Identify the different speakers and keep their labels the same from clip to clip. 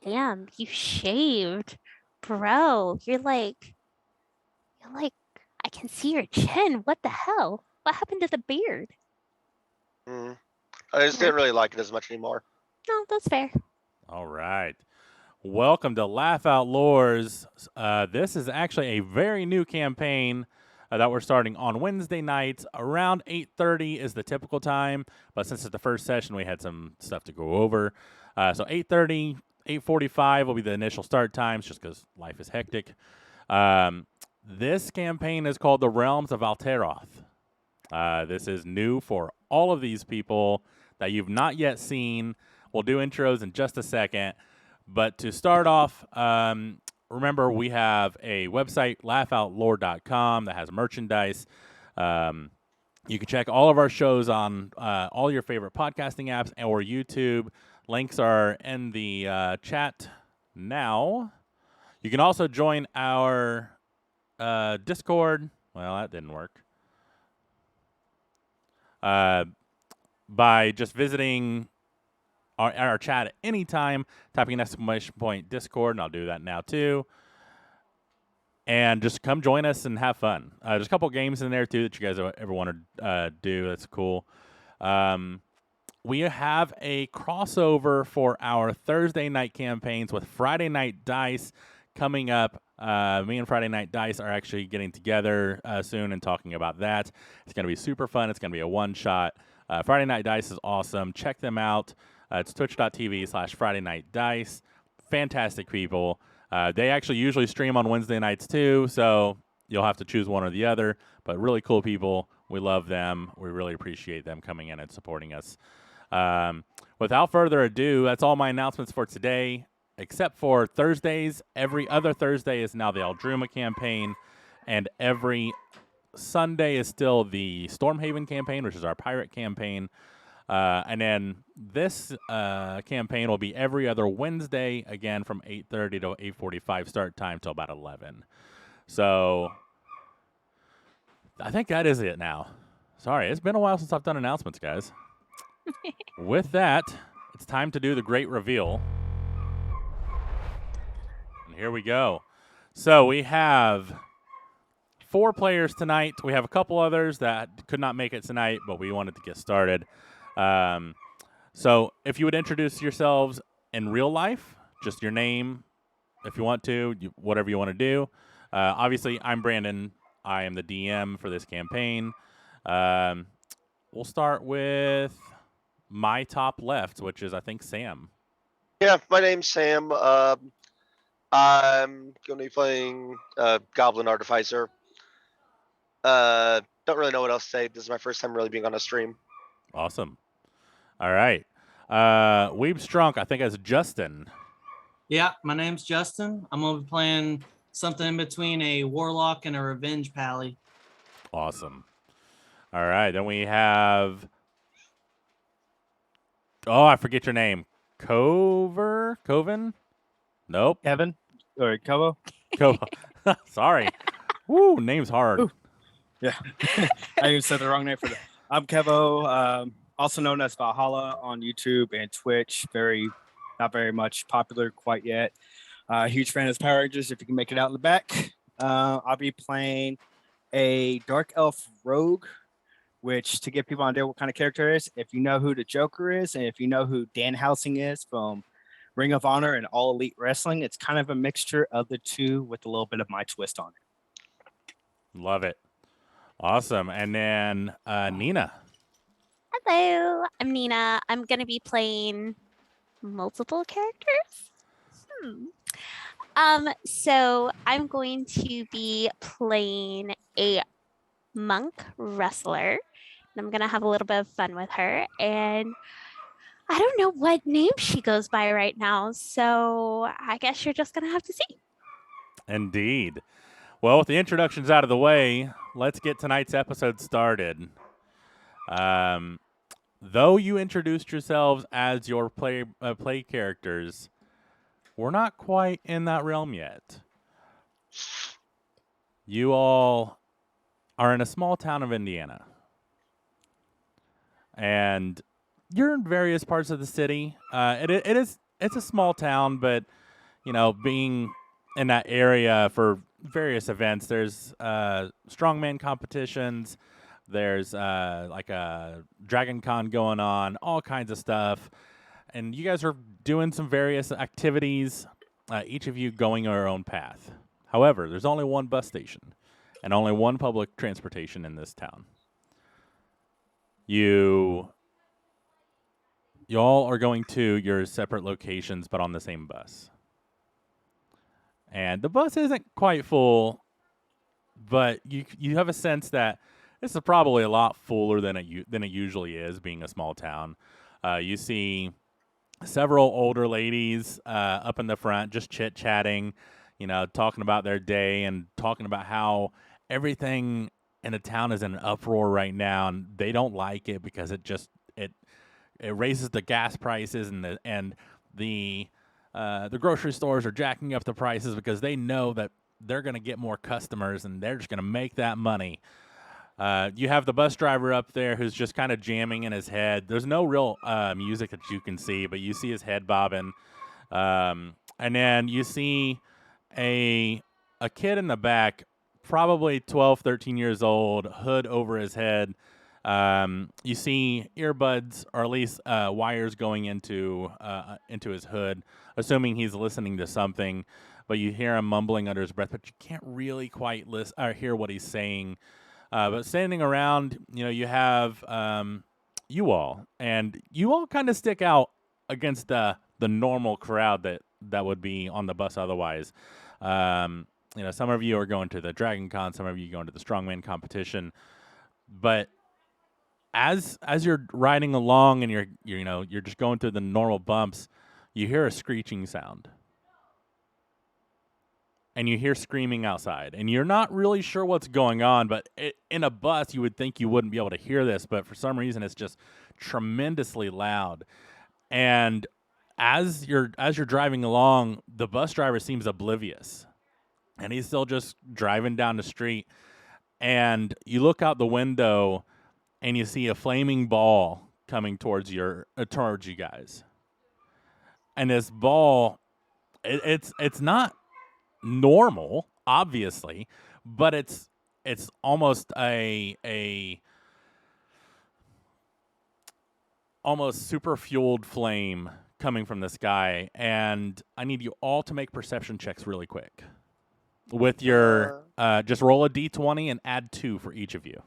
Speaker 1: Damn, you shaved. Bro, you're like, I can see your chin. What the hell? What happened to the beard?
Speaker 2: Mm. I just
Speaker 1: No,
Speaker 2: didn't really like it as much anymore.
Speaker 1: no, that's fair.
Speaker 3: All right. Welcome to Laugh Outlaws. This is actually a very new campaign that we're starting on Wednesday nights. Around 8:30 is the typical time, but since it's the first session, we had some stuff to go over. So 8:30, 8:45 will be the initial start times, just because life is hectic. This campaign is called The Realms of Alteroth. This is new for all of these people that you've not yet seen. We'll do intros in just a second. But to start off, remember we have a website, laughoutlaw.com, that has merchandise. You can check all of our shows on all your favorite podcasting apps or YouTube. Links are in the chat now. You can also join our Discord. Well, that didn't work. By just visiting our chat at any time, typing an exclamation point Discord, and I'll do that now too. And just come join us and have fun. There's a couple games in there too that you guys ever want to do. That's cool. We have a crossover for our Thursday night campaigns with Friday Night Dice coming up. Me and Friday Night Dice are actually getting together soon and talking about that. It's going to be super fun. It's going to be a one-shot. Friday Night Dice is awesome. Check them out. It's twitch.tv/Friday Night Dice. Fantastic people. They actually usually stream on Wednesday nights too, so you'll have to choose one or the other. But really cool people. We love them. We really appreciate them coming in and supporting us. Without further ado, that's all my announcements for today, except for Thursdays. Every other Thursday is now the Aldruma campaign, and every Sunday is still the Stormhaven campaign, which is our pirate campaign. And then this campaign will be every other Wednesday, again from 8:30 to 8:45 start time till about 11. So I think that is it now. Sorry, it's been a while since I've done announcements, guys. With that, it's time to do the great reveal. And here we go. So we have 4 players tonight. We have a couple others that could not make it tonight, but we wanted to get started. So if you would introduce yourselves in real life, just your name, if you want to, whatever you want to do. Obviously, I'm Brandon. I am the DM for this campaign. We'll start with my top left, which is, I think, Sam.
Speaker 2: Yeah, my name's Sam. I'm going to be playing Goblin Artificer. Don't really know what else to say. This is my first time really being on a stream.
Speaker 3: Awesome. All right. Weeb Strunk, I think, as Justin.
Speaker 4: Yeah, my name's Justin. I'm going to be playing something in between a Warlock and a Revenge Pally.
Speaker 3: Awesome. All right. Then we have. Oh, I forget your name. Coven? Nope.
Speaker 5: Kevin or Kobo.
Speaker 3: Sorry. Woo, name's hard.
Speaker 5: Ooh. Yeah. I even said the wrong name for that. I'm Kevo, also known as Valhalla on YouTube and Twitch. Not very much popular quite yet. Huge fan of Power Rangers, if you can make it out in the back. I'll be playing a Dark Elf Rogue, which, to give people an idea what kind of character it is, if you know who the Joker is, and if you know who Dan Housing is from Ring of Honor and All Elite Wrestling, it's kind of a mixture of the two with a little bit of my twist on it.
Speaker 3: Love it. Awesome. And then Nina.
Speaker 1: Hello, I'm Nina. I'm going to be playing multiple characters. So I'm going to be playing a monk wrestler. And I'm going to have a little bit of fun with her. And I don't know what name she goes by right now. So I guess you're just going to have to see.
Speaker 3: Indeed. Well, with the introductions out of the way, let's get tonight's episode started. Though you introduced yourselves as your play characters, we're not quite in that realm yet. You all are in a small town of Indiana. And you're in various parts of the city. It it's a small town, but you know, being in that area for various events, there's strongman competitions. There's like a Dragon Con going on, all kinds of stuff. And you guys are doing some various activities, each of you going your own path. However, there's only one bus station and only one public transportation in this town. You all are going to your separate locations, but on the same bus. And the bus isn't quite full, but you have a sense that this is probably a lot fuller than it usually is, being a small town. You see several older ladies up in the front, just chit chatting, you know, talking about their day and talking about how everything in the town is in an uproar right now, and they don't like it because it raises the gas prices, and the grocery stores are jacking up the prices because they know that they're going to get more customers and they're just going to make that money. You have the bus driver up there who's just kind of jamming in his head. There's no real music that you can see, but you see his head bobbing. And then you see a kid in the back, probably 12, 13 years old, hood over his head. You see earbuds, or at least wires going into his hood, assuming he's listening to something. But you hear him mumbling under his breath, but you can't really quite listen or hear what he's saying. But standing around, you know, you have you all kind of stick out against the normal crowd that would be on the bus otherwise. You know, some of you are going to the Dragon Con, some of you going to the Strongman competition, but as you're riding along and you're just going through the normal bumps, you hear a screeching sound. And you hear screaming outside, and you're not really sure what's going on, but in a bus, you would think you wouldn't be able to hear this, but for some reason, it's just tremendously loud. And as you're driving along, the bus driver seems oblivious, and he's still just driving down the street. And you look out the window, and you see a flaming ball coming towards you guys. And this ball, it's not normal, obviously, but it's almost a almost super fueled flame coming from the sky, and I need you all to make perception checks really quick. With your just roll a d20 and add 2 for each of you.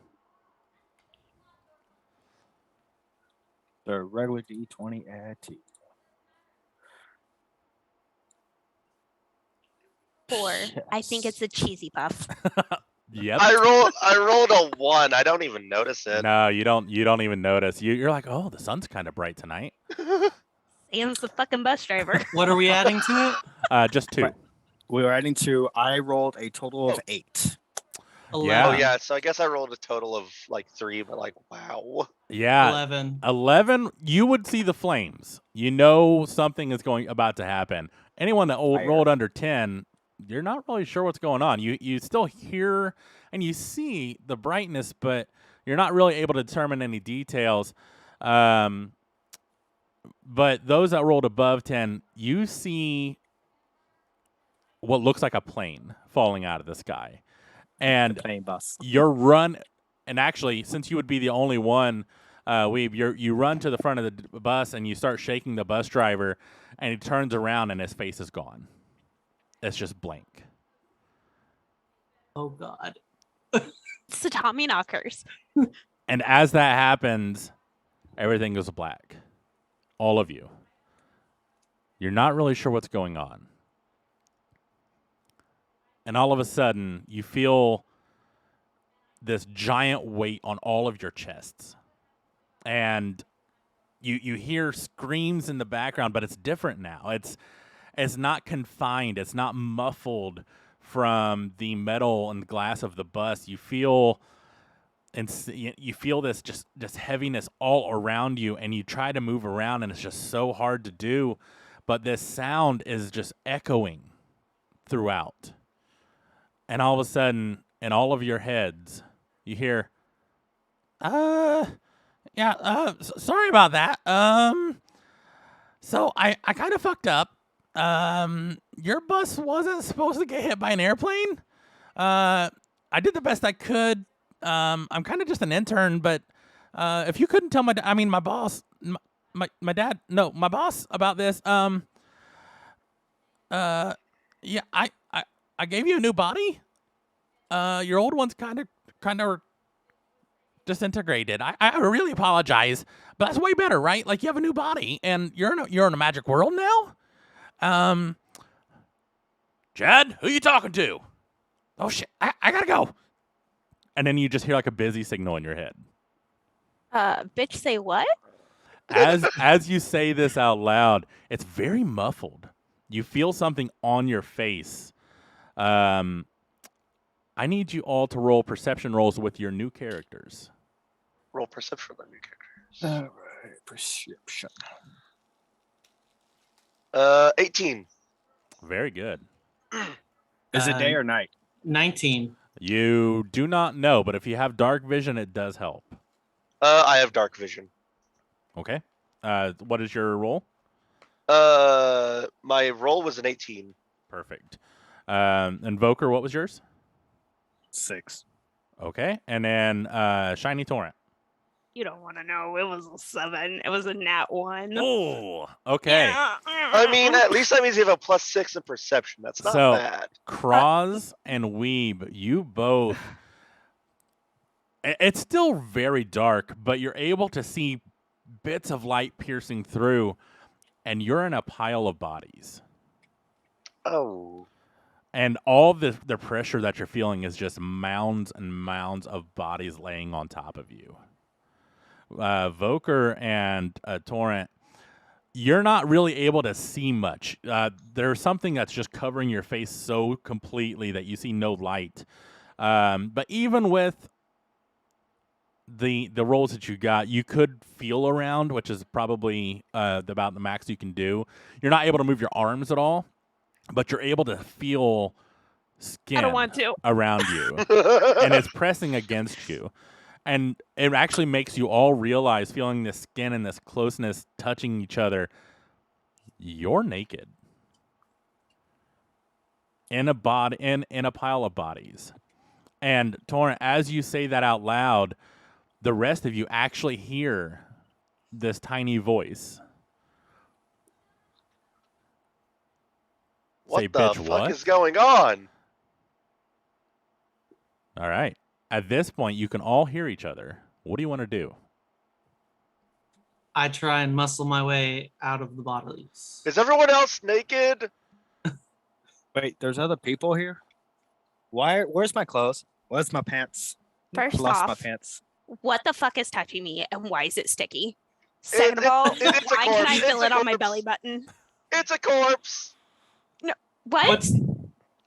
Speaker 5: The regular D20 add 2.
Speaker 1: 4. I think it's a cheesy puff.
Speaker 3: Yep.
Speaker 2: I rolled a 1. I don't even notice it.
Speaker 3: No, you don't even notice. You're like, oh, the sun's kind of bright tonight.
Speaker 1: Sam's the fucking bus driver.
Speaker 4: What are we adding to it?
Speaker 3: Just 2.
Speaker 5: Right. We were adding 2. I rolled a total of 8.
Speaker 3: Yeah.
Speaker 2: Oh yeah, so I guess I rolled a total of like 3, but like wow.
Speaker 3: Yeah.
Speaker 4: 11.
Speaker 3: 11, you would see the flames. You know something is about to happen. Anyone that rolled under 10, you're not really sure what's going on. You still hear and you see the brightness, but you're not really able to determine any details. But those that rolled above 10, you see what looks like a plane falling out of the sky. And
Speaker 5: Plane bus.
Speaker 3: and actually, since you would be the only one, Weeb, you run to the front of the bus and you start shaking the bus driver, and he turns around and his face is gone. It's just blank.
Speaker 4: Oh God.
Speaker 1: It's the Tommy Knockers.
Speaker 3: And as that happens, everything goes black. All of you. You're not really sure what's going on. And all of a sudden, you feel this giant weight on all of your chests. And you hear screams in the background, but it's different now. It's not confined. It's not muffled from the metal and glass of the bus. You feel this just heaviness all around you, and you try to move around, and it's just so hard to do. But this sound is just echoing throughout. And all of a sudden, in all of your heads, you hear, sorry about that. So I kind of fucked up. Your bus wasn't supposed to get hit by an airplane. I did the best I could. I'm kind of just an intern, but if you couldn't tell my boss, my dad, no, my boss about this. Yeah, I gave you a new body. Your old one's kind of disintegrated. I really apologize, but that's way better, right? Like you have a new body, and you're in a magic world now. Chad, who you talking to? Oh shit, I gotta go. And then you just hear like a busy signal in your head.
Speaker 1: Bitch, say what?
Speaker 3: As you say this out loud, it's very muffled. You feel something on your face. I need you all to roll perception rolls with your new characters.
Speaker 2: Roll perception on new characters.
Speaker 5: All right, perception.
Speaker 2: 18.
Speaker 3: Very good.
Speaker 5: Is it day or night?
Speaker 4: 19.
Speaker 3: You do not know, but if you have dark vision, it does help.
Speaker 2: I have dark vision.
Speaker 3: Okay. What is your roll?
Speaker 2: My roll was an 18.
Speaker 3: Perfect. Invoker, what was yours?
Speaker 5: 6.
Speaker 3: Okay. And then Shiny Torrent.
Speaker 1: You don't want to know. It was a 7. It was a nat 1.
Speaker 3: Oh, okay.
Speaker 2: I mean, at least that means you have a +6 in perception. That's not
Speaker 3: So-
Speaker 2: bad.
Speaker 3: Croz and Weeb, you both. It's still very dark, but you're able to see bits of light piercing through, and you're in a pile of bodies.
Speaker 2: Oh.
Speaker 3: And all the pressure that you're feeling is just mounds and mounds of bodies laying on top of you. Voker and Torrent, you're not really able to see much. There's something that's just covering your face so completely that you see no light. But even with the rolls that you got, you could feel around, which is probably about the max you can do. You're not able to move your arms at all, but you're able to feel skin
Speaker 1: I don't want to.
Speaker 3: around you, and it's pressing against you. And it actually makes you all realize, feeling this skin and this closeness touching each other, you're naked in a body in a pile of bodies. And Torrent, as you say that out loud, the rest of you actually hear this tiny voice.
Speaker 2: What
Speaker 3: Say,
Speaker 2: the
Speaker 3: "Bitch,
Speaker 2: fuck
Speaker 3: what?"
Speaker 2: is going on?
Speaker 3: All right. At this point, you can all hear each other. What do you want to do?
Speaker 4: I try and muscle my way out of the bodies.
Speaker 2: Is everyone else naked?
Speaker 5: Wait, there's other people here? Where's my clothes? Where's my pants?
Speaker 1: First
Speaker 5: Lost my
Speaker 1: off,
Speaker 5: pants.
Speaker 1: what the fuck is touching me and why is it sticky? Second of
Speaker 2: it-
Speaker 1: all,
Speaker 2: it's a
Speaker 1: why can I
Speaker 2: corpse.
Speaker 1: feel
Speaker 2: It's
Speaker 1: it
Speaker 2: a
Speaker 1: on my
Speaker 2: corpse.
Speaker 1: belly button?
Speaker 2: It's a corpse.
Speaker 1: What?
Speaker 4: What's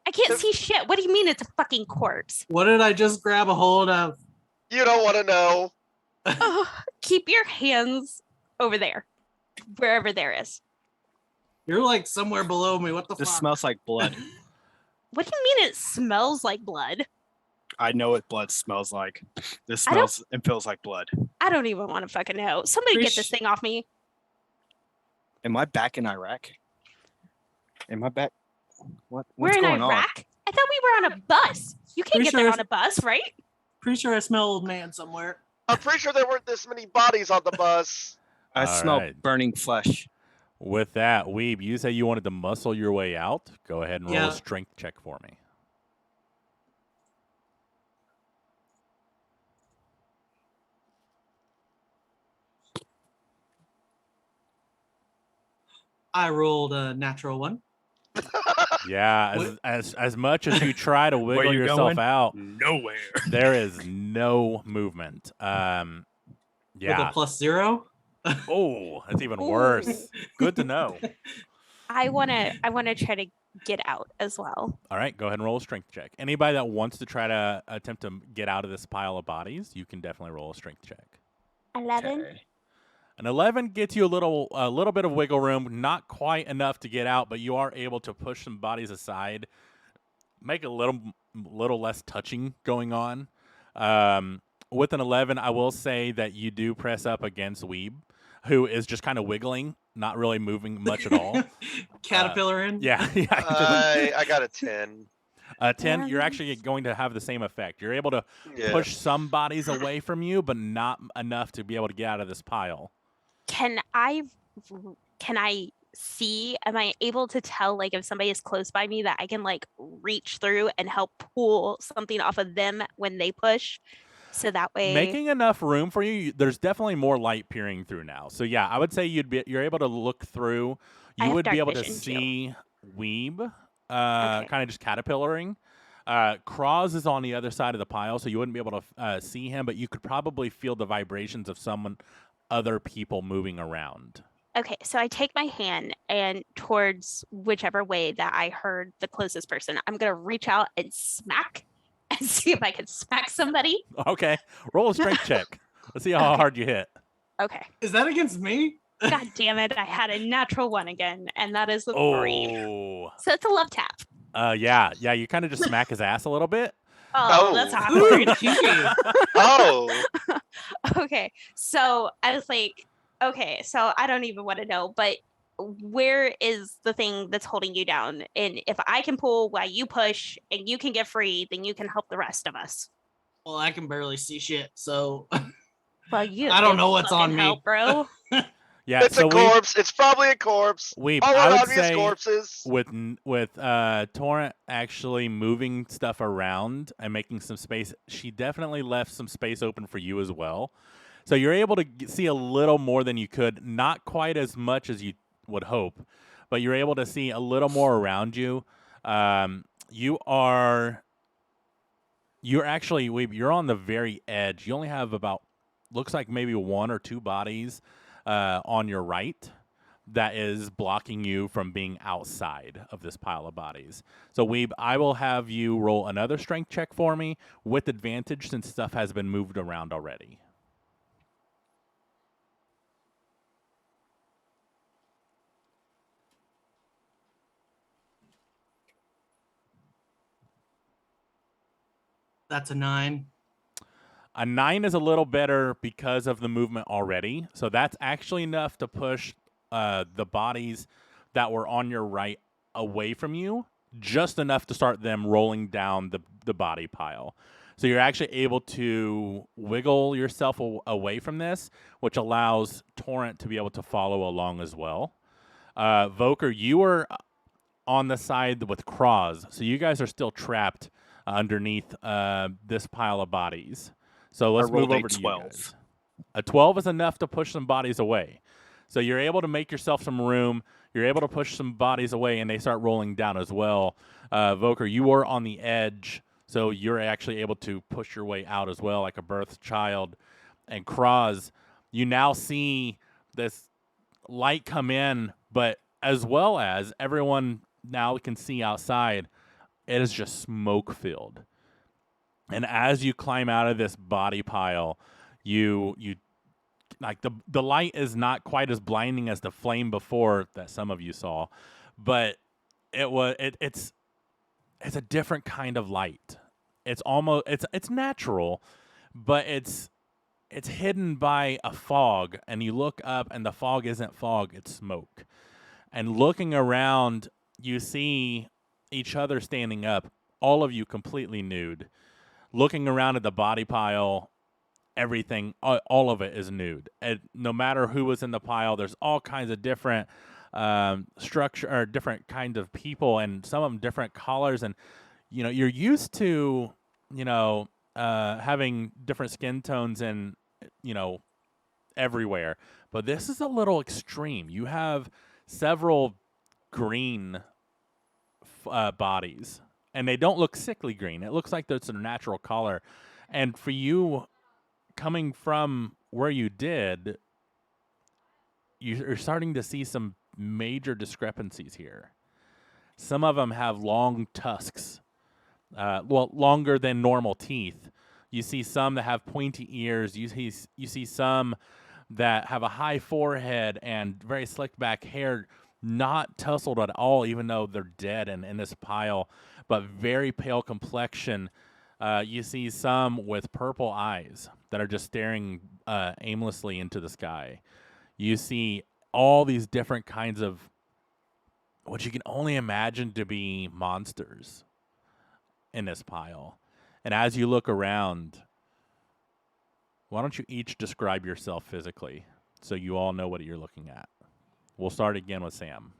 Speaker 1: I can't see shit. What do you mean it's a fucking corpse?
Speaker 4: what did I just grab a hold of?
Speaker 2: You don't want to know.
Speaker 1: Oh, keep your hands over there, wherever there is.
Speaker 4: You're like somewhere below me. What the
Speaker 5: This
Speaker 4: fuck?
Speaker 5: smells like blood.
Speaker 1: What do you mean it smells like blood?
Speaker 5: I know what blood smells like. This
Speaker 1: I don't-
Speaker 5: smells and feels like blood.
Speaker 1: I don't even want to fucking know. Somebody get this thing off me.
Speaker 5: Am I back in Iraq? Am I back? What's
Speaker 1: We're in
Speaker 5: going
Speaker 1: Iraq. I thought we were on a bus. You can't
Speaker 4: Pretty
Speaker 1: get
Speaker 4: sure
Speaker 1: there
Speaker 4: if-
Speaker 1: on a bus, right?
Speaker 4: Pretty sure I smell old man somewhere.
Speaker 2: I'm pretty sure there weren't this many bodies on the bus.
Speaker 5: on? I
Speaker 3: All
Speaker 5: smell
Speaker 3: right.
Speaker 5: burning flesh.
Speaker 3: With that, Weeb, you say you wanted to muscle your way out. Go ahead and roll
Speaker 4: Yeah.
Speaker 3: a strength check for me.
Speaker 4: I rolled a natural 1.
Speaker 3: Yeah,
Speaker 4: What-
Speaker 3: as much as you try to wiggle
Speaker 5: you
Speaker 3: yourself
Speaker 5: going?
Speaker 3: out,
Speaker 5: Nowhere.
Speaker 3: there is no movement.
Speaker 4: With
Speaker 3: Yeah.
Speaker 4: a +0.
Speaker 3: Oh, that's even
Speaker 1: Ooh.
Speaker 3: worse. Good to know.
Speaker 1: I wanna try to get out as well.
Speaker 3: All right, go ahead and roll a strength check. Anybody that wants to try to attempt to get out of this pile of bodies, you can definitely roll a strength check.
Speaker 1: 11.
Speaker 5: Okay.
Speaker 3: An 11 gets you a little bit of wiggle room, not quite enough to get out, but you are able to push some bodies aside, make a little less touching going on. With an 11, I will say that you do press up against Weeb, who is just kind of wiggling, not really moving much at all.
Speaker 4: Caterpillar in.
Speaker 3: Yeah, yeah.
Speaker 2: I got a 10.
Speaker 3: 10, you're actually going to have the same effect. You're able to
Speaker 2: Yeah.
Speaker 3: push some bodies away from you, but not enough to be able to get out of this pile.
Speaker 1: Can I see? Am I able to tell like if somebody is close by me that I can like reach through and help pull something off of them when they push? So that way,
Speaker 3: Making enough room for you, there's definitely more light peering through now. So yeah, I would say you're able to look through.
Speaker 1: I
Speaker 3: You
Speaker 1: have
Speaker 3: would be
Speaker 1: dark
Speaker 3: able to
Speaker 1: vision, too.
Speaker 3: see Weeb,
Speaker 1: Okay.
Speaker 3: kind of just caterpillaring. Cross is on the other side of the pile, so you wouldn't be able to see him, but you could probably feel the vibrations of other people moving around.
Speaker 1: Okay, so I take my hand and towards whichever way that I heard the closest person, I'm gonna reach out and smack and see if I can smack somebody.
Speaker 3: Okay, roll a strength check. Let's see how
Speaker 1: Okay.
Speaker 3: hard you hit.
Speaker 1: Okay.
Speaker 4: Is that against me?
Speaker 1: God damn it. I had a natural one again, and that is a 3.
Speaker 3: Oh,
Speaker 1: So it's a love tap.
Speaker 3: yeah. You kind of just smack his ass a little bit.
Speaker 1: Oh, that's
Speaker 2: Oh.
Speaker 4: Ooh,
Speaker 1: awkward.
Speaker 4: kinky.
Speaker 2: Oh,
Speaker 1: Okay. So I was like, okay, so I don't even want to know, but where is the thing that's holding you down? And if I can pull while you push and you can get free, then you can help the rest of us.
Speaker 4: Well, I can barely see shit, so
Speaker 1: Well, you
Speaker 4: I don't
Speaker 1: can
Speaker 4: know what's on
Speaker 1: fucking
Speaker 4: me.
Speaker 1: help, bro.
Speaker 3: Yeah,
Speaker 2: it's
Speaker 3: so
Speaker 2: a corpse. It's probably a corpse.
Speaker 3: we
Speaker 2: All
Speaker 3: I would
Speaker 2: around me is
Speaker 3: say
Speaker 2: corpses.
Speaker 3: with Torrent actually moving stuff around and making some space, she definitely left some space open for you as well. So you're able to see a little more than you could, not quite as much as you would hope, but you're able to see a little more around you. You're actually you're on the very edge. You only have about looks like maybe 1 or 2 bodies on your right that is blocking you from being outside of this pile of bodies. So Weeb, I will have you roll another strength check for me with advantage since stuff has been moved around already.
Speaker 4: that's a 9.
Speaker 3: A 9 is a little better because of the movement already. So that's actually enough to push the bodies that were on your right away from you, just enough to start them rolling down the body pile. So you're actually able to wiggle yourself away from this, which allows Torrent to be able to follow along as well. Voker, you were on the side with Cross, so you guys are still trapped underneath this pile of bodies. So let's move
Speaker 5: rolled a
Speaker 3: over to
Speaker 5: 12.
Speaker 3: you guys. A 12 is enough to push some bodies away. So you're able to make yourself some room. You're able to push some bodies away, and they start rolling down as well. Voker, you are on the edge, so you're actually able to push your way out as well, like a birthed child. And Kraz, you now see this light come in, but as well as everyone now can see outside, it is just smoke filled. And as you climb out of this body pile, you like the light is not quite as blinding as the flame before that some of you saw, but it's a different kind of light. It's almost it's natural, but it's hidden by a fog, and you look up and the fog isn't fog, it's smoke. And looking around, you see each other standing up, all of you completely nude. Looking around at the body pile, everything, all of it is nude. And no matter who was in the pile, there's all kinds of different structure or different kinds of people, and some of them different colors. And you're used to having different skin tones and everywhere, but this is a little extreme. You have several green bodies, and they don't look sickly green. It looks like that's a natural color. And for you, coming from where you did, you're starting to see some major discrepancies here. Some of them have long tusks, longer than normal teeth. You see some that have pointy ears. You see some that have a high forehead and very slicked back hair, not tousled at all, even though they're dead and in this pile, but very pale complexion. You see some with purple eyes that are just staring aimlessly into the sky. You see all these different kinds of what you can only imagine to be monsters in this pile. And as you look around, why don't you each describe yourself physically so you all know what you're looking at? We'll start again with Sam.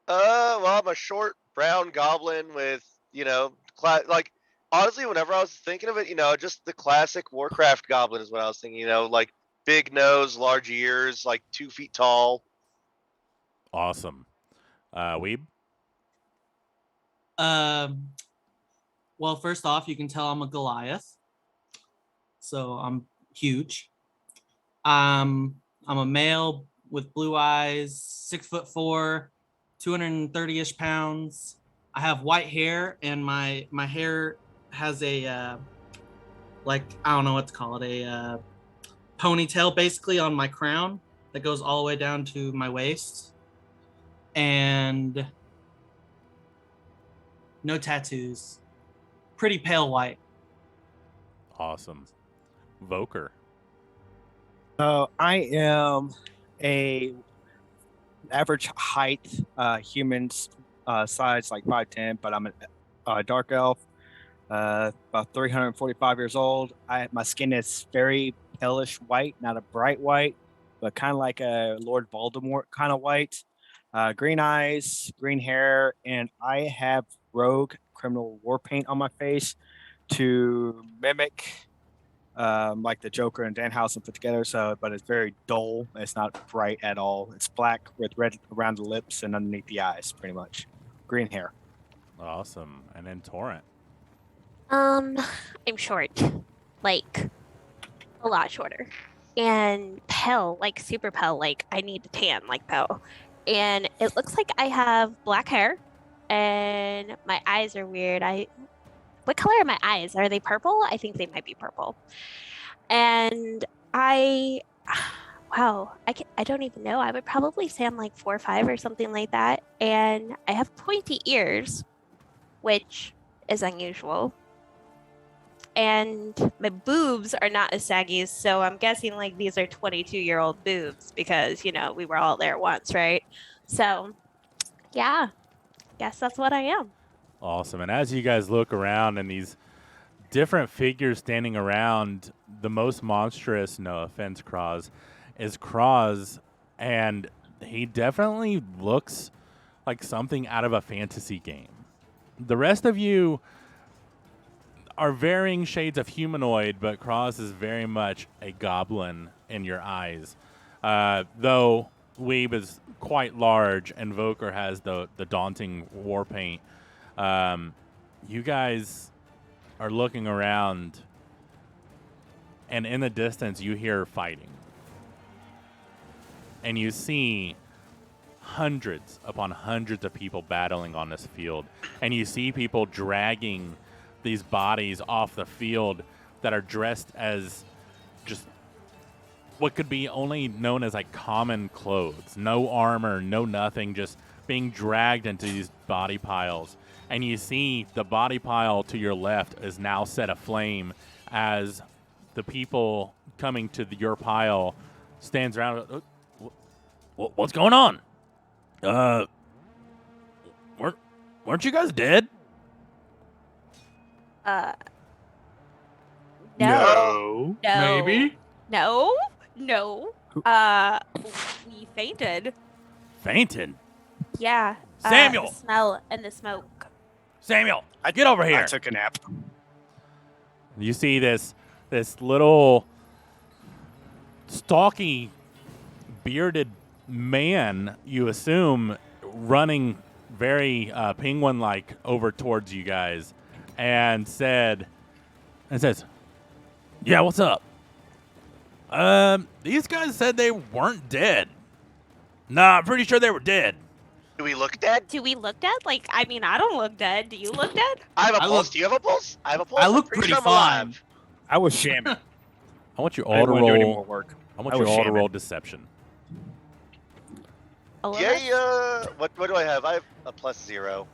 Speaker 2: Well, I'm a short brown goblin with, like, honestly, whenever I was thinking of it, just the classic Warcraft goblin is what I was thinking, like big nose, large ears, like 2 feet tall.
Speaker 3: Awesome. Weeb?
Speaker 4: Well, first off, you can tell I'm a Goliath. So I'm huge. I'm a male with blue eyes, 6'4", 230-ish pounds. I have white hair, and my hair has a like, I don't know what to call it, a ponytail basically on my crown that goes all the way down to my waist. And no tattoos. Pretty pale white.
Speaker 3: Awesome. Voker?
Speaker 5: So I am a average height, humans size like 5'10", but I'm a dark elf, about 345 years old. My skin is very palish white, not a bright white, but kind of like a Lord Voldemort kind of white. Green eyes, green hair, and I have rogue criminal war paint on my face to mimic like the Joker and Danhausen put together. So, but it's very dull. It's not bright at all. It's black with red around the lips and underneath the eyes, pretty much. Green hair.
Speaker 3: Awesome. And then Torrent?
Speaker 1: I'm short, like a lot shorter, and pale, like super pale. Like I need to tan, like pale. And it looks like I have black hair, and my eyes are weird. What color are my eyes? Are they purple? I think they might be purple. And wow, I don't even know. I would probably say I'm like 4'5" or something like that. And I have pointy ears, which is unusual. And my boobs are not as saggy, so I'm guessing like these are 22-year-old boobs because, we were all there once, right? So, yeah, guess that's what I am.
Speaker 3: Awesome. And as you guys look around and these different figures standing around, the most monstrous, no offense, Kraz, is Kraz. And he definitely looks like something out of a fantasy game. The rest of you are varying shades of humanoid, but Kraz is very much a goblin in your eyes. Though Weeb is quite large and Voker has the daunting war paint. You guys are looking around, and in the distance you hear fighting. And you see hundreds upon hundreds of people battling on this field. And you see people dragging these bodies off the field that are dressed as just what could be only known as like common clothes. No armor, no nothing, just being dragged into these body piles. And you see the body pile to your left is now set aflame as the people coming to your pile stands around. What's going on? Weren't you guys dead?
Speaker 1: No.
Speaker 6: Maybe.
Speaker 1: No. We fainted.
Speaker 3: Fainted?
Speaker 1: Yeah.
Speaker 3: Samuel!
Speaker 1: The smell and the smoke.
Speaker 3: Samuel, get over here.
Speaker 5: I took a nap.
Speaker 3: You see this little stalky, bearded man, you assume, running very penguin-like over towards you guys, and says, "Yeah, what's up? These guys said they weren't dead. Nah, I'm pretty sure they were dead.
Speaker 2: Do we look dead?
Speaker 1: Do we look dead? Like, I mean, I don't look dead. Do you look dead?
Speaker 2: I have a
Speaker 4: I
Speaker 2: pulse.
Speaker 4: look-
Speaker 2: Do you have a pulse? I have a pulse.
Speaker 4: I
Speaker 2: I'm
Speaker 4: look
Speaker 2: pretty
Speaker 4: pretty
Speaker 2: sure I'm
Speaker 4: fine.
Speaker 2: alive.
Speaker 5: I was shamming.
Speaker 3: I want you
Speaker 5: I
Speaker 3: all
Speaker 5: didn't
Speaker 3: to
Speaker 5: want to do any more
Speaker 3: roll.
Speaker 5: work.
Speaker 3: I want
Speaker 5: I
Speaker 3: you
Speaker 5: was
Speaker 3: all to
Speaker 5: shamming.
Speaker 3: roll deception.
Speaker 2: Yeah. What do I have? I have a +0.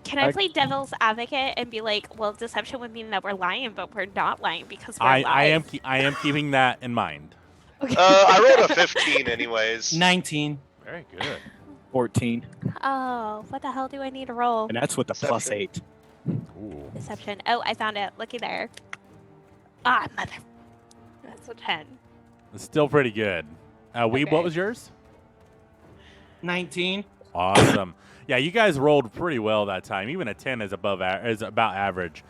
Speaker 1: Can I play devil's advocate and be like, well, deception would mean that we're lying, but we're not lying because we're
Speaker 3: I
Speaker 1: alive.
Speaker 3: am keeping that in mind.
Speaker 1: Okay.
Speaker 2: I rolled a 15 anyways.
Speaker 4: 19.
Speaker 3: Very good.
Speaker 5: 14.
Speaker 1: Oh, what the hell do I need to roll?
Speaker 5: And that's with a plus
Speaker 2: Deception.
Speaker 5: 8.
Speaker 3: Ooh.
Speaker 1: Deception. Oh, I found it. Looky there. Ah, mother. That's a 10.
Speaker 3: It's still pretty good. Weeb,
Speaker 1: Okay.
Speaker 3: what was yours?
Speaker 4: 19.
Speaker 3: Awesome. Yeah, you guys rolled pretty well that time. Even a 10 is is about average.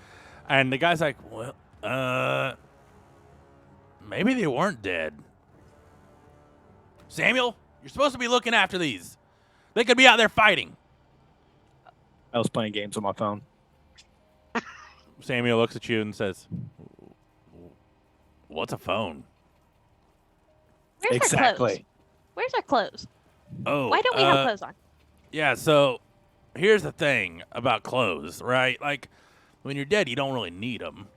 Speaker 3: And the guy's like, well, maybe they weren't dead. Samuel, you're supposed to be looking after these. They could be out there fighting.
Speaker 5: I was playing games on my phone.
Speaker 3: Samuel looks at you and says, what's a phone?
Speaker 1: Where's our clothes?
Speaker 5: Exactly.
Speaker 1: Where's our clothes?
Speaker 3: Oh,
Speaker 1: Why don't we have clothes on?
Speaker 3: Yeah, so here's the thing about clothes, right? Like, when you're dead, you don't really need them,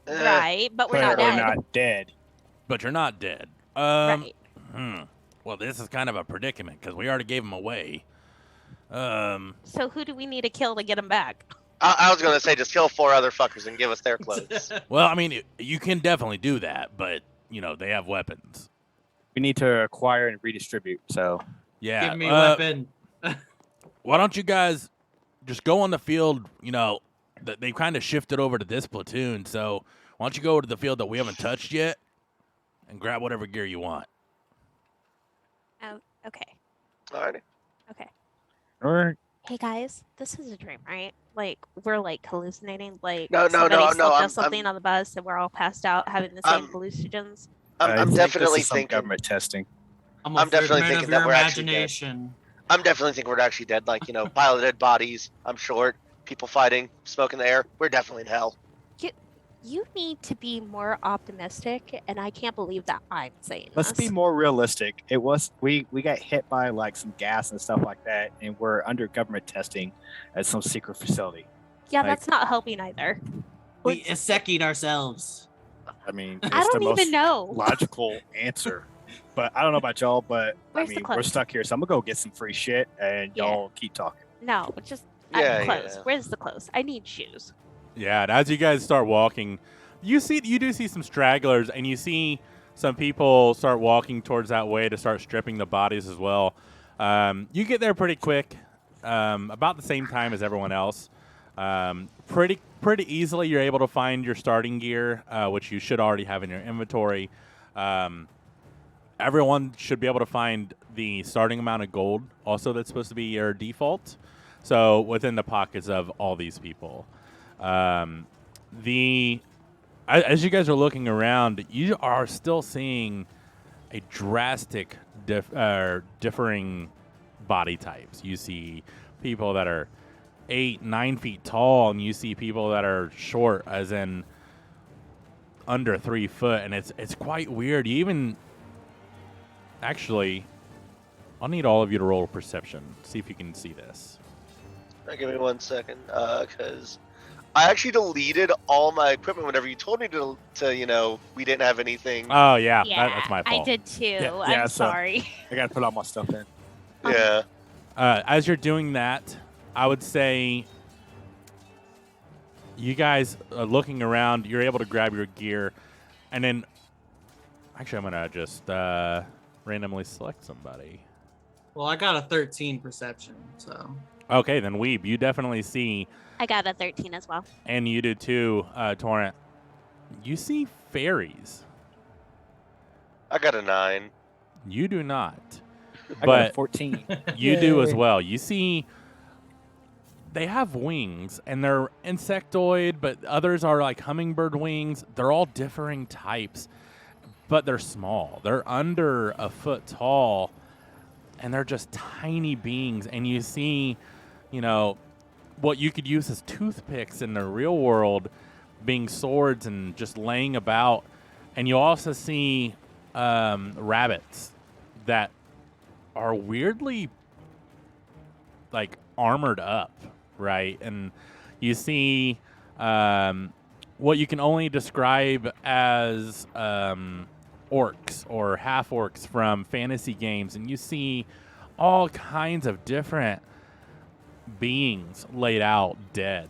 Speaker 1: Right, but we're
Speaker 5: But
Speaker 1: not
Speaker 5: we're
Speaker 1: dead.
Speaker 5: not dead.
Speaker 3: but you're not dead.
Speaker 1: Right.
Speaker 3: Well, this is kind of a predicament because we already gave them away.
Speaker 1: So who do we need to kill to get them back?
Speaker 2: I was gonna say just kill 4 other fuckers and give us their clothes.
Speaker 3: Well, I mean, you can definitely do that, but, you know, they have weapons.
Speaker 5: We need to acquire and redistribute. So
Speaker 3: Yeah.
Speaker 4: Give me a weapon.
Speaker 3: Why don't you guys just go on the field? You know, they've kind of shifted over to this platoon, so why don't you go to the field that we haven't touched yet and grab whatever gear you want?
Speaker 1: Oh, okay.
Speaker 2: Alrighty.
Speaker 1: Okay.
Speaker 5: or
Speaker 1: Hey guys, this is a dream, right? Like we're like hallucinating. Like
Speaker 2: No,
Speaker 1: somebody
Speaker 2: no,
Speaker 1: still
Speaker 2: I'm-
Speaker 1: does something on the bus, and we're all passed out having the same hallucinogens.
Speaker 2: I'm
Speaker 5: I think
Speaker 2: definitely
Speaker 5: this is some
Speaker 2: thinking.
Speaker 5: government testing.
Speaker 4: I'm
Speaker 2: I'm definitely
Speaker 4: figment
Speaker 2: thinking
Speaker 4: of
Speaker 2: that
Speaker 4: your
Speaker 2: we're actually dead.
Speaker 4: imagination.
Speaker 2: I'm definitely thinking we're actually dead. Like, you know, piloted bodies. I'm short. People fighting. Smoke in the air. We're definitely in hell.
Speaker 1: You need to be more optimistic, and I can't believe that I'm saying
Speaker 5: Let's
Speaker 1: this.
Speaker 5: be more realistic. It was we got hit by like some gas and stuff like that, and we're under government testing at some secret facility.
Speaker 1: Yeah,
Speaker 5: like-
Speaker 1: that's not helping either.
Speaker 4: We Iseki'd ourselves.
Speaker 5: I mean,
Speaker 1: I
Speaker 5: it's the
Speaker 1: don't
Speaker 5: most
Speaker 1: even know.
Speaker 5: logical answer. But I don't know about y'all, but
Speaker 1: Where's
Speaker 5: I
Speaker 1: the
Speaker 5: mean, we're
Speaker 1: clothes?
Speaker 5: stuck here, so I'm gonna go get some free shit, and
Speaker 1: Yeah.
Speaker 5: y'all keep talking.
Speaker 1: No, just
Speaker 2: Yeah,
Speaker 1: clothes.
Speaker 2: yeah.
Speaker 1: Where's the clothes? I need shoes.
Speaker 3: Yeah, and as you guys start walking, you do see some stragglers, and you see some people start walking towards that way to start stripping the bodies as well. You get there pretty quick, about the same time as everyone else. Pretty easily, you're able to find your starting gear, which you should already have in your inventory. Everyone should be able to find the starting amount of gold, also that's supposed to be your default. So within the pockets of all these people. As you guys are looking around, you are still seeing a drastic differing body types. You see people that are 8-9 feet tall, and you see people that are short, as in under 3 foot, and it's quite weird. You even actually, I'll need all of you to roll perception. See if you can see this.
Speaker 2: Give me 1 second, because I actually deleted all my equipment whenever you told me to you know, we didn't have anything.
Speaker 3: Oh yeah,
Speaker 1: Yeah,
Speaker 3: that's my
Speaker 1: I
Speaker 3: fault.
Speaker 1: did too.
Speaker 5: yeah,
Speaker 1: I'm
Speaker 5: so-
Speaker 1: sorry.
Speaker 5: I gotta put all my stuff in.
Speaker 2: Yeah.
Speaker 3: As you're doing that, I would say you guys looking around, you're able to grab your gear, and then actually I'm gonna just randomly select somebody.
Speaker 4: Well, I got a 13 perception, so
Speaker 3: Okay, then Weeb, you definitely see,
Speaker 1: I got a 13 as well.
Speaker 3: and you do too, Torrent. You see fairies.
Speaker 2: I got a 9.
Speaker 3: You do not.
Speaker 5: I got a
Speaker 3: But
Speaker 5: 14.
Speaker 3: you do as
Speaker 5: Yay.
Speaker 3: well. You see, they have wings, and they're insectoid, but others are like hummingbird wings. They're all differing types, but they're small. They're under a foot tall, and they're just tiny beings. And you see, you know, what you could use as toothpicks in the real world being swords and just laying about. And you also see rabbits that are weirdly like armored up, right? And you see what you can only describe as orcs or half orcs from fantasy games, and you see all kinds of different beings laid out dead.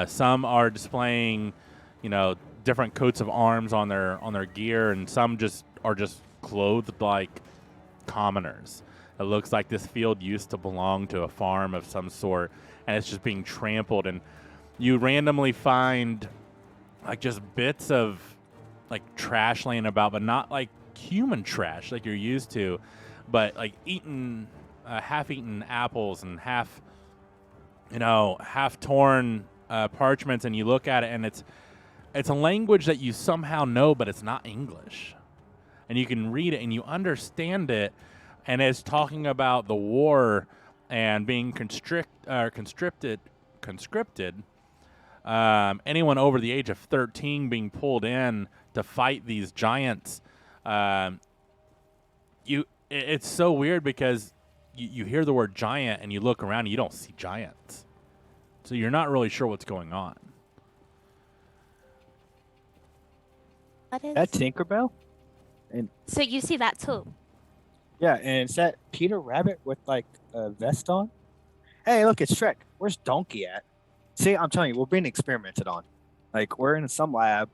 Speaker 3: Some are displaying, you know, different coats of arms on their gear, and some just are just clothed like commoners. It looks like this field used to belong to a farm of some sort, and it's just being trampled. And you randomly find like just bits of like trash laying about, but not like human trash like you're used to, but like half-eaten apples and half torn parchments. And you look at it, and it's a language that you somehow know, but it's not English. And you can read it and you understand it, and it's talking about the war and being conscripted. Anyone over the age of 13 being pulled in to fight these giants. It's so weird because you hear the word giant and you look around and you don't see giants, so you're not really sure what's going on.
Speaker 1: What is?
Speaker 5: That Tinkerbell?
Speaker 1: So you see that too.
Speaker 5: Yeah, and it's that Peter Rabbit with like a vest on. Hey, look, it's Shrek. Where's Donkey at? See, I'm telling you, we're being experimented on. Like, we're in some lab,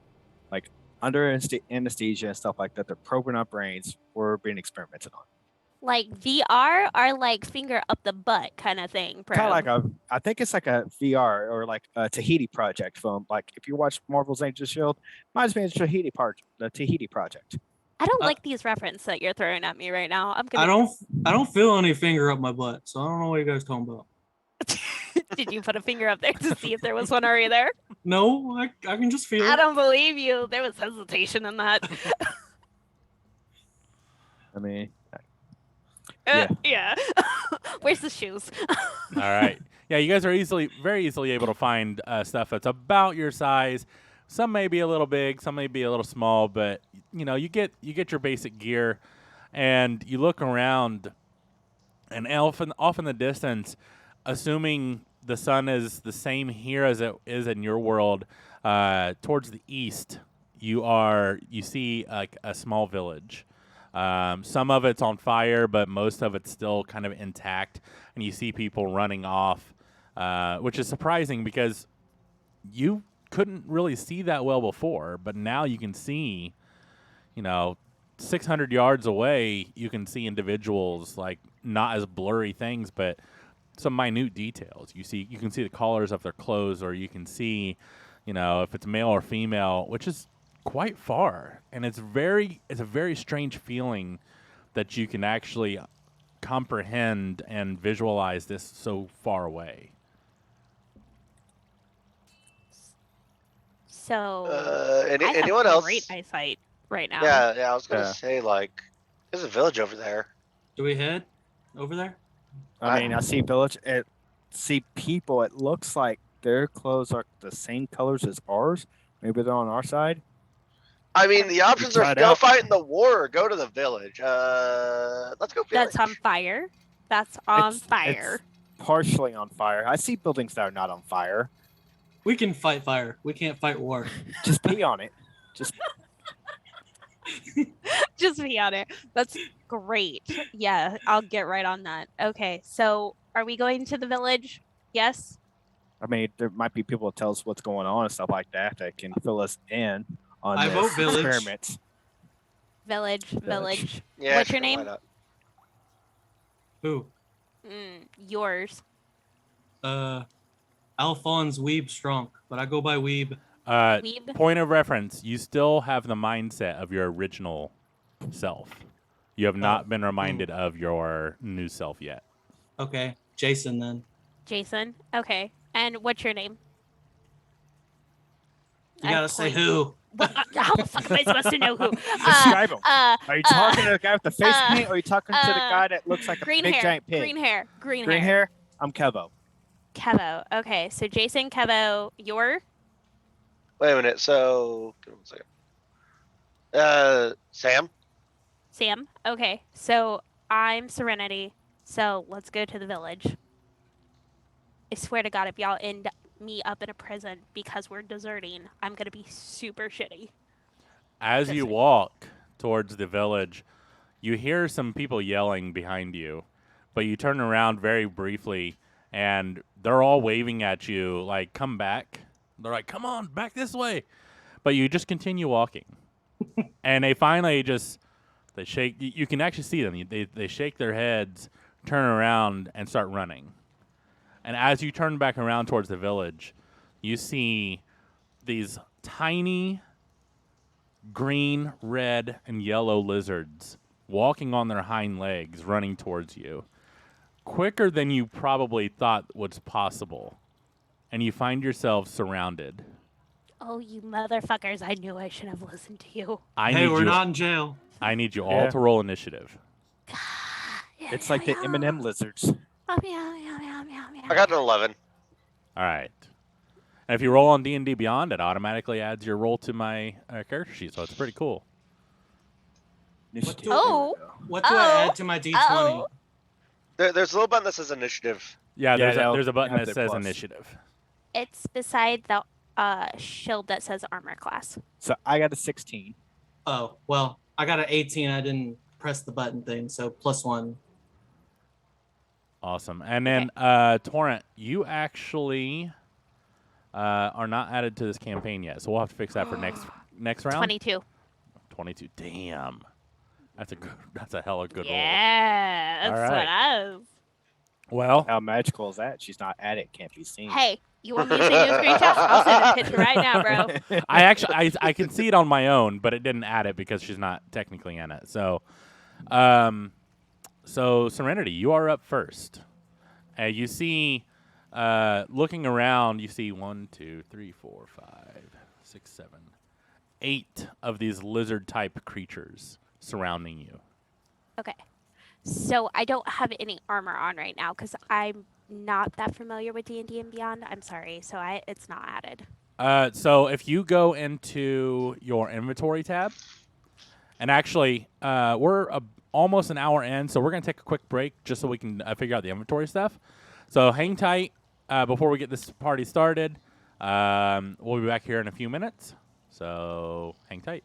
Speaker 5: like under anesthesia and stuff like that. They're probing our brains. We're being experimented on.
Speaker 1: Like VR or like finger up the butt kind of thing.
Speaker 5: Kind of like I think it's like a VR or like a Tahiti Project film. Like, if you watch Marvel's Agents of S.H.I.E.L.D., reminds me of the Tahiti Project.
Speaker 1: I don't like these references that you're throwing at me right now.
Speaker 4: I don't feel any finger up my butt, so I don't know what you guys talking about.
Speaker 1: Did you put a finger up there to see if there was one already there?
Speaker 4: No, I can just feel
Speaker 1: I
Speaker 4: it.
Speaker 1: don't believe you. There was hesitation in that.
Speaker 5: I mean,
Speaker 1: Yeah. Where's the shoes?
Speaker 3: All right. Yeah, you guys are very easily able to find stuff that's about your size. Some may be a little big, some may be a little small, but you get your basic gear, and you look around, and off in the distance, assuming the sun is the same here as it is in your world, towards the east, you see like a small village. Some of it's on fire, but most of it's still kind of intact, and you see people running off, which is surprising because you couldn't really see that well before, but now you can see, 600 yards away, you can see individuals, like not as blurry things, but some minute details. You can see the collars of their clothes, or you can see, if it's male or female, which is quite far. And it's a very strange feeling that you can actually comprehend and visualize this so far away.
Speaker 1: So I
Speaker 2: anyone
Speaker 1: have
Speaker 2: else?
Speaker 1: great eyesight right now.
Speaker 2: Yeah. I was gonna
Speaker 5: Yeah.
Speaker 2: say, like, there's a village over there.
Speaker 4: Do we head over there?
Speaker 5: I mean, I see see people. It looks like their clothes are the same colors as ours. Maybe they're on our side.
Speaker 2: I mean, the options
Speaker 5: try
Speaker 2: are
Speaker 5: it
Speaker 2: go
Speaker 5: out.
Speaker 2: fight in the war or go to the village. Let's go village.
Speaker 1: That's on fire. That's on
Speaker 5: It's-
Speaker 1: fire.
Speaker 5: It's partially on fire. I see buildings that are not on fire.
Speaker 4: We can fight fire. We can't fight war.
Speaker 5: Just pee on it. Just
Speaker 1: Just be on it. That's great. Yeah, I'll get right on that. Okay, so are we going to the village? Yes.
Speaker 5: I mean, there might be people that tell us what's going on and stuff like that can fill us in on
Speaker 4: I
Speaker 5: this
Speaker 4: vote village.
Speaker 5: experiments.
Speaker 1: Village.
Speaker 2: Yeah,
Speaker 1: What's your
Speaker 2: sure, why
Speaker 1: name?
Speaker 2: not?
Speaker 4: Who?
Speaker 1: Yours.
Speaker 4: Alphonse Weeb Strong, but I go by Weeb.
Speaker 1: Weeb.
Speaker 3: Point of reference, you still have the mindset of your original self. You have not been reminded of your new self yet.
Speaker 4: Okay, Jason then.
Speaker 1: Jason. Okay. And what's your name?
Speaker 4: You gotta say who.
Speaker 1: How the fuck am I supposed to know who?
Speaker 5: Describe him. Are you talking to the guy with the face paint, or are you talking to the
Speaker 1: uh,
Speaker 5: guy that looks like a
Speaker 1: green
Speaker 5: big
Speaker 1: hair.
Speaker 5: giant pig?
Speaker 1: Green hair. Green
Speaker 5: Green hair? I'm Kevo.
Speaker 1: Kevo. Okay, so Jason, Kevo, your
Speaker 2: Wait a minute. So, give me 1 second. Sam.
Speaker 1: Sam. Okay, so I'm Serenity. So let's go to the village. I swear to God, if y'all end me up in a prison because we're deserting, I'm gonna be super shitty.
Speaker 3: As you
Speaker 1: That's it.
Speaker 3: walk towards the village, you hear some people yelling behind you, but you turn around very briefly, and they're all waving at you like, come back. They're like, come on, back this way. But you just continue walking. And they finally just They shake. You can actually see them. They shake their heads, turn around, and start running. And as you turn back around towards the village, you see these tiny green, red, and yellow lizards walking on their hind legs, running towards you, quicker than you probably thought was possible. And you find yourself surrounded.
Speaker 1: Oh, you motherfuckers. I knew I should have listened to you.
Speaker 4: Hey, we're not in jail.
Speaker 3: I need you all
Speaker 5: Yeah.
Speaker 3: to roll initiative.
Speaker 5: It's like the M&M lizards.
Speaker 1: Oh, meow, meow, meow, meow, meow.
Speaker 2: I got an 11.
Speaker 3: All right. And if you roll on D&D Beyond, it automatically adds your roll to my character sheet, so it's pretty cool.
Speaker 5: Initiative.
Speaker 4: do-
Speaker 1: Oh.
Speaker 4: What do I
Speaker 1: Oh.
Speaker 4: add to my D20?
Speaker 1: Uh-oh.
Speaker 2: There's a little button that says initiative.
Speaker 3: Yeah,
Speaker 5: Yeah,
Speaker 3: there's a button
Speaker 5: have
Speaker 3: that
Speaker 5: the
Speaker 3: says
Speaker 5: plus.
Speaker 3: initiative.
Speaker 1: It's beside the shield that says armor class.
Speaker 5: So I got a 16.
Speaker 4: Oh, well, I got an 18. I didn't press the button thing, so +1.
Speaker 3: Awesome. And then, Torrent, you actually are not added to this campaign yet, so we'll have to fix that for next round.
Speaker 1: 22.
Speaker 3: 22. Damn. That's a hella good roll.
Speaker 1: Yeah, that's
Speaker 3: All
Speaker 1: what
Speaker 3: right.
Speaker 1: I was.
Speaker 3: Well,
Speaker 5: How magical is that? She's not at it, can't be seen.
Speaker 1: Hey, you want me to send you a screenshot? I'll send a picture right now, bro.
Speaker 3: I can see it on my own, but it didn't add it because she's not technically in it. So, so Serenity, you are up first. You see, looking around, you see 1, 2, 3, 4, 5, 6, 7, 8 of these lizard-type creatures surrounding you.
Speaker 1: Okay. So I don't have any armor on right now because I'm not that familiar with D&D and Beyond. I'm sorry. So it's not added.
Speaker 3: So if you go into your inventory tab, and actually, we're almost an hour in, so we're going to take a quick break just so we can figure out the inventory stuff. So hang tight before we get this party started. We'll be back here in a few minutes, so hang tight.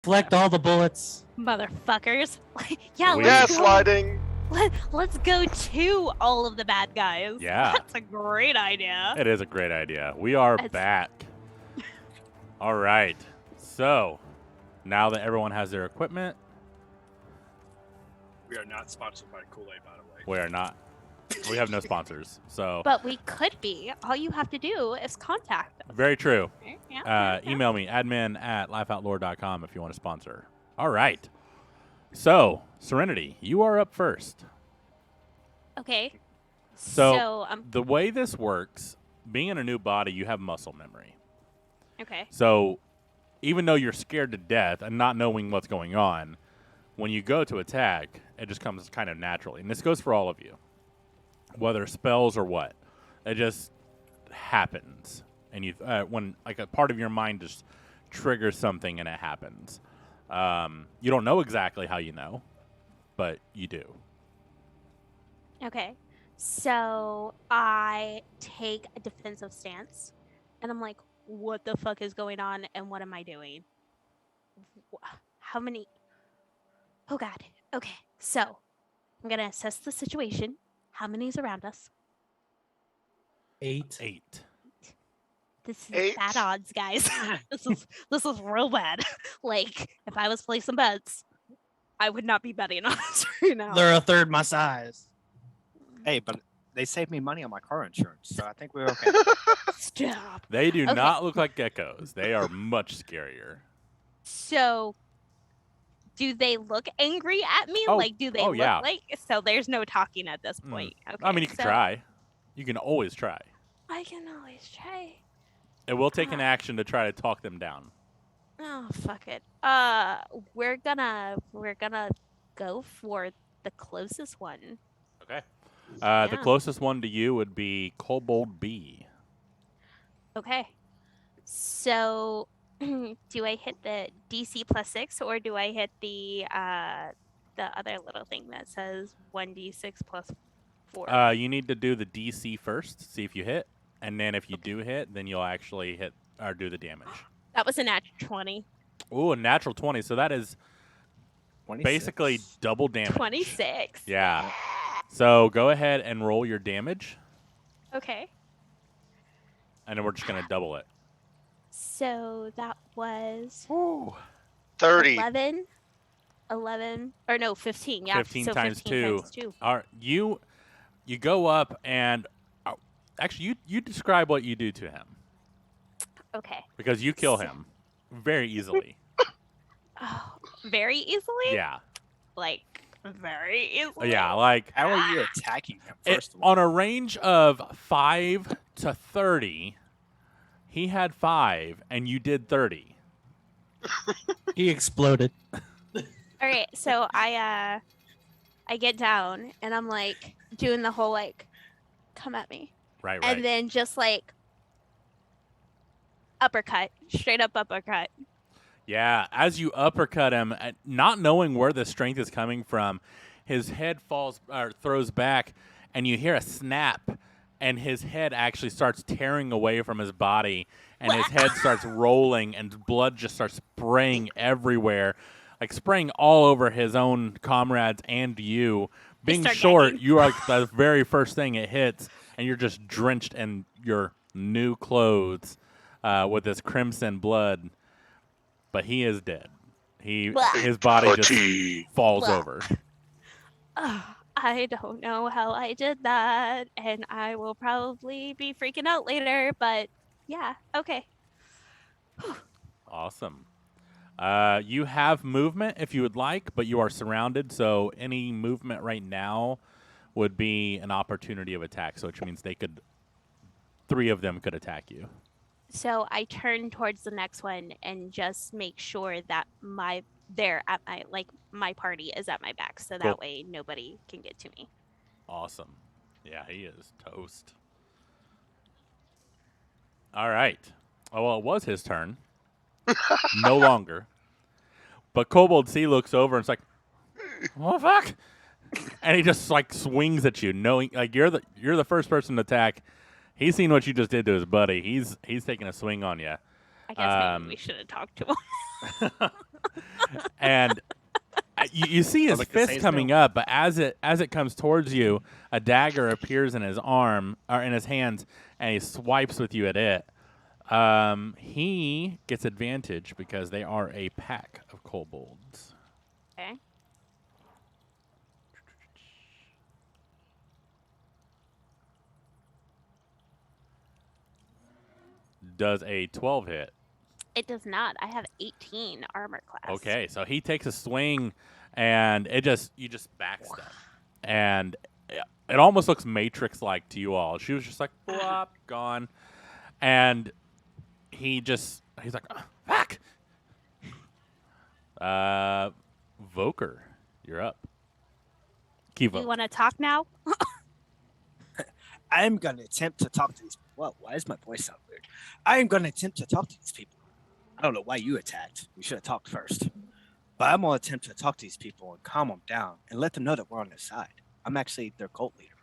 Speaker 4: Deflect all the bullets.
Speaker 1: Motherfuckers. Yeah,
Speaker 3: We-
Speaker 2: Yeah,
Speaker 1: let's go.
Speaker 2: sliding.
Speaker 1: Let's go to all of the bad guys.
Speaker 3: Yeah.
Speaker 1: That's a great idea.
Speaker 3: It is a great idea. We are
Speaker 1: It's-
Speaker 3: back. All right. So, now that everyone has their equipment,
Speaker 5: We are not sponsored by Kool-Aid, by the way.
Speaker 3: we are not. We have no sponsors. So,
Speaker 1: But we could be. All you have to do is contact us.
Speaker 3: very true.
Speaker 1: Yeah.
Speaker 3: Email me, admin@lifeoutlore.com if you want to sponsor. All right. So, Serenity, you are up first.
Speaker 1: Okay.
Speaker 3: So-
Speaker 1: So
Speaker 3: The way this works, being in a new body, you have muscle memory.
Speaker 1: okay.
Speaker 3: So, even though you're scared to death and not knowing what's going on, when you go to attack, it just comes kind of naturally. And this goes for all of you, whether spells or what. It just happens. And you, when like a part of your mind just triggers something and it happens. You don't know exactly how you know, but you do.
Speaker 1: Okay. So I take a defensive stance and I'm like, what the fuck is going on and what am I doing? How many? Oh God. Okay. So I'm going to assess the situation. How many's around us?
Speaker 4: 8.
Speaker 3: 8.
Speaker 1: This is
Speaker 2: 8.
Speaker 1: bad odds, guys. this is real bad. Like, if I was placing bets, I would not be betting on this right now.
Speaker 4: They're a third my size.
Speaker 5: Hey, but they saved me money on my car insurance, so I think we're okay.
Speaker 1: Stop.
Speaker 3: They do
Speaker 1: Okay.
Speaker 3: not look like geckos. They are much scarier.
Speaker 1: So, do they look angry at me?
Speaker 3: Oh,
Speaker 1: Like, do they
Speaker 3: oh,
Speaker 1: look
Speaker 3: yeah.
Speaker 1: like? So there's no talking at this
Speaker 3: Mm.
Speaker 1: point. Okay.
Speaker 3: I mean, you can
Speaker 1: so
Speaker 3: try. You can always try.
Speaker 1: I can always try.
Speaker 3: It will take an
Speaker 1: Ah.
Speaker 3: action to try to talk them down.
Speaker 1: Oh fuck it. We're gonna go for the closest one.
Speaker 3: Okay. The
Speaker 1: Yeah.
Speaker 3: closest one to you would be Kobold B.
Speaker 1: Okay. So, do I hit the DC +6 or do I hit the other little thing that says 1d6 +4?
Speaker 3: You need to do the DC first, see if you hit, and then if you do hit, then you'll actually hit or do the damage.
Speaker 1: That was a natural 20.
Speaker 3: Ooh, a natural 20. So that is
Speaker 5: 26.
Speaker 3: basically double damage.
Speaker 1: 26.
Speaker 3: Yeah. So go ahead and roll your damage,
Speaker 1: Okay.
Speaker 3: and then we're just gonna double it.
Speaker 1: So that was
Speaker 3: Ooh.
Speaker 2: 30.
Speaker 1: 11, or no, 15. Yeah.
Speaker 3: 15
Speaker 1: so
Speaker 3: times
Speaker 1: 15
Speaker 3: 2.
Speaker 1: times 2.
Speaker 3: All right, you go up and actually you describe what you do to him
Speaker 1: Okay.
Speaker 3: because you kill him very easily.
Speaker 1: Oh, very easily?
Speaker 3: Yeah.
Speaker 1: Like, very easily?
Speaker 3: Yeah, like
Speaker 5: How are you attacking him,
Speaker 3: it,
Speaker 5: first of all?
Speaker 3: on a range of 5 to 30, he had 5 and you did 30.
Speaker 4: He exploded.
Speaker 1: All right. So I get down and I'm like doing the whole like, come at me.
Speaker 3: Right,
Speaker 1: And then just like uppercut, straight up uppercut.
Speaker 3: Yeah, as you uppercut him, not knowing where the strength is coming from, his head falls or throws back, and you hear a snap, and his head actually starts tearing away from his body, and his head starts rolling, and blood just starts spraying everywhere, like spraying all over his own comrades and you. Being
Speaker 1: start
Speaker 3: short,
Speaker 1: gagging.
Speaker 3: you are like the very first thing it hits, and you're just drenched in your new clothes with this crimson blood. But he is dead.
Speaker 1: Blah.
Speaker 3: His body just falls
Speaker 1: Blah.
Speaker 3: over.
Speaker 1: Ugh, I don't know how I did that, and I will probably be freaking out later. But yeah, okay.
Speaker 3: Awesome. You have movement if you would like, but you are surrounded, so any movement right now would be an opportunity of attack, so which means 3 of them could attack you.
Speaker 1: So I turn towards the next one and just make sure that my party is at my back, so that
Speaker 3: Cool.
Speaker 1: way nobody can get to me.
Speaker 3: Awesome. Yeah, he is toast. All right. Oh, well, it was his turn. No longer. But Kobold C looks over and it's like, oh, fuck. And he just like swings at you, knowing like you're the first person to attack. He's seen what you just did to his buddy. He's taking a swing on you.
Speaker 1: I guess maybe
Speaker 3: Um,
Speaker 1: we should have talked to him.
Speaker 3: And you see his
Speaker 5: like to say
Speaker 3: fist
Speaker 5: his
Speaker 3: coming up, but as it comes towards you, a dagger appears in his arm or in his hands, and he swipes with you at it. He gets advantage because they are a pack of kobolds.
Speaker 1: Okay.
Speaker 3: Does a 12 hit?
Speaker 1: It does not. I have 18 armor class.
Speaker 3: Okay, so he takes a swing, and you just backstep, and it almost looks Matrix-like to you all. She was just like, "Blop, gone," and he's like, "Oh, fuck." Voker, you're up.
Speaker 1: Do
Speaker 3: Kivo.
Speaker 1: you want to talk now?
Speaker 5: I'm gonna attempt to talk to these. Well, why does my voice sound weird? I am gonna attempt to talk to these people. I don't know why you attacked. You should have talked first. But I'm gonna attempt to talk to these people and calm them down and let them know that we're on their side. I'm actually their cult leader.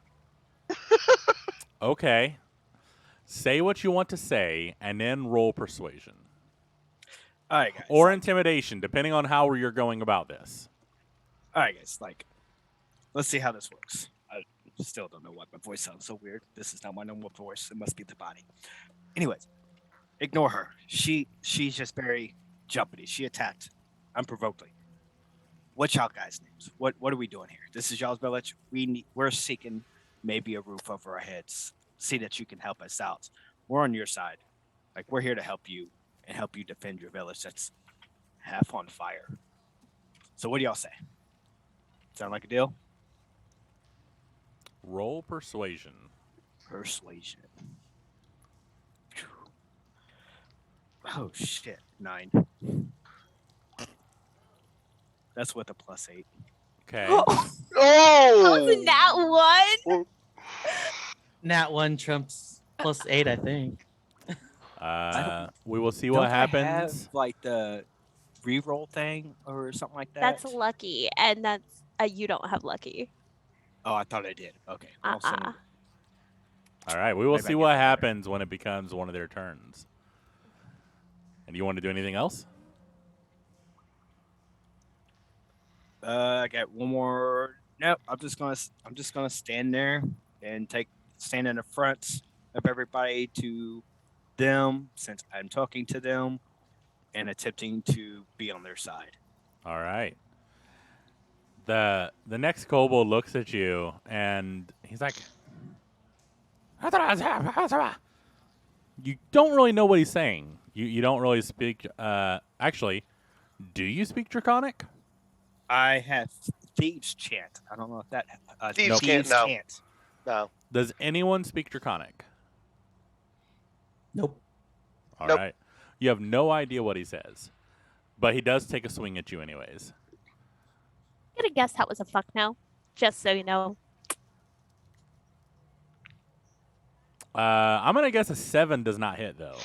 Speaker 3: Okay. Say what you want to say, and then roll persuasion
Speaker 5: All right, guys.
Speaker 3: or intimidation, depending on how you're going about this.
Speaker 5: All right, guys. Let's see how this works. I still don't know why my voice sounds so weird. This is not my normal voice. It must be the body. Anyways, ignore her. She's just very jumpity. She attacked unprovokedly. What's y'all guys' names? What are we doing here? This is y'all's village. We're seeking maybe a roof over our heads. See that you can help us out. We're on your side. Like, we're here to help you and help you defend your village that's half on fire. So what do y'all say? Sound like a deal?
Speaker 3: Roll persuasion.
Speaker 5: Persuasion. Phew. Oh shit. 9. That's with a +8.
Speaker 3: Okay.
Speaker 2: Oh,
Speaker 1: Was that one?
Speaker 4: Nat 1 trumps +8, I think.
Speaker 3: We will see
Speaker 5: Don't
Speaker 3: what
Speaker 5: I
Speaker 3: happens.
Speaker 5: have, like the reroll thing or something like that?
Speaker 1: That's lucky, and that's you don't have lucky.
Speaker 5: Oh, I thought I did. Okay. I'll send it.
Speaker 3: All right, we will
Speaker 5: Maybe I
Speaker 3: see
Speaker 5: get
Speaker 3: what
Speaker 5: that better.
Speaker 3: happens when it becomes one of their turns. And do you want to do anything else?
Speaker 5: I got one more. Nope. I'm just gonna stand there and stand in the front of everybody to them, since I'm talking to them and attempting to be on their side.
Speaker 3: All right. The next kobold looks at you and he's like, you don't really know what he's saying. You don't really speak. Actually, do you speak Draconic?
Speaker 5: I have thieves chant. I don't know if that
Speaker 2: Thieves can't, no.
Speaker 5: chant.
Speaker 2: no.
Speaker 3: Does anyone speak Draconic?
Speaker 4: Nope.
Speaker 3: All
Speaker 2: Nope.
Speaker 3: right. You have no idea what he says, but he does take a swing at you anyways.
Speaker 1: I'm gonna guess that was a fuck no, just so you know.
Speaker 3: I'm gonna guess a 7 does not hit though.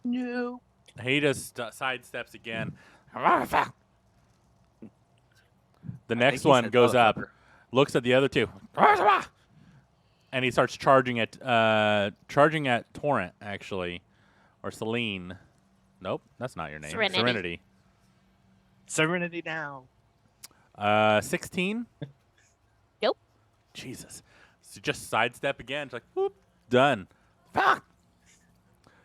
Speaker 2: No.
Speaker 3: He just sidesteps again. The next
Speaker 5: he
Speaker 3: one
Speaker 5: said
Speaker 3: goes up,
Speaker 5: motherfucker.
Speaker 3: looks at the other two, and he starts charging at Torrent actually, or Celine. Nope, that's not your name.
Speaker 1: Serenity.
Speaker 5: Serenity now.
Speaker 3: 16.
Speaker 1: Nope.
Speaker 3: Jesus. So just sidestep again. It's like, whoop, done. Fuck.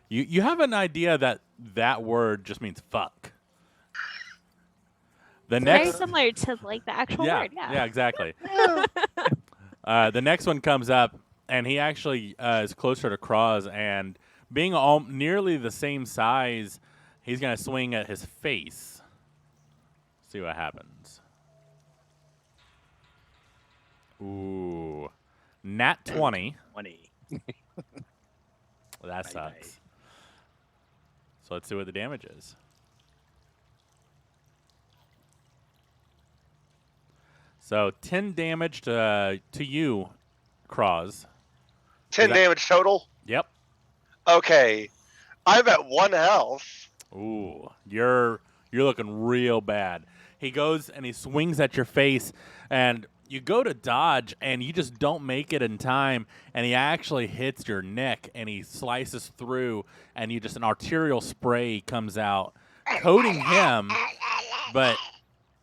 Speaker 3: You have an idea that word just means fuck. The
Speaker 1: It's
Speaker 3: next,
Speaker 1: very similar to like the actual word. Yeah.
Speaker 3: exactly. The next one comes up, and he actually is closer to Cross, and being nearly the same size, he's gonna swing at his face. See what happens. Ooh, nat 20.
Speaker 5: 20.
Speaker 3: That
Speaker 5: Bye-bye.
Speaker 3: sucks. So let's see what the damage is. So 10 damage to you, Cross.
Speaker 2: 10
Speaker 3: that-
Speaker 2: damage total.
Speaker 3: Yep.
Speaker 2: Okay. I'm at 1 health.
Speaker 3: Ooh, you're looking real bad. He goes and he swings at your face, and you go to dodge, and you just don't make it in time, and he actually hits your neck, and he slices through, and an arterial spray comes out coating him, but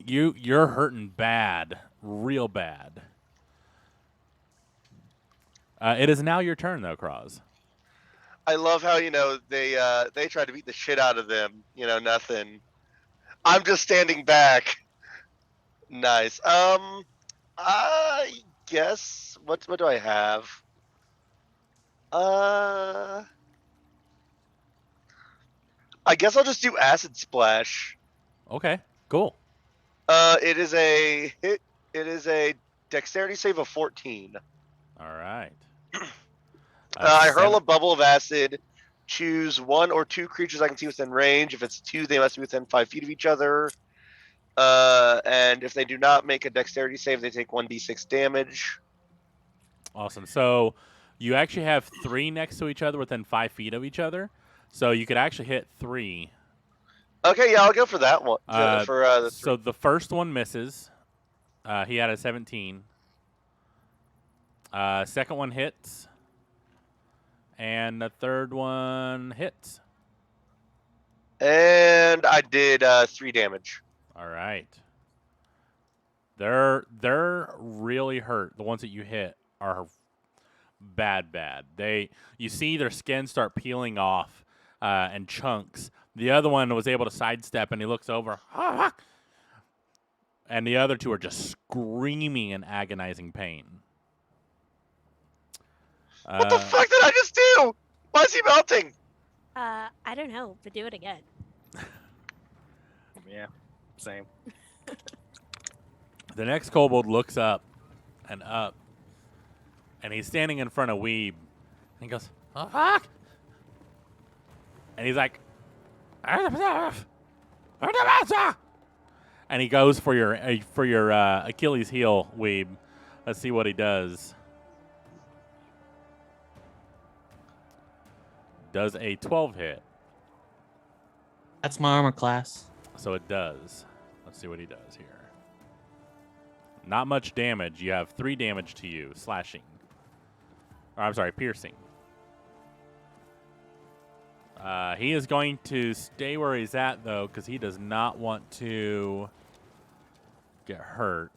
Speaker 3: you're hurting bad, real bad. It is now your turn, though, Cross.
Speaker 2: I love how they tried to beat the shit out of them. Nothing. I'm just standing back. Nice. I guess what do I have? I guess I'll just do acid splash.
Speaker 3: Okay, cool.
Speaker 2: It is a hit. It is a dexterity save of 14.
Speaker 3: All right.
Speaker 2: I hurl
Speaker 3: seven-
Speaker 2: a bubble of acid. Choose one or two creatures I can see within range. If it's two, they must be within 5 feet of each other. And if they do not make a dexterity save, they take 1d6 damage.
Speaker 3: Awesome. So you actually have 3 next to each other within 5 feet of each other. So you could actually hit 3.
Speaker 2: Okay, yeah, I'll go for that one.
Speaker 3: So the first one misses. He had a 17. Second one hits. And the third one hits.
Speaker 2: And I did 3 damage.
Speaker 3: All right. They're really hurt. The ones that you hit are bad. You see their skin start peeling off in chunks. The other one was able to sidestep, and he looks over. And the other two are just screaming in agonizing pain.
Speaker 2: What the fuck did I just do? Why is he melting?
Speaker 1: I don't know, but do it again.
Speaker 5: Yeah, same.
Speaker 3: The next kobold looks up, and he's standing in front of Weeb. And he goes, "Oh, fuck!" And he's like, and he goes for your Achilles heel, Weeb. Let's see what he does. Does a 12 hit?
Speaker 4: That's my armor class.
Speaker 3: So it does. Let's see what he does here. Not much damage. You have 3 damage to you, slashing. Or, I'm sorry, piercing. He is going to stay where he's at, though, because he does not want to get hurt.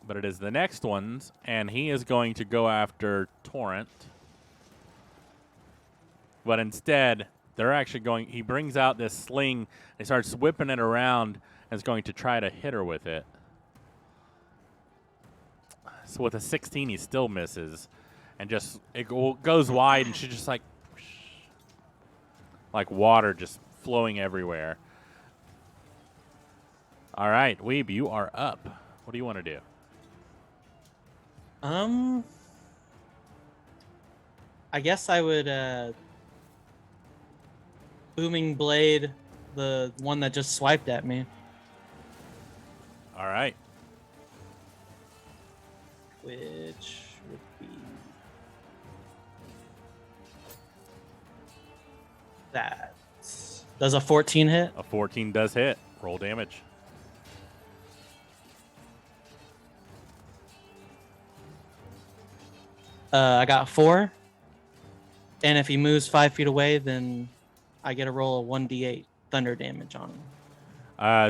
Speaker 3: But it is the next one's, and he is going to go after Torrent. But instead, they're actually going. He brings out this sling. And he starts whipping it around and is going to try to hit her with it. So with a 16, he still misses, and just it goes wide, and she's just like water just flowing everywhere. All right, Weeb, you are up. What do you want to do?
Speaker 4: I guess I would booming blade the one that just swiped at me.
Speaker 3: All right.
Speaker 4: Which would be that. Does a 14 hit?
Speaker 3: A 14 does hit. Roll damage.
Speaker 4: I got 4. And if he moves 5 feet away, then I get a roll of 1d8 thunder damage on him.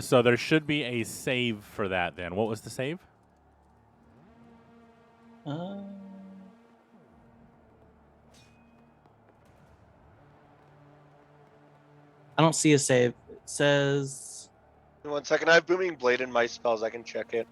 Speaker 3: So there should be a save for that then. What was the save?
Speaker 4: I don't see a save. It says
Speaker 2: 1 second. I have booming blade in my spells. I can check it.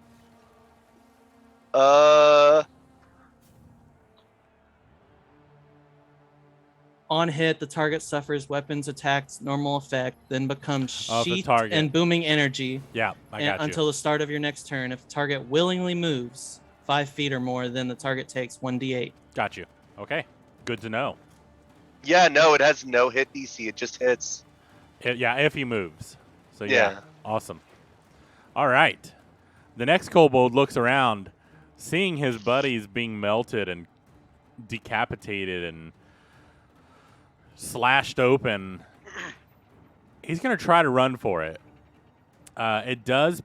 Speaker 4: on hit, the target suffers weapons attacks normal effect, then becomes
Speaker 3: Of the
Speaker 4: sheathed
Speaker 3: target.
Speaker 4: and booming energy
Speaker 3: Yeah, I got you.
Speaker 4: until the start of your next turn. If the target willingly moves 5 feet or more, then the target takes 1d8.
Speaker 3: Got you. Okay, good to know.
Speaker 2: Yeah, no, it has no hit DC. It just hits.
Speaker 3: Yeah, if he moves. So
Speaker 2: Yeah.
Speaker 3: Awesome. All right. The next kobold looks around, seeing his buddies being melted and decapitated and slashed open. He's going to try to run for it. It does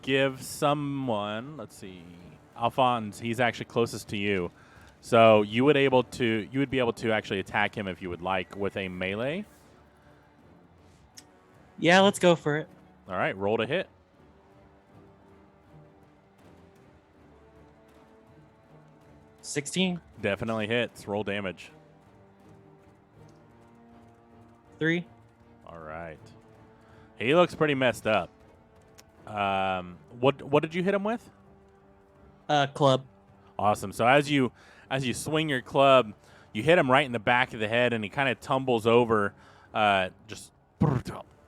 Speaker 3: give someone, let's see, Alphonse, he's actually closest to you. So you would be able to actually attack him if you would like with a melee.
Speaker 4: Yeah, let's go for it.
Speaker 3: All right, roll to hit.
Speaker 4: 16,
Speaker 3: Definitely hits. Roll damage.
Speaker 4: 3.
Speaker 3: All right. He looks pretty messed up. What did you hit him with?
Speaker 4: Club.
Speaker 3: Awesome. So as you swing your club, you hit him right in the back of the head, and he kind of tumbles over, just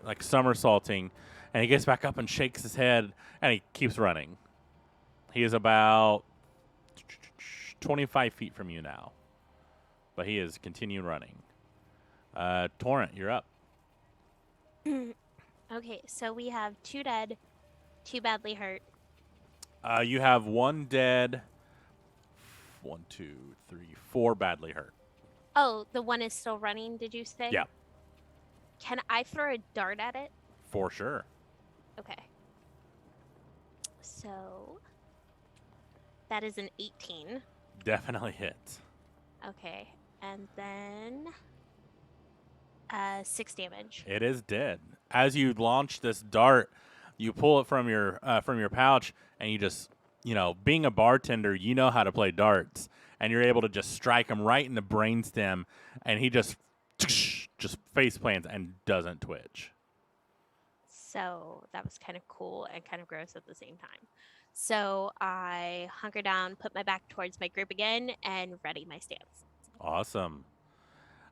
Speaker 3: like somersaulting, and he gets back up and shakes his head, and he keeps running. He is about 25 feet from you now, but he is continuing running. Torrent, you're up.
Speaker 1: Okay, so we have 2 dead, 2 badly hurt.
Speaker 3: You have 1 dead, 1, 2, 3, 4 badly hurt.
Speaker 1: Oh, the one is still running, did you say?
Speaker 3: Yeah.
Speaker 1: Can I throw a dart at it?
Speaker 3: For sure.
Speaker 1: Okay. So that is an 18.
Speaker 3: Definitely hits.
Speaker 1: Okay. And then 6 damage.
Speaker 3: It is dead. As you launch this dart, you pull it from your pouch, and you just, being a bartender, you know how to play darts, and you're able to just strike him right in the brainstem, and he just face plants and doesn't twitch.
Speaker 1: So that was kind of cool and kind of gross at the same time. So I hunker down, put my back towards my group again, and ready my stance.
Speaker 3: Awesome.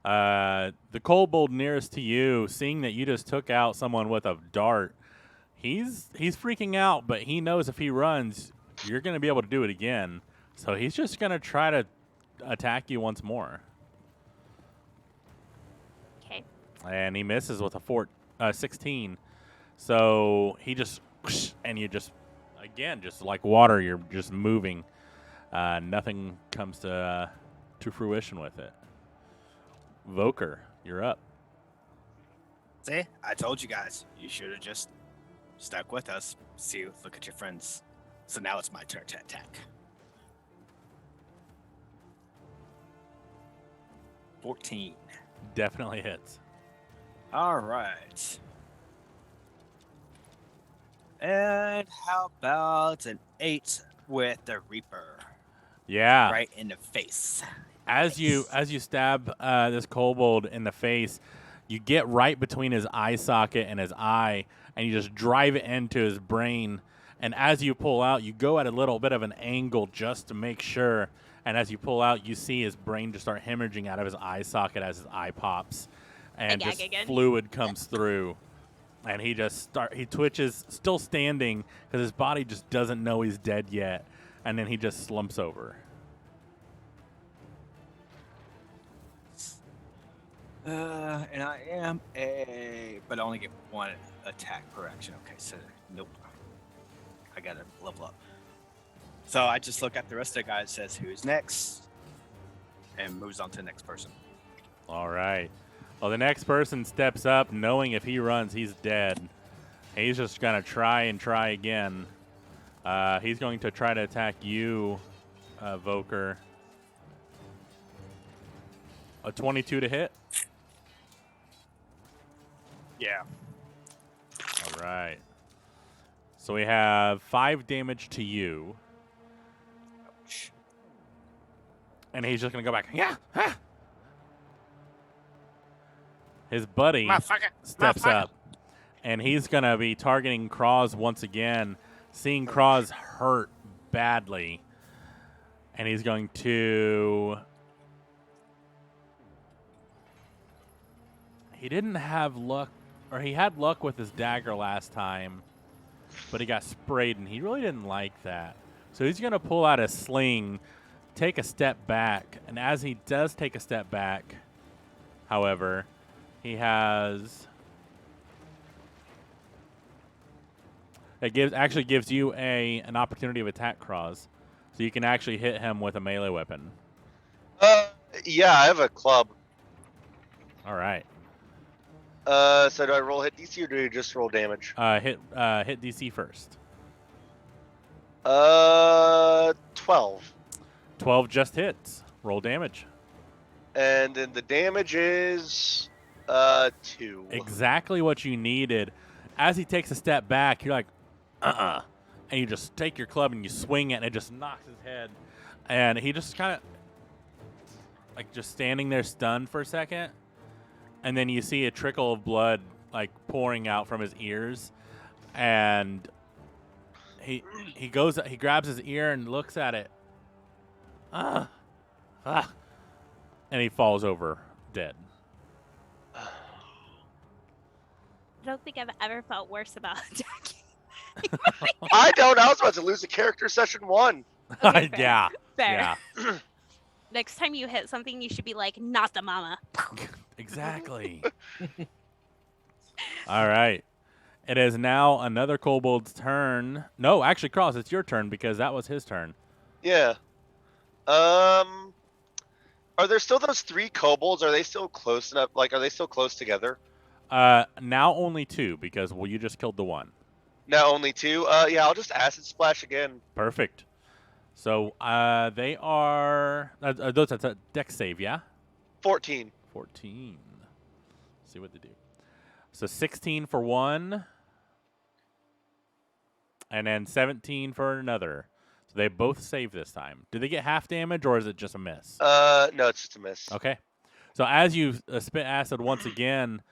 Speaker 3: The kobold nearest to you, seeing that you just took out someone with a dart, he's freaking out, but he knows if he runs, you're going to be able to do it again. So he's just going to try to attack you once more.
Speaker 1: Okay.
Speaker 3: And he misses with a 16. So he just, and you just, again, just like water, you're just moving. Nothing comes to fruition with it. Voker, you're up.
Speaker 5: See, I told you guys. You should have just stuck with us. See, look at your friends. So now it's my turn to attack. 14.
Speaker 3: Definitely hits.
Speaker 5: All right. And how about an 8 with the Reaper
Speaker 3: Yeah.
Speaker 5: right in the face?
Speaker 3: As you stab this kobold in the face, you get right between his eye socket and his eye, and you just drive it into his brain. And as you pull out, you go at a little bit of an angle just to make sure. And as you pull out, you see his brain just start hemorrhaging out of his eye socket as his eye pops, and
Speaker 1: gag
Speaker 3: just
Speaker 1: again.
Speaker 3: fluid comes through. And he twitches, still standing, because his body just doesn't know he's dead yet. And then he just slumps over.
Speaker 5: And I am but I only get 1 attack per action. Okay, so nope. I gotta level up. So I just look at the rest of the guys, says who's next, and moves on to the next person.
Speaker 3: All right. Well, the next person steps up, knowing if he runs, he's dead. He's just going to try again. He's going to try to attack you, Voker. A 22 to hit.
Speaker 5: Yeah.
Speaker 3: All right. So we have 5 damage to you.
Speaker 5: Ouch.
Speaker 3: And he's just going to go back. Yeah. Ah. His buddy steps up, and he's going to be targeting Cross once again, seeing Cross hurt badly. And he's going to... He didn't have luck, or he had luck with his dagger last time, but he got sprayed, and he really didn't like that. So he's going to pull out a sling, take a step back, and as he does take a step back, however, he has... It actually gives you an opportunity of attack, Cross, so you can actually hit him with a melee weapon.
Speaker 2: Yeah, I have a club.
Speaker 3: All right.
Speaker 2: So do I roll hit DC or do I just roll damage?
Speaker 3: Hit DC first.
Speaker 2: 12.
Speaker 3: 12 just hits. Roll damage.
Speaker 2: And then the damage is 2.
Speaker 3: Exactly what you needed. As he takes a step back, you're like, and you just take your club and you swing it, and it just knocks his head. And he just kind of, like, just standing there stunned for a second. And then you see a trickle of blood, like, pouring out from his ears. And he grabs his ear and looks at it. And he falls over dead.
Speaker 1: I don't think I've ever felt worse about attacking.
Speaker 2: I don't. I was about to lose a character session 1.
Speaker 1: Okay, fair.
Speaker 3: Yeah.
Speaker 1: Fair.
Speaker 3: Yeah.
Speaker 1: Next time you hit something, you should be like, not the mama.
Speaker 3: Exactly. All right. It is now another kobold's turn. No, actually, Cross, it's your turn because that was his turn.
Speaker 2: Yeah. Are there still those 3 kobolds? Are they still close enough? Like, are they still close together?
Speaker 3: Now only 2 because, well, you just killed the one.
Speaker 2: Now only 2. Yeah, I'll just acid splash again.
Speaker 3: Perfect. So they are that's a dex save, yeah?
Speaker 2: 14.
Speaker 3: 14. Let's see what they do. So 16 for one, and then 17 for another. So they both save this time. Do they get half damage, or is it just a miss?
Speaker 2: No, it's just a miss.
Speaker 3: Okay. So as you spit acid once again,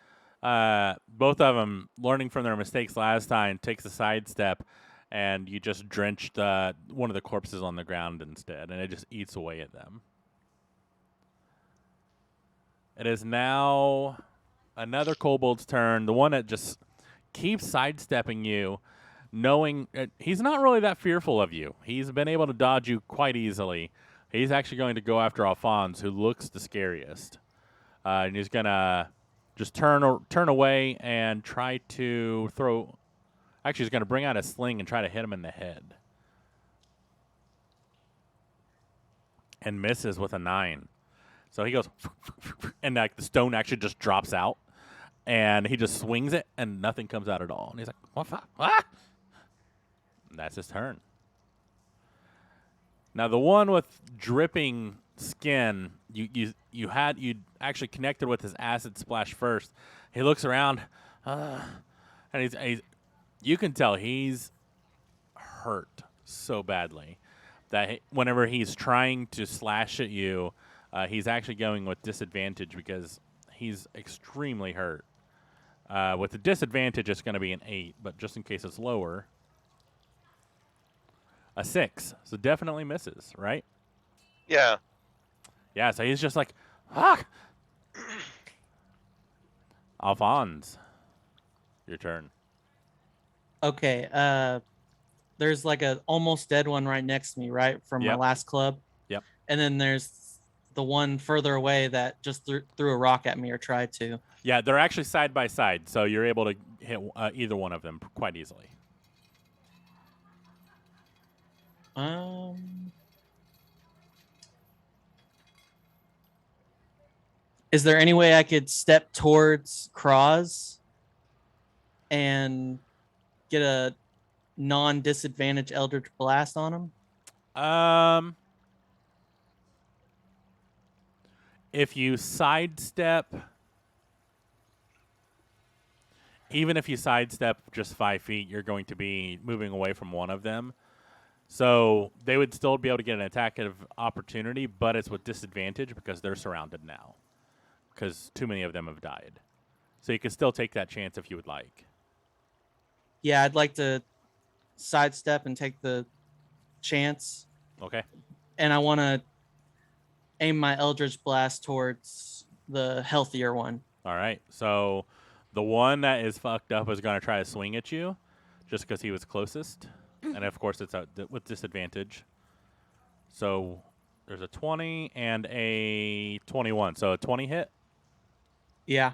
Speaker 3: both of them, learning from their mistakes last time, takes a sidestep, and you just drenched one of the corpses on the ground instead, and it just eats away at them. It is now another kobold's turn, the one that just keeps sidestepping you, knowing he's not really that fearful of you. He's been able to dodge you quite easily. He's actually going to go after Alphonse, who looks the scariest. And he's going to just turn away and try to throw. Actually, he's going to bring out a sling and try to hit him in the head. And misses with a 9. So he goes, and like the stone actually just drops out. And he just swings it, and nothing comes out at all. And he's like, what the fuck? Ah! And that's his turn. Now, the one with dripping skin, you actually connected with his acid splash first. He looks around, and he's you can tell he's hurt so badly that whenever he's trying to slash at you, he's actually going with disadvantage because he's extremely hurt. With the disadvantage, it's going to be an 8, but just in case it's lower, a 6. So definitely misses, right?
Speaker 2: Yeah.
Speaker 3: Yeah, so he's just like, ah! Alphonse, your turn.
Speaker 4: Okay. There's like a almost dead one right next to me, right, from my
Speaker 3: Yep.
Speaker 4: last club.
Speaker 3: Yep.
Speaker 4: And then there's the one further away that just threw a rock at me or tried to.
Speaker 3: Yeah, they're actually side by side, so you're able to hit either one of them quite easily.
Speaker 4: Is there any way I could step towards Cross and get a non-disadvantage Eldritch Blast on him?
Speaker 3: If you sidestep, even if you sidestep just 5 feet, you're going to be moving away from one of them. So they would still be able to get an attack of opportunity, but it's with disadvantage because they're surrounded now. Because too many of them have died. So you can still take that chance if you would like.
Speaker 4: Yeah, I'd like to sidestep and take the chance.
Speaker 3: Okay.
Speaker 4: And I want to aim my Eldritch Blast towards the healthier one.
Speaker 3: All right. So the one that is fucked up is going to try to swing at you just because he was closest. And, of course, it's with disadvantage. So there's a 20 and a 21. So a 20 hit.
Speaker 4: Yeah.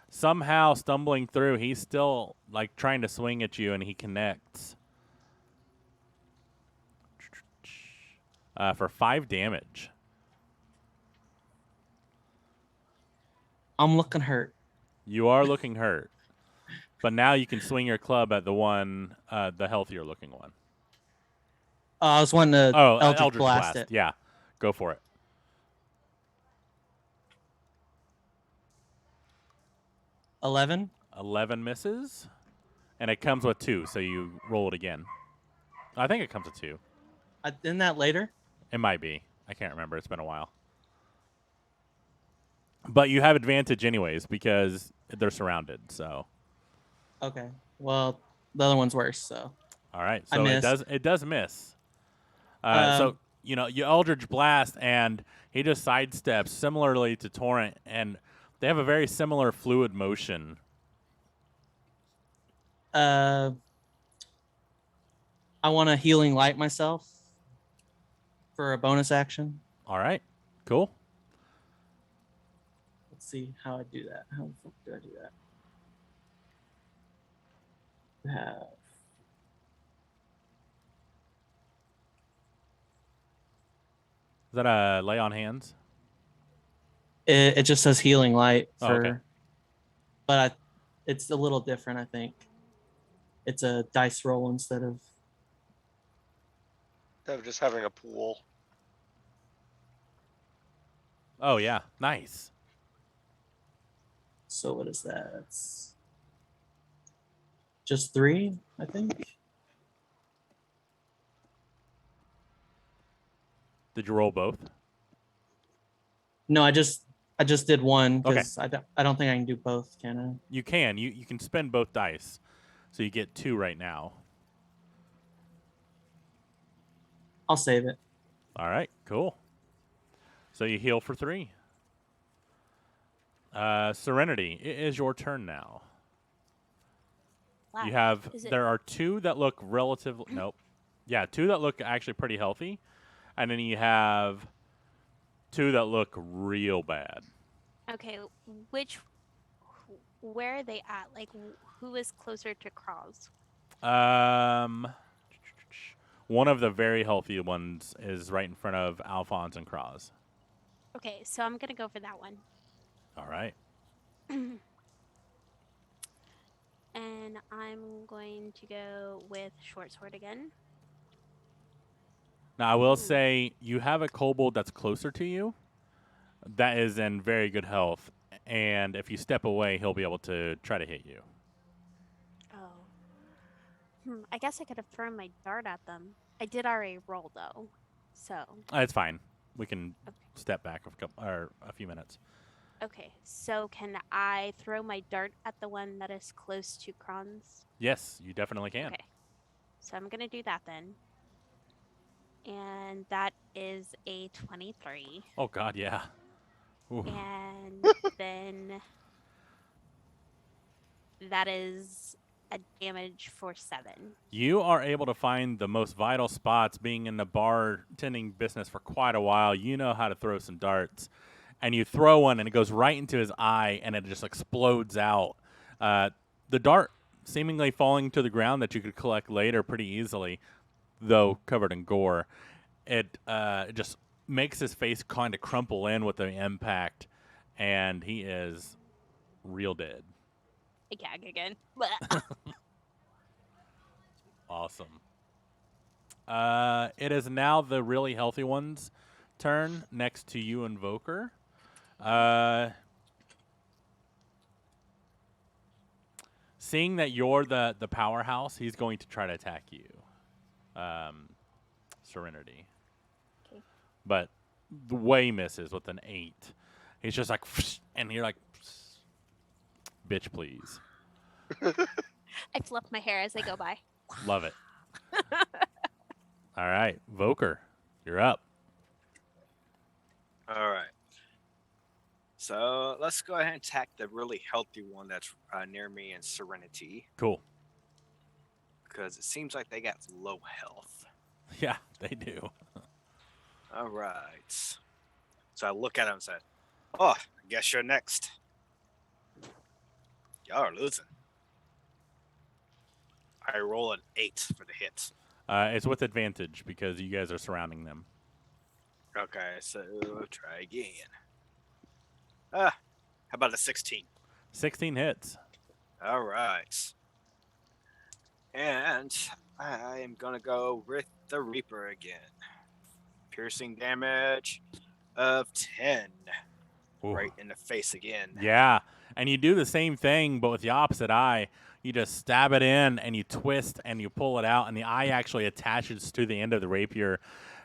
Speaker 3: Somehow stumbling through, he's still like trying to swing at you, and he connects for 5 damage.
Speaker 4: I'm looking hurt.
Speaker 3: You are looking hurt, but now you can swing your club at the one, the healthier looking one.
Speaker 4: I was wanting to Eldritch Blast it.
Speaker 3: Yeah, go for it.
Speaker 4: 11.
Speaker 3: 11 misses. And it comes with 2, so you roll it again. I think it comes with 2.
Speaker 4: Isn't that later?
Speaker 3: It might be. I can't remember. It's been a while. But you have advantage anyways because they're surrounded. So,
Speaker 4: Okay. Well, the other one's worse. So
Speaker 3: all right.
Speaker 4: I
Speaker 3: So
Speaker 4: missed.
Speaker 3: it does miss.
Speaker 4: Um,
Speaker 3: So you Eldritch Blast, and he just sidesteps similarly to Torrent, and they have a very similar fluid motion.
Speaker 4: I want to healing light myself for a bonus action.
Speaker 3: All right. Cool.
Speaker 4: Let's see how I do that. How the fuck do I do that? Have
Speaker 3: Is that a lay on hands?
Speaker 4: it just says healing light
Speaker 3: Oh,
Speaker 4: for,
Speaker 3: okay.
Speaker 4: but it's a little different. I think it's a dice roll instead of.
Speaker 2: Of just having a pool.
Speaker 3: Oh yeah. Nice.
Speaker 4: So what is that? It's just 3, I think.
Speaker 3: Did you roll both?
Speaker 4: No, I just did one
Speaker 3: Okay.
Speaker 4: because I don't think I can do both, can I?
Speaker 3: You can. You can spend both dice, so you get 2 right now.
Speaker 4: I'll save it.
Speaker 3: All right, cool. So you heal for 3. Serenity, it is your turn now.
Speaker 1: Wow.
Speaker 3: You have
Speaker 1: Is it-
Speaker 3: there are 2 that look relatively nope. Yeah, 2 that look actually pretty healthy, and then you have 2 that look real bad.
Speaker 1: Okay, where are they at? Like, who is closer to Kraus?
Speaker 3: One of the very healthy ones is right in front of Alphonse and Kraz.
Speaker 1: Okay, so I'm gonna go for that one.
Speaker 3: All right.
Speaker 1: And I'm going to go with short sword again.
Speaker 3: Now I will
Speaker 1: Ooh.
Speaker 3: say you have a kobold that's closer to you. That is in very good health, and if you step away, he'll be able to try to hit you.
Speaker 1: Oh. I guess I could have thrown my dart at them. I did already roll though, so
Speaker 3: It's fine. We can
Speaker 1: Okay.
Speaker 3: step back a few minutes.
Speaker 1: okay. So can I throw my dart at the one that is close to Kronz?
Speaker 3: Yes, you definitely can.
Speaker 1: Okay. So I'm gonna do that then. And that is a 23.
Speaker 3: Oh God, yeah. Ooh.
Speaker 1: And then that is a damage for 7.
Speaker 3: You are able to find the most vital spots. Being in the bartending business for quite a while, you know how to throw some darts, and you throw one, and it goes right into his eye, and it just explodes out. The dart seemingly falling to the ground that you could collect later pretty easily, though covered in gore. It just makes his face kind of crumple in with the impact, and he is real dead.
Speaker 1: I gag again. Blech.
Speaker 3: Awesome. It is now the really healthy one's turn next to you, Invoker. Seeing that you're the powerhouse, he's going to try to attack you. Serenity.
Speaker 1: Okay.
Speaker 3: But the way misses with an 8. He's just like, and you're like, bitch, please.
Speaker 1: I fluff my hair as I go by.
Speaker 3: Love it. All right, Voker, you're up.
Speaker 5: All right. So let's go ahead and attack the really healthy one that's near me in Serenity,
Speaker 3: Cool.
Speaker 5: because it seems like they got low health.
Speaker 3: Yeah, they do.
Speaker 5: All right. So I look at him and say, "Oh, I guess you're next. Y'all are losing." I roll an 8 for the hit.
Speaker 3: It's with advantage because you guys are surrounding them.
Speaker 5: Okay, so try again. How about a 16?
Speaker 3: 16 hits.
Speaker 5: All right. And I am going to go with the Reaper again. Piercing damage of 10.
Speaker 3: Ooh.
Speaker 5: Right in the face again.
Speaker 3: Yeah, And you do the same thing, but with the opposite eye. You just stab it in, and you twist, and you pull it out, and the eye actually attaches to the end of the rapier,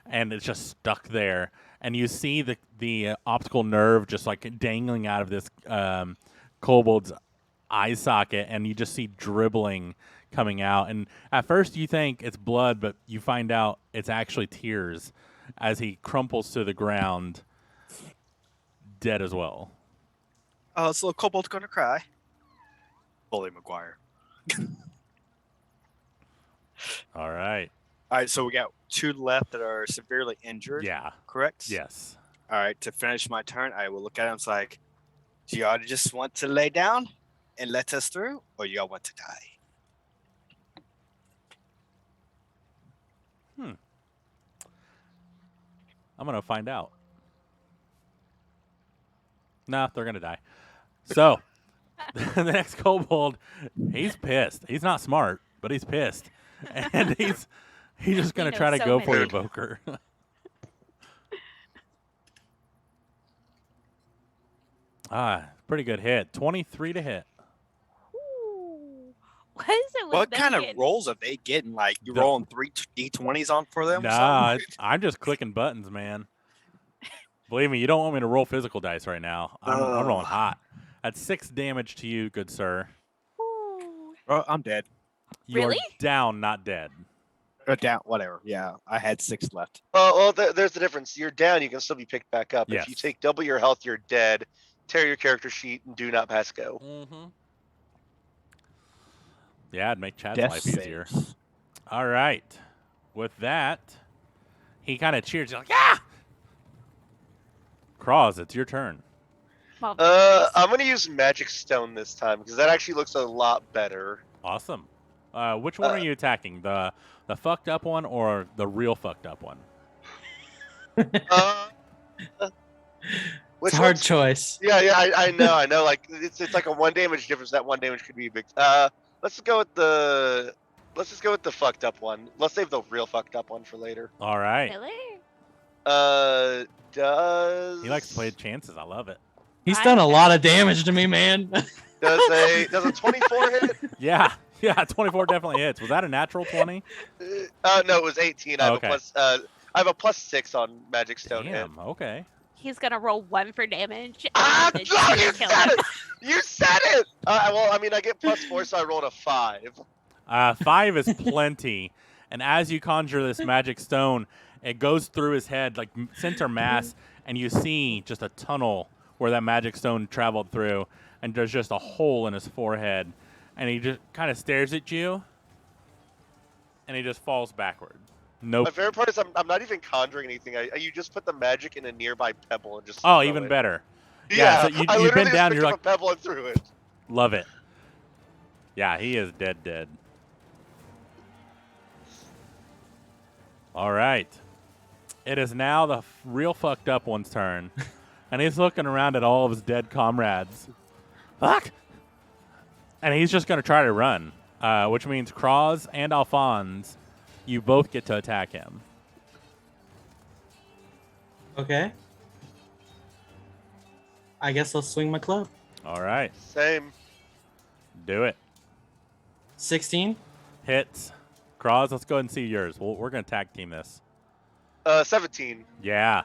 Speaker 3: and it's just stuck there. And you see the optical nerve just like dangling out of this kobold's eye socket, and you just see dribbling coming out. And at first you think it's blood, but you find out it's actually tears as he crumples to the ground, dead as well.
Speaker 5: Oh, this little kobold's gonna cry. Bully McGuire.
Speaker 3: All right.
Speaker 5: All right, so we got 2 left that are severely injured.
Speaker 3: Yeah.
Speaker 5: Correct?
Speaker 3: Yes.
Speaker 5: All right, to finish my turn, I will look at him. It's like, do y'all just want to lay down and let us through, or y'all want to die?
Speaker 3: I'm going to find out. Nah, they're going to die. So, the next kobold, he's pissed. He's not smart, but he's pissed. And he's just going to
Speaker 1: knows
Speaker 3: try to
Speaker 1: so
Speaker 3: go for
Speaker 1: many.
Speaker 3: you, Voker. Pretty good hit. 23 to hit.
Speaker 1: Ooh. What is it with
Speaker 5: What
Speaker 1: them
Speaker 5: kind of
Speaker 1: getting-
Speaker 5: rolls are they getting? Like, you
Speaker 3: The-
Speaker 5: rolling 3 D20s on for them? or
Speaker 3: Nah,
Speaker 5: something?
Speaker 3: I'm just clicking buttons, man. Believe me, you don't want me to roll physical dice right now. I'm rolling hot. That's 6 damage to you, good sir.
Speaker 1: Ooh.
Speaker 5: Oh, I'm dead.
Speaker 3: You
Speaker 1: Really?
Speaker 3: are down, not dead.
Speaker 5: Or down, whatever. Yeah, I had 6 left.
Speaker 2: Well, there's the difference. You're down, you can still be picked back up. If you
Speaker 3: Yes.
Speaker 2: take double your health, you're dead. Tear your character sheet and do not pass go.
Speaker 3: Mm-hmm. Yeah, it'd make Chad's
Speaker 5: Death
Speaker 3: life easier.
Speaker 5: saves.
Speaker 3: All right. With that, he kind of cheers. He's like, yeah! Cross, it's your turn.
Speaker 1: Well,
Speaker 2: I'm gonna use Magic Stone this time because that actually looks a lot better.
Speaker 3: Awesome. Which one are you attacking? The fucked up one or the real fucked up one?
Speaker 2: Uh, which
Speaker 4: It's a hard
Speaker 2: one's-
Speaker 4: choice.
Speaker 2: Yeah, I know. Like it's like a 1 damage difference. That 1 damage could be big. Let's just go with the fucked up one. Let's save the real fucked up one for later.
Speaker 3: All right.
Speaker 1: really?
Speaker 2: Does
Speaker 3: He likes to play chances. I love it.
Speaker 4: He's done a lot of damage to me, man.
Speaker 2: does a 24 hit?
Speaker 3: Yeah. Yeah, 24 definitely hits. Was that a natural 20?
Speaker 2: No, it was 18. I have
Speaker 3: Okay.
Speaker 2: a plus. I have a +6 on Magic Stone hit.
Speaker 3: Damn, okay.
Speaker 1: He's gonna roll 1 for damage.
Speaker 2: Ah,
Speaker 1: and
Speaker 2: no,
Speaker 1: then
Speaker 2: you
Speaker 1: kill
Speaker 2: said
Speaker 1: him.
Speaker 2: it! You said it! Well, I mean, I get +4, so I rolled a 5.
Speaker 3: 5 is plenty. And as you conjure this magic stone, it goes through his head, like center mass, and you see just a tunnel where that magic stone traveled through, and there's just a hole in his forehead. And he just kind of stares at you, and he just falls backward. Nope.
Speaker 2: My favorite part is I'm not even conjuring anything. You just put the magic in a nearby pebble and just.
Speaker 3: Oh,
Speaker 2: throw
Speaker 3: even
Speaker 2: it.
Speaker 3: better.
Speaker 2: Yeah,
Speaker 3: so you-
Speaker 2: I
Speaker 3: you've been
Speaker 2: literally just
Speaker 3: down,
Speaker 2: picked
Speaker 3: you're
Speaker 2: up a pebble and threw it.
Speaker 3: Love it. Yeah, he is dead. All right. It is now the real fucked up one's turn. And he's looking around at all of his dead comrades. Fuck! And he's just going to try to run, which means Kraz and Alphonse, you both get to attack him.
Speaker 4: Okay. I guess I'll swing my club.
Speaker 3: All right.
Speaker 2: Same.
Speaker 3: Do it.
Speaker 4: 16.
Speaker 3: Hits. Kraz, let's go ahead and see yours. We're going to tag team this.
Speaker 2: 17.
Speaker 3: Yeah.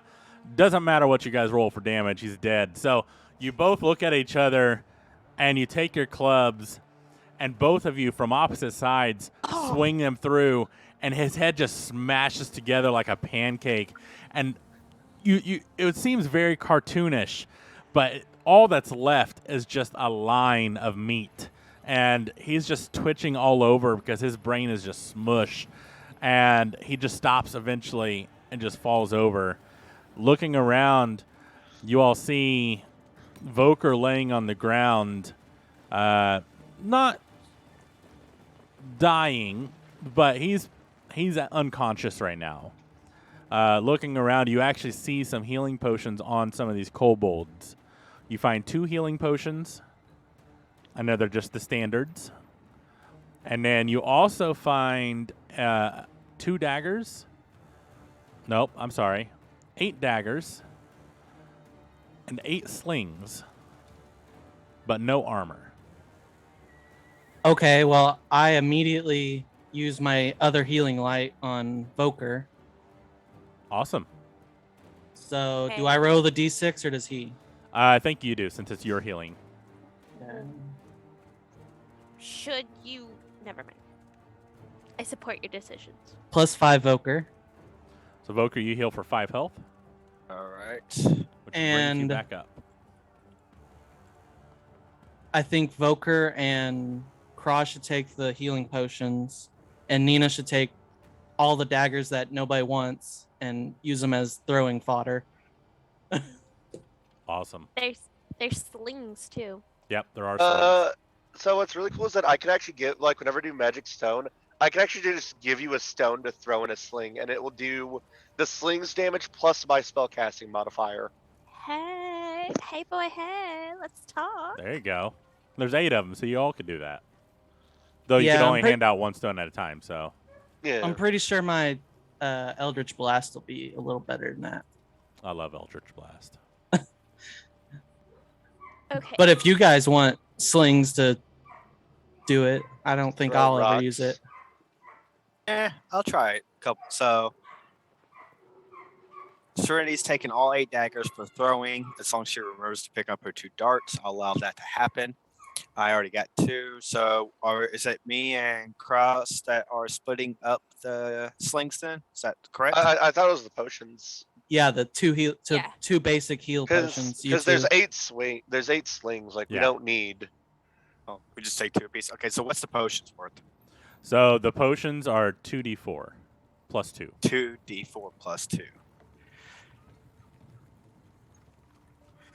Speaker 3: Doesn't matter what you guys roll for damage. He's dead. So you both look at each other and you take your clubs and both of you from opposite sides swing them through and his head just smashes together like a pancake. And it seems very cartoonish, but all that's left is just a line of meat. And he's just twitching all over because his brain is just smush. And he just stops eventually and just falls over. Looking around, you all see Voker laying on the ground, not dying, but he's unconscious right now. Looking around, you actually see some healing potions on some of these kobolds. You find 2 healing potions. I know they're just the standards. And then you also find 2 daggers. Nope, I'm sorry. 8 daggers and 8 slings. but no armor.
Speaker 4: Okay, well, I immediately use my other healing light on Voker.
Speaker 3: Awesome.
Speaker 4: So do
Speaker 1: Okay.
Speaker 4: I roll the d6 or does he?
Speaker 3: I think you do, since it's your healing.
Speaker 1: Should you? Never mind. I support your decisions.
Speaker 4: Plus 5 Voker.
Speaker 3: So Voker, you heal for 5 health,
Speaker 5: All right.
Speaker 3: which brings you
Speaker 4: And-
Speaker 3: back up.
Speaker 4: I think Voker and Cross should take the healing potions, and Nina should take all the daggers that nobody wants and use them as throwing fodder.
Speaker 3: Awesome.
Speaker 1: There's slings too.
Speaker 3: Yep, there are slings.
Speaker 2: So what's really cool is that I can actually get, like, whenever I do magic stone, I can actually just give you a stone to throw in a sling, and it will do the sling's damage plus my spell casting modifier.
Speaker 1: Hey boy, hey, let's talk.
Speaker 3: There you go. There's 8 of them, so you all could do that. Though you
Speaker 4: Yeah,
Speaker 3: can
Speaker 4: I'm
Speaker 3: only
Speaker 4: pretty-
Speaker 3: hand out 1 stone at a time, so
Speaker 2: Yeah.
Speaker 4: I'm pretty sure my Eldritch Blast will be a little better than that.
Speaker 3: I love Eldritch Blast.
Speaker 1: Okay.
Speaker 4: But if you guys want slings to do it, I don't think
Speaker 2: Throw
Speaker 4: I'll ever
Speaker 2: rocks.
Speaker 4: use it.
Speaker 5: I'll try it. Couple. So Serenity's taking all 8 daggers for throwing. As long as she remembers to pick up her 2 darts, I'll allow that to happen. I already got 2. So is it me and Cross that are splitting up the slings then? Is that correct?
Speaker 2: I thought it was the potions.
Speaker 4: Yeah, the
Speaker 1: Yeah.
Speaker 4: two basic heal potions.
Speaker 2: Because there's 8 slings. Like, we
Speaker 3: Yeah.
Speaker 2: don't need.
Speaker 5: Oh, we just take 2 apiece. Okay, so what's the potions worth?
Speaker 3: So the potions are 2d4 plus 2.
Speaker 5: 2d4 plus 2.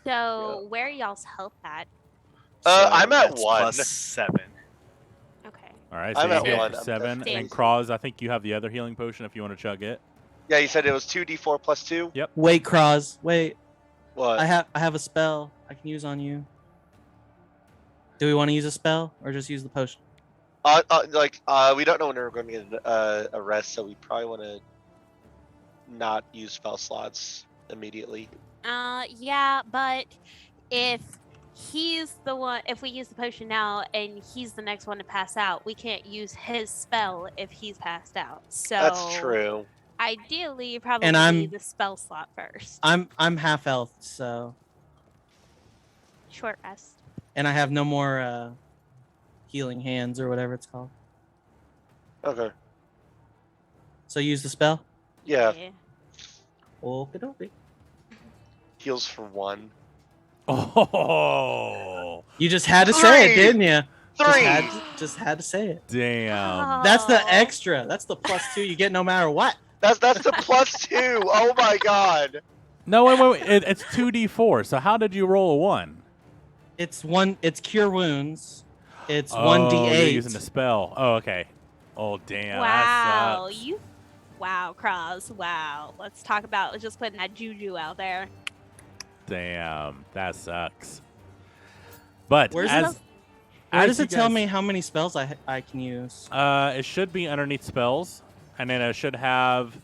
Speaker 1: So where are y'all's health at?
Speaker 2: I'm at
Speaker 5: that's
Speaker 2: 1.
Speaker 5: Plus 7.
Speaker 1: Okay.
Speaker 3: All right, so
Speaker 2: I'm
Speaker 3: you
Speaker 2: at
Speaker 3: hit
Speaker 2: 1.
Speaker 3: for
Speaker 2: I'm
Speaker 3: 7.
Speaker 1: definitely-
Speaker 3: And Cross, I think you have the other healing potion if you want to chug it.
Speaker 2: Yeah, you said it was 2d4 plus 2?
Speaker 4: Wait, Cross. Wait,
Speaker 2: What?
Speaker 4: I have a spell I can use on you. Do we want to use a spell or just use the potion?
Speaker 2: We don't know when we're going to get a rest, so we probably want to not use spell slots immediately.
Speaker 1: Yeah, but if if we use the potion now and he's the next one to pass out, we can't use his spell if he's passed out. So
Speaker 2: That's true.
Speaker 1: Ideally, you probably
Speaker 4: And I'm-
Speaker 1: need the spell slot first.
Speaker 4: I'm half health, so
Speaker 1: Short rest.
Speaker 4: and I have no more healing hands or whatever it's called.
Speaker 2: Okay.
Speaker 4: So use the spell.
Speaker 2: Yeah,
Speaker 4: Okie dokie.
Speaker 2: heals for 1.
Speaker 3: Oh,
Speaker 4: You just had to say it,
Speaker 2: 3.
Speaker 4: didn't you?
Speaker 2: 3!
Speaker 4: Just had to say it.
Speaker 3: damn.
Speaker 4: That's the
Speaker 1: Oh.
Speaker 4: extra. That's the +2 you get no matter what.
Speaker 2: That's the plus 2. Oh my god.
Speaker 3: No, wait. It's 2d4. So how did you roll a 1?
Speaker 4: It's cure wounds. It's
Speaker 3: Oh,
Speaker 4: 1d8.
Speaker 3: you're using the spell. Oh, okay. Oh, damn.
Speaker 1: Wow,
Speaker 3: That sucks.
Speaker 1: wow, Cross, wow. Let's talk about just putting that juju out there.
Speaker 3: Damn, that sucks. But
Speaker 4: Where's
Speaker 3: as,
Speaker 4: it? Where
Speaker 3: as
Speaker 4: does
Speaker 3: you
Speaker 4: it tell
Speaker 3: guys-
Speaker 4: me how many spells I can use?
Speaker 3: It should be underneath spells, and then it should have,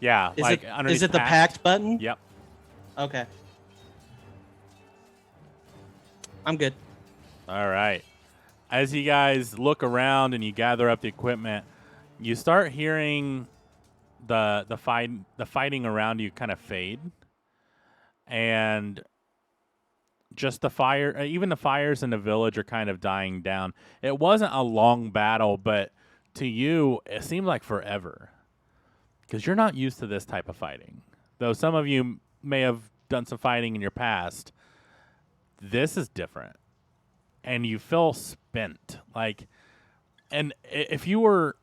Speaker 3: yeah,
Speaker 4: Is
Speaker 3: like
Speaker 4: it
Speaker 3: underneath.
Speaker 4: is it the pact button?
Speaker 3: Yep.
Speaker 4: Okay. I'm good.
Speaker 3: All right. As you guys look around and you gather up the equipment, you start hearing the fighting around you kind of fade, and just the fire, even the fires in the village are kind of dying down. It wasn't a long battle, but to you, it seemed like forever because you're not used to this type of fighting. Though some of you may have done some fighting in your past, this is different. And you feel spent. And if you were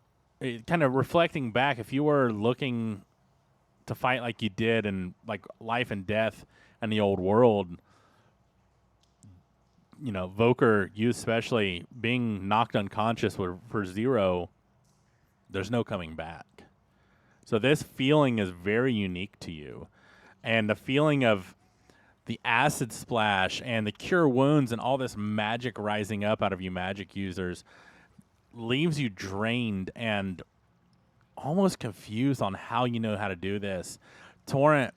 Speaker 3: kind of reflecting back, if you were looking to fight like you did in like life and death in the old world, Voker, you especially, being knocked unconscious for 0, there's no coming back. So this feeling is very unique to you. And the feeling of the acid splash and the cure wounds and all this magic rising up out of you magic users leaves you drained and almost confused on how you know how to do this. Torrent,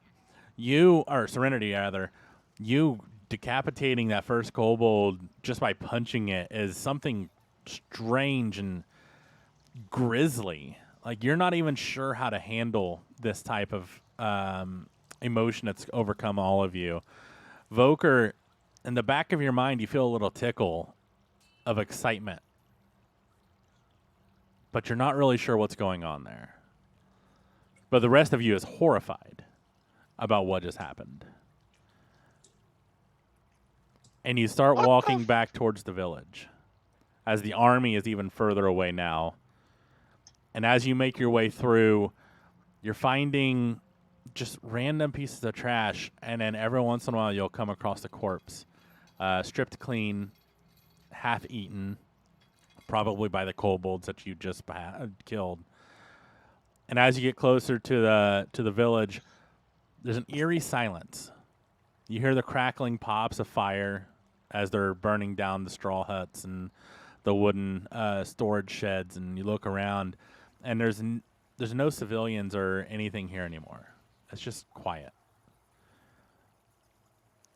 Speaker 3: Serenity rather, you decapitating that first kobold just by punching it is something strange and grisly. Like you're not even sure how to handle this type of emotion that's overcome all of you. Voker, in the back of your mind, you feel a little tickle of excitement, but you're not really sure what's going on there. But the rest of you is horrified about what just happened. And you start walking back towards the village as the army is even further away now. And as you make your way through, you're finding just random pieces of trash, and then every once in a while you'll come across a corpse, stripped clean, half-eaten, probably by the kobolds that you just killed. And as you get closer to the village, there's an eerie silence. You hear the crackling pops of fire as they're burning down the straw huts and the wooden storage sheds, and you look around, and there's no civilians or anything here anymore. It's just quiet.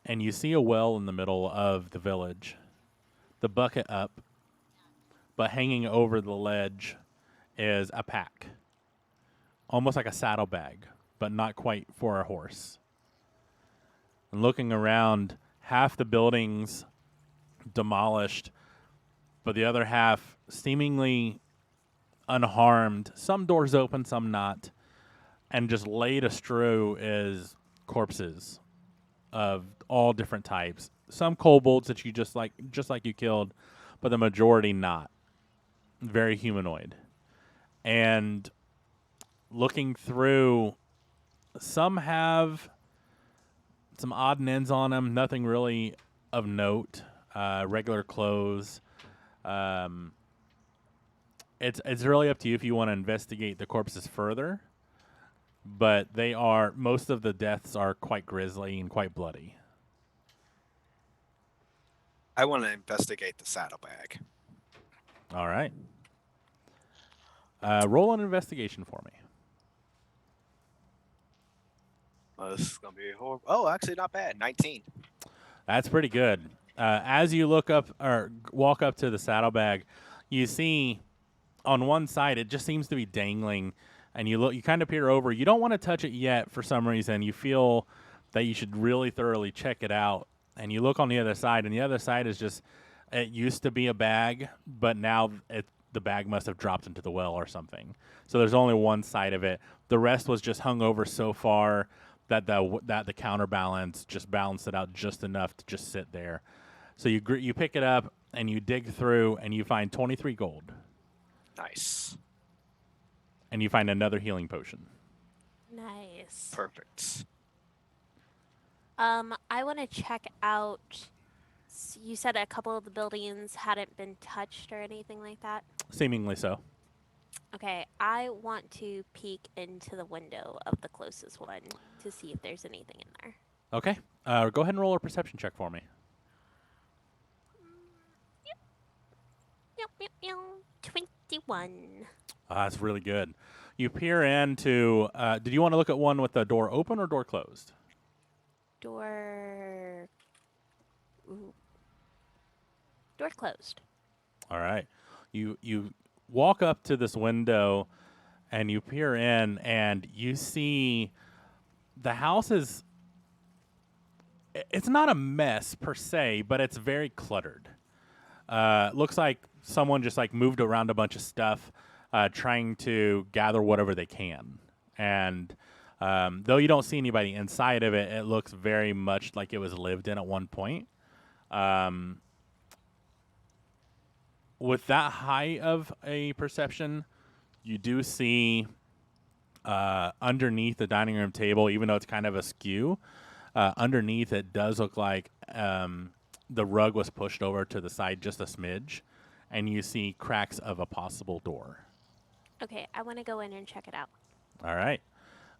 Speaker 3: And you see a well in the middle of the village, the bucket up, but hanging over the ledge is a pack, almost like a saddlebag, but not quite for a horse. And looking around, half the building's demolished, but the other half seemingly unharmed. Some doors open, some not. And just laid astrew is corpses of all different types. Some kobolds that you just like you killed, but the majority not. Very humanoid. And looking through, some have some odd and ends on them, nothing really of note. Regular clothes. It's really up to you if you want to investigate the corpses further. But most of the deaths are quite grisly and quite bloody.
Speaker 5: I want to investigate the saddlebag.
Speaker 3: All right. Roll an investigation for me.
Speaker 5: This is gonna be horrible. Oh, actually, not bad. 19.
Speaker 3: That's pretty good. As you look up or walk up to the saddlebag, you see on one side it just seems to be dangling, and you kind of peer over. You don't want to touch it yet for some reason. You feel that you should really thoroughly check it out, and you look on the other side, and the other side is just, it used to be a bag, but now the bag must have dropped into the well or something. So there's only one side of it. The rest was just hung over so far that the counterbalance just balanced it out just enough to just sit there. So you pick it up and you dig through and you find 23 gold.
Speaker 5: Nice.
Speaker 3: And you find another healing potion.
Speaker 1: Nice.
Speaker 5: Perfect.
Speaker 1: I want to check out. You said a couple of the buildings hadn't been touched or anything like that.
Speaker 3: Seemingly so.
Speaker 1: Okay, I want to peek into the window of the closest one to see if there's anything in there.
Speaker 3: Okay. Go ahead and roll a perception check for me.
Speaker 1: Yep. 21.
Speaker 3: That's really good. You peer into. Did you want to look at one with the door open or door closed?
Speaker 1: Door. Ooh. Door closed.
Speaker 3: All right. You walk up to this window and you peer in and you see the house is. It's not a mess per se, but it's very cluttered. Looks like someone just moved around a bunch of stuff, trying to gather whatever they can. And though you don't see anybody inside of it, it looks very much like it was lived in at one point. With that high of a perception, you do see underneath the dining room table, even though it's kind of askew, underneath it does look like the rug was pushed over to the side just a smidge, and you see cracks of a possible door.
Speaker 1: Okay, I want to go in and check it out.
Speaker 3: All right.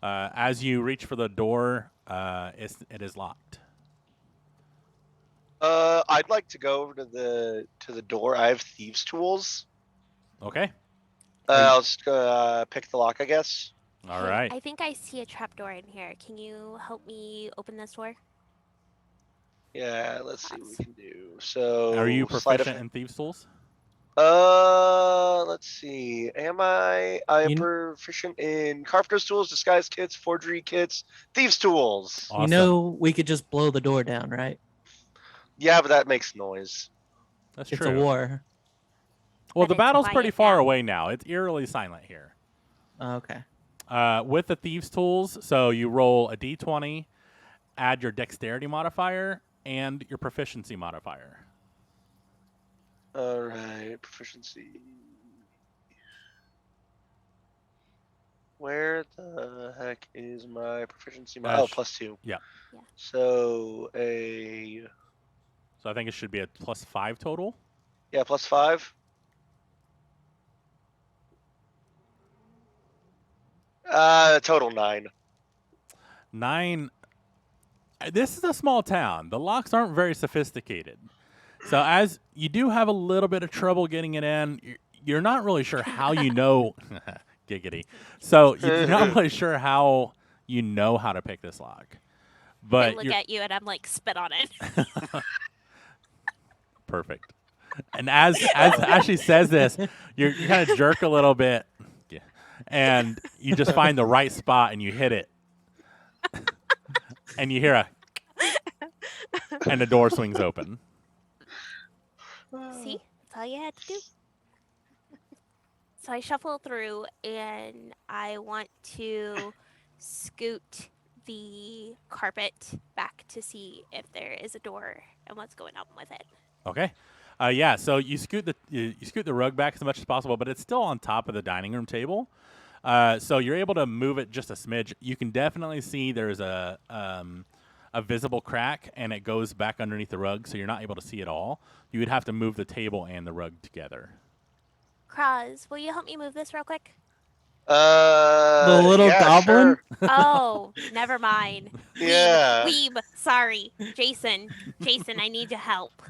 Speaker 3: As you reach for the door, it is locked.
Speaker 2: I'd like to go over to the door. I have thieves' tools.
Speaker 3: Okay.
Speaker 2: I'll just pick the lock, I guess.
Speaker 3: All
Speaker 1: Hey,
Speaker 3: right.
Speaker 1: I think I see a trapdoor in here. Can you help me open this door?
Speaker 2: Yeah, let's see what we can do. So
Speaker 3: Are you
Speaker 2: sleight
Speaker 3: proficient
Speaker 2: of
Speaker 3: in thieves' tools?
Speaker 2: let's see. I am
Speaker 6: You-
Speaker 2: proficient in carpenter's tools, disguise kits, forgery kits, thieves tools.
Speaker 3: Awesome.
Speaker 6: You know we could just blow the door down, right?
Speaker 2: Yeah, but that makes noise.
Speaker 3: That's
Speaker 6: It's
Speaker 3: true.
Speaker 6: a war.
Speaker 3: Well,
Speaker 1: But
Speaker 3: the
Speaker 1: it's
Speaker 3: battle's pretty
Speaker 1: quiet
Speaker 3: far
Speaker 1: now.
Speaker 3: away now. It's eerily silent here.
Speaker 6: Okay.
Speaker 3: With the thieves' tools, so you roll a d20, add your dexterity modifier and your proficiency modifier.
Speaker 2: All right, proficiency. Where the heck is my proficiency? Oh,
Speaker 3: Sh-
Speaker 2: +2.
Speaker 3: yeah.
Speaker 1: Yeah.
Speaker 2: So
Speaker 3: So I think it should be a +5 total.
Speaker 2: yeah, +5. Total 9.
Speaker 3: 9. This is a small town. The locks aren't very sophisticated. So as you do have a little bit of trouble getting it in, you're not really sure how you know. Giggity. So you're not really sure how you know how to pick this lock.
Speaker 1: I
Speaker 3: But
Speaker 1: look
Speaker 3: you're
Speaker 1: at you and I'm like, spit on it.
Speaker 3: perfect. And as she says this, you kind of jerk a little bit, and you just find the right spot and you hit it, and you hear a, and the door swings open.
Speaker 1: See, that's all you had to do. So I shuffle through and I want to scoot the carpet back to see if there is a door and what's going on with it.
Speaker 3: Okay. Yeah. So you scoot the rug back as much as possible, but it's still on top of the dining room table. So you're able to move it just a smidge. You can definitely see there's a visible crack, and it goes back underneath the rug, so you're not able to see it all. You would have to move the table and the rug together.
Speaker 1: Kraz, will you help me move this real quick?
Speaker 2: The
Speaker 6: little goblin?
Speaker 1: Oh, never mind.
Speaker 2: Yeah.
Speaker 1: Weeb, sorry. Jason, I need your help.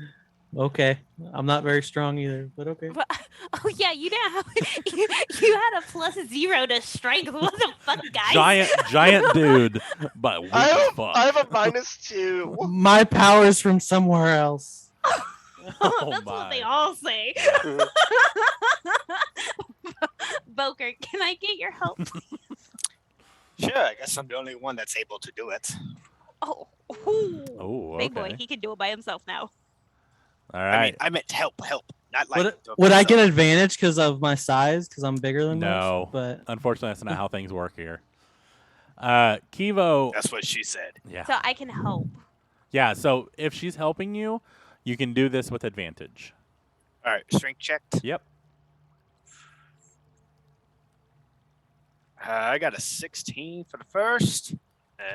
Speaker 6: Okay. I'm not very strong either, but okay.
Speaker 1: Oh yeah, you didn't have you had a +0 to strength. What the fuck, guys?
Speaker 3: Giant dude, but weak as fuck.
Speaker 2: I have a -2.
Speaker 6: My power's from somewhere else.
Speaker 3: Oh
Speaker 1: That's what they
Speaker 3: my.
Speaker 1: all say. Boker, can I get your help?
Speaker 5: Sure, I guess I'm the only one that's able to do it.
Speaker 1: Oh,
Speaker 3: Oh,
Speaker 1: big boy,
Speaker 3: okay.
Speaker 1: he can do it by himself now.
Speaker 3: All
Speaker 5: I
Speaker 3: right.
Speaker 5: mean, I meant help, not like.
Speaker 6: Would I get advantage because of my size? Because I'm bigger than
Speaker 3: No.
Speaker 6: most? But
Speaker 3: Unfortunately, that's not how things work here. Kivo.
Speaker 5: That's what she said.
Speaker 3: Yeah.
Speaker 1: So I can help.
Speaker 3: Yeah. So if she's helping you, you can do this with advantage.
Speaker 5: All right, strength checked.
Speaker 3: Yep.
Speaker 5: I got a 16 for the first,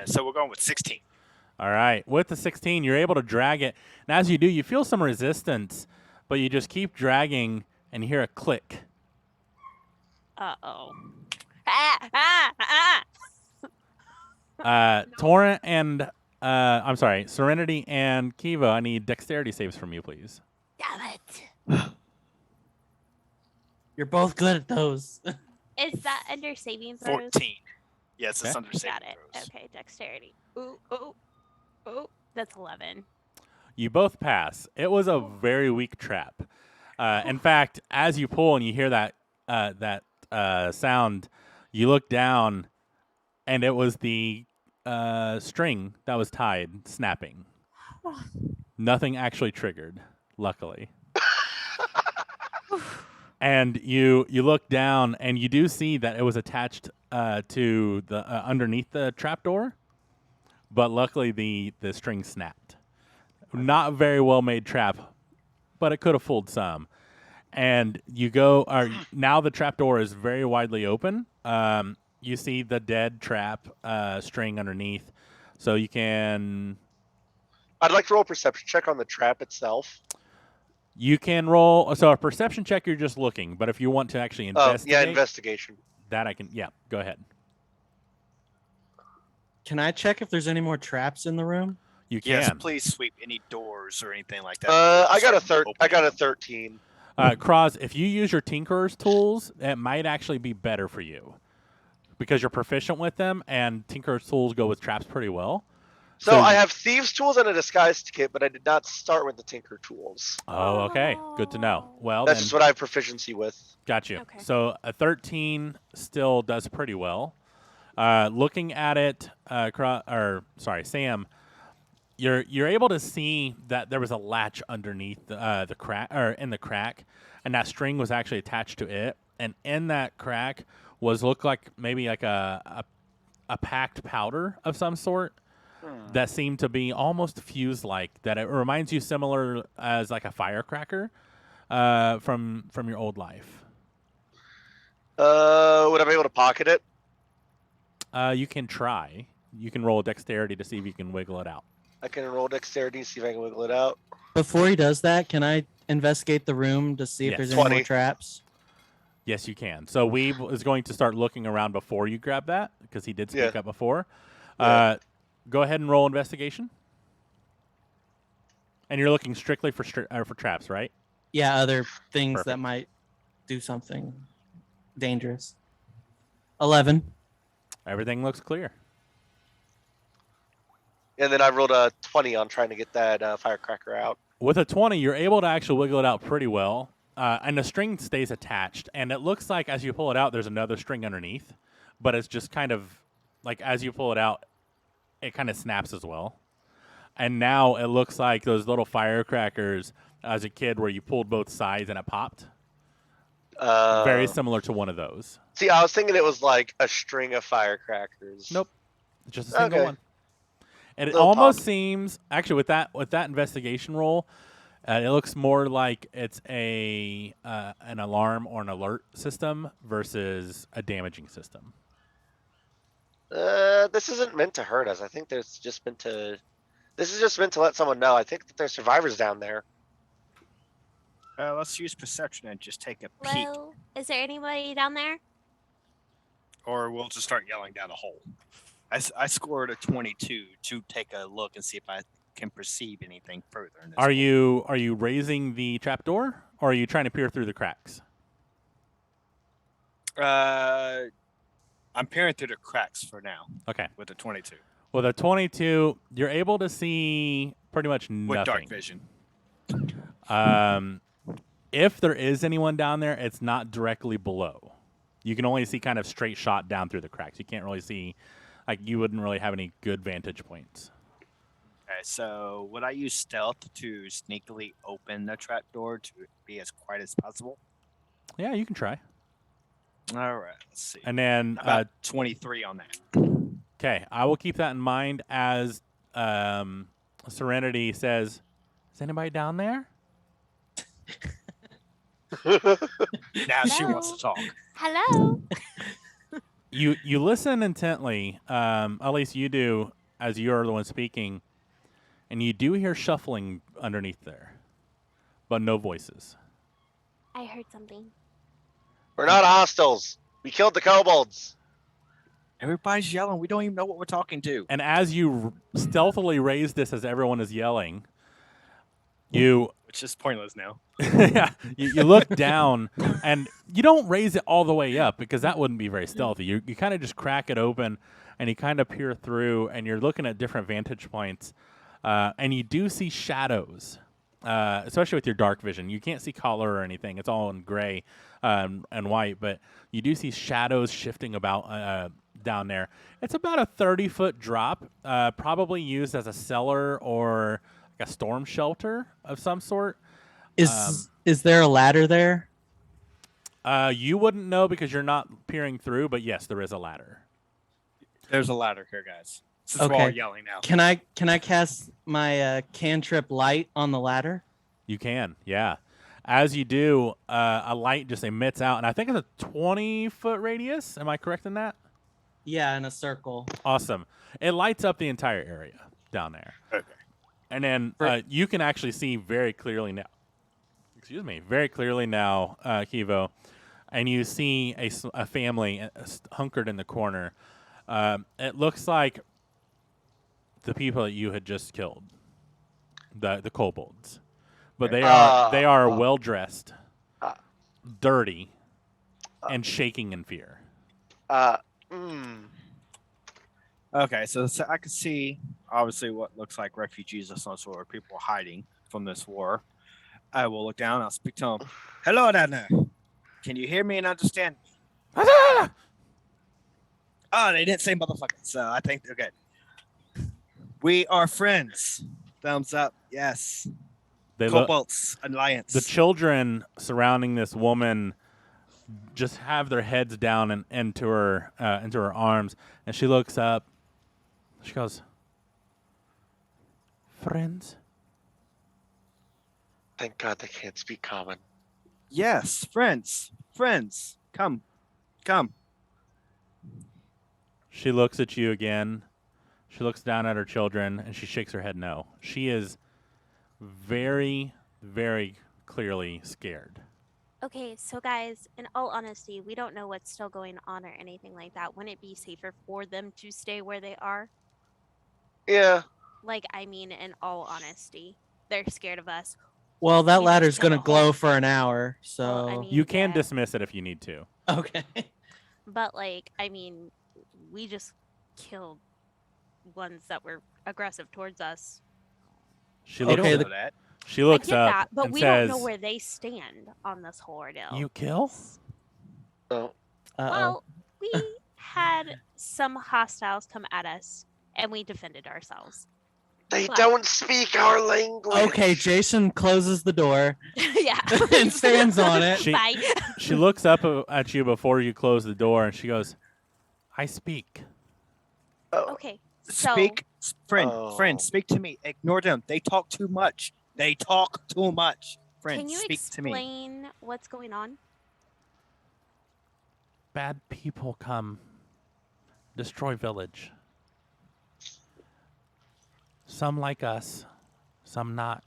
Speaker 5: so we're going with 16.
Speaker 3: All right. With the 16, you're able to drag it. And as you do, you feel some resistance, but you just keep dragging and you hear a click.
Speaker 1: Uh-oh. No.
Speaker 3: Torrent and, I'm sorry, Serenity and Kiva, I need dexterity saves from you, please.
Speaker 1: Damn it.
Speaker 6: you're both good at those.
Speaker 1: Is that under saving throws?
Speaker 5: 14. Yes, it's
Speaker 3: Okay.
Speaker 5: under saving
Speaker 1: Got it.
Speaker 5: throws.
Speaker 1: Okay, dexterity. Ooh, ooh, ooh. That's 11.
Speaker 3: You both pass. It was a very weak trap. In fact, as you pull and you hear that sound, you look down, and it was the string that was tied snapping. Nothing actually triggered, luckily. And you look down, and you do see that it was attached to the underneath the trapdoor, but luckily the string snapped. Not a very well made trap, but it could have fooled some. And you go, now the trapdoor is very widely open. You see the dead trap string underneath, so you can
Speaker 2: I'd like to roll a perception check on the trap itself.
Speaker 3: roll. So a perception check, you're just looking, but if you want to actually
Speaker 2: Oh,
Speaker 3: investigate,
Speaker 2: yeah, investigation.
Speaker 3: that I can. Yeah, go ahead.
Speaker 6: Can I check if there's any more traps in the room?
Speaker 3: You
Speaker 5: Yes,
Speaker 3: can.
Speaker 5: please sweep any doors or anything like that.
Speaker 2: I got a
Speaker 5: Start
Speaker 2: I got a
Speaker 5: opening.
Speaker 2: 13.
Speaker 3: Kraz, if you use your Tinkerer's tools, it might actually be better for you because you're proficient with them, and Tinkerer's tools go with traps pretty well.
Speaker 2: So I have thieves' tools and a disguise kit, but I did not start with the tinker tools.
Speaker 3: Oh, okay. Good to know. Well,
Speaker 2: That's
Speaker 3: then,
Speaker 2: just what I have proficiency with.
Speaker 3: got you.
Speaker 1: Okay.
Speaker 3: So a 13 still does pretty well. Looking at it, Sam, you're able to see that there was a latch underneath the crack, or in the crack, and that string was actually attached to it. And in that crack looked like maybe like a packed powder of some sort that seemed to be almost fuse-like. That it reminds you similar as like a firecracker from your old life.
Speaker 2: Would I be able to pocket it?
Speaker 3: You can try. You can roll a dexterity to see if you can wiggle it out.
Speaker 2: I can roll dexterity to see if I can wiggle it out.
Speaker 6: Before he does that, can I investigate the room to see if
Speaker 3: Yes.
Speaker 6: there's any
Speaker 2: 20.
Speaker 6: more traps?
Speaker 3: Yes, you can. So Weeb is going to start looking around before you grab that because he did speak
Speaker 2: Yeah.
Speaker 3: up before.
Speaker 2: Yeah.
Speaker 3: Go ahead and roll investigation. And you're looking strictly for traps, right?
Speaker 6: Yeah, other things
Speaker 3: Perfect.
Speaker 6: that might do something dangerous. 11.
Speaker 3: Everything looks clear.
Speaker 2: And then I rolled a 20 on trying to get that firecracker out.
Speaker 3: With a 20, you're able to actually wiggle it out pretty well. And the string stays attached. And it looks like as you pull it out, there's another string underneath. But it's just kind of like as you pull it out, it kind of snaps as well. And now it looks like those little firecrackers as a kid where you pulled both sides and it popped. Very similar to one of those.
Speaker 2: See, I was thinking it was like a string of firecrackers.
Speaker 3: Nope. Just a single
Speaker 2: Okay.
Speaker 3: one. And it
Speaker 2: Little
Speaker 3: almost
Speaker 2: pop.
Speaker 3: seems actually with that investigation roll, it looks more like it's an alarm or an alert system versus a damaging system.
Speaker 2: This isn't meant to hurt us. I think there's just meant to. This is just meant to let someone know. I think that there's survivors down there.
Speaker 5: Let's use perception and just take a peek,
Speaker 1: Hello? Is there anybody down there?
Speaker 5: or we'll just start yelling down the hole. I scored a 22 to take a look and see if I can perceive anything further. In this
Speaker 3: Are
Speaker 5: hole.
Speaker 3: you raising the trapdoor or are you trying to peer through the cracks?
Speaker 5: I'm peering through the cracks for now
Speaker 3: Okay.
Speaker 5: with a 22
Speaker 3: With a 22, you're able to see pretty much nothing.
Speaker 5: with dark vision.
Speaker 3: If there is anyone down there, it's not directly below. You can only see kind of straight shot down through the cracks. You can't really see, like you wouldn't really have any good vantage points.
Speaker 5: Okay, so would I use stealth to sneakily open the trapdoor to be as quiet as possible?
Speaker 3: Yeah, you can try.
Speaker 5: All right, let's see.
Speaker 3: And then,
Speaker 5: About 23 on that.
Speaker 3: okay, I will keep that in mind as Serenity says, "Is anybody down there?"
Speaker 5: Now she wants to talk.
Speaker 1: Hello?
Speaker 3: You listen intently. At least you do, as you're the one speaking, and you do hear shuffling underneath there, but no voices.
Speaker 1: I heard something.
Speaker 2: We're not hostiles. We killed the kobolds.
Speaker 5: Everybody's yelling. We don't even know what we're talking to.
Speaker 3: And as you stealthily raise this, as everyone is yelling, you
Speaker 5: Which is pointless now.
Speaker 3: yeah, you look down, and you don't raise it all the way up because that wouldn't be very stealthy. You kind of just crack it open, and you kind of peer through, and you're looking at different vantage points, and you do see shadows, especially with your dark vision. You can't see color or anything; it's all in gray and white, but you do see shadows shifting about down there. It's about a 30-foot drop, probably used as a cellar or like a storm shelter of some sort.
Speaker 6: Is there a ladder there?
Speaker 3: You wouldn't know because you're not peering through, but yes, there is a ladder.
Speaker 5: There's a ladder here, guys. This is why we're
Speaker 6: Okay.
Speaker 5: yelling now.
Speaker 6: Can I cast my cantrip light on the ladder?
Speaker 3: You can, yeah. As you do, a light just emits out, and I think it's a 20-foot radius. Am I correct in that?
Speaker 6: Yeah, in a circle.
Speaker 3: Awesome. It lights up the entire area down there.
Speaker 5: Okay.
Speaker 3: And then you can actually see very clearly now. Excuse me, very clearly now, Kivo, and you see a family hunkered in the corner. It looks like the people that you had just killed, the kobolds, but they are well dressed, dirty, and shaking in fear.
Speaker 5: Okay, so I can see obviously what looks like refugees of some sort, or people hiding from this war. I will look down. I'll speak to them. Hello down there. Can you hear me and understand me? Oh, they didn't say motherfucker, so I think they're good. We are friends. Thumbs up. Yes.
Speaker 3: They look,
Speaker 5: Cobalt's Alliance.
Speaker 3: the children surrounding this woman just have their heads down and into her arms, and she looks up. She goes, "Friends."
Speaker 2: Thank God they can't speak common.
Speaker 5: Yes, friends. Friends. Come. Come.
Speaker 3: She looks at you again. She looks down at her children, and she shakes her head no. She is very, very clearly scared.
Speaker 1: Okay, so guys, in all honesty, we don't know what's still going on or anything like that. Wouldn't it be safer for them to stay where they are?
Speaker 2: Yeah.
Speaker 1: Like, I mean, in all honesty, they're scared of us.
Speaker 6: Well, that
Speaker 1: We just
Speaker 6: ladder's
Speaker 1: killed
Speaker 6: gonna
Speaker 1: a
Speaker 6: glow
Speaker 1: whole-
Speaker 6: for an hour, so
Speaker 1: Well, I mean,
Speaker 3: You can
Speaker 1: yeah,
Speaker 3: dismiss it if you need to.
Speaker 6: okay.
Speaker 1: but like, I mean, we just killed ones that were aggressive towards us.
Speaker 3: She
Speaker 5: They
Speaker 3: looks.
Speaker 5: don't
Speaker 6: Okay,
Speaker 5: know
Speaker 6: the-
Speaker 5: that.
Speaker 3: She looks
Speaker 1: I get
Speaker 3: up
Speaker 1: that, but
Speaker 3: and
Speaker 1: we
Speaker 3: says,
Speaker 1: don't know where they stand on this whole ordeal.
Speaker 3: "You kill?"
Speaker 2: Oh.
Speaker 6: Uh-oh.
Speaker 1: Well, we had some hostiles come at us, and we defended ourselves.
Speaker 2: They
Speaker 1: What?
Speaker 2: don't speak our language.
Speaker 6: Okay, Jason closes the door
Speaker 1: Yeah.
Speaker 6: and stands on it.
Speaker 3: She-
Speaker 1: Bye.
Speaker 3: She looks up at you before you close the door, and she goes, "I speak."
Speaker 2: Oh,
Speaker 1: Okay. So
Speaker 5: Speak, friend,
Speaker 2: Oh.
Speaker 5: friend, speak to me. Ignore them. They talk too much. They talk too much. Friend,
Speaker 1: can you
Speaker 5: speak to me.
Speaker 1: explain what's going on?
Speaker 3: Bad people come, destroy village. Some like us, some not.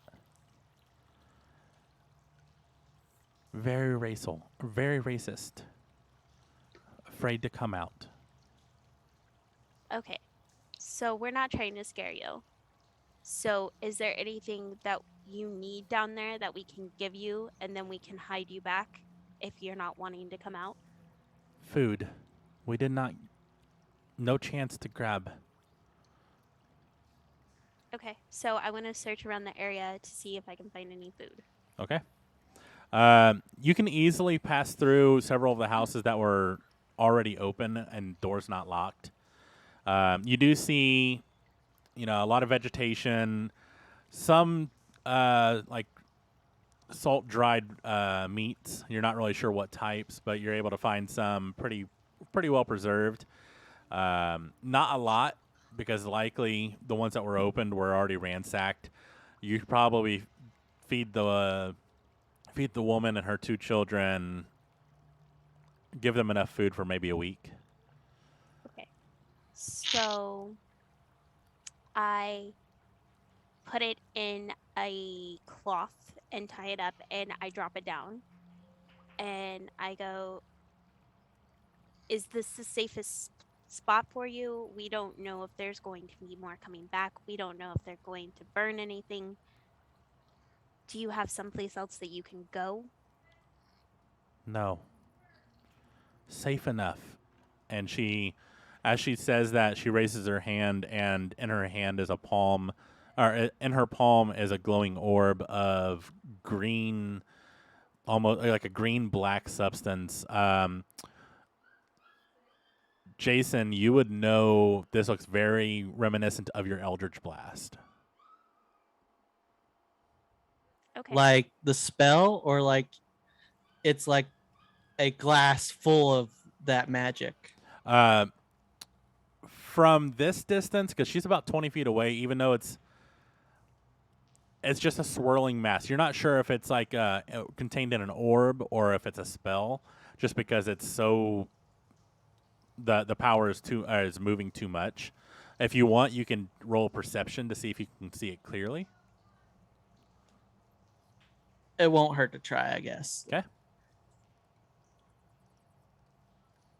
Speaker 3: Very racial, very racist. Afraid to come out.
Speaker 1: Okay. So we're not trying to scare you. So is there anything that you need down there that we can give you and then we can hide you back if you're not wanting to come out?
Speaker 3: Food. We did not. No chance to grab.
Speaker 1: Okay. So I want to search around the area to see if I can find any food.
Speaker 3: Okay. You can easily pass through several of the houses that were already open and doors not locked. You do see, a lot of vegetation, some like salt dried meats. You're not really sure what types, but you're able to find some pretty well preserved. Not a lot, because likely the ones that were opened were already ransacked. You could probably feed the woman and her 2 children, give them enough food for maybe a week.
Speaker 1: Okay. So I put it in a cloth and tie it up and I drop it down. And I go, is this the safest spot for you? We don't know if there's going to be more coming back. We don't know if they're going to burn anything. Do you have someplace else that you can go?
Speaker 3: No. Safe enough. And as she says that, she raises her hand, and in her hand is a palm, or in her palm is a glowing orb of green, almost like a green black substance. Jason, you would know this looks very reminiscent of your Eldritch Blast.
Speaker 1: Okay.
Speaker 6: Like the spell, or like it's like a glass full of that magic.
Speaker 3: From this distance, because she's about 20 feet away, even though it's just a swirling mass. You're not sure if it's like contained in an orb or if it's a spell, just because it's so the power is moving too much. If you want, you can roll perception to see if you can see it clearly.
Speaker 6: It won't hurt to try, I guess.
Speaker 3: Okay.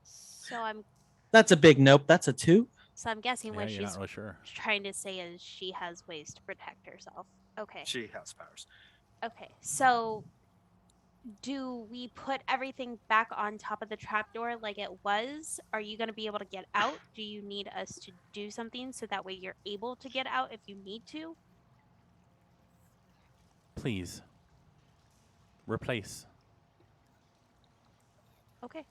Speaker 1: So
Speaker 6: That's a big nope. That's a 2.
Speaker 1: I'm guessing
Speaker 3: Yeah,
Speaker 1: what
Speaker 3: you're
Speaker 1: she's
Speaker 3: not really sure.
Speaker 1: trying to say is she has ways to protect herself. Okay.
Speaker 5: She has powers.
Speaker 1: Okay. So do we put everything back on top of the trapdoor like it was? Are you going to be able to get out? Do you need us to do something so that way you're able to get out if you need to?
Speaker 3: Please. Replace.
Speaker 1: Okay.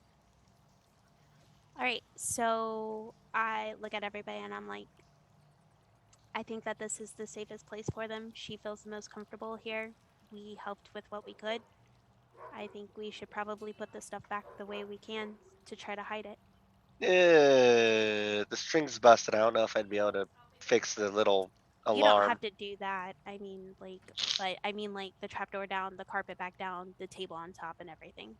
Speaker 1: All right. So I look at everybody and I'm like, I think that this is the safest place for them. She feels the most comfortable here. We helped with what we could. I think we should probably put the stuff back the way we can to try to hide it.
Speaker 2: The string's busted. I don't know if I'd be able to fix the little
Speaker 1: You don't
Speaker 2: alarm.
Speaker 1: have to do that. I mean, like the trapdoor down, the carpet back down, the table on top, and everything.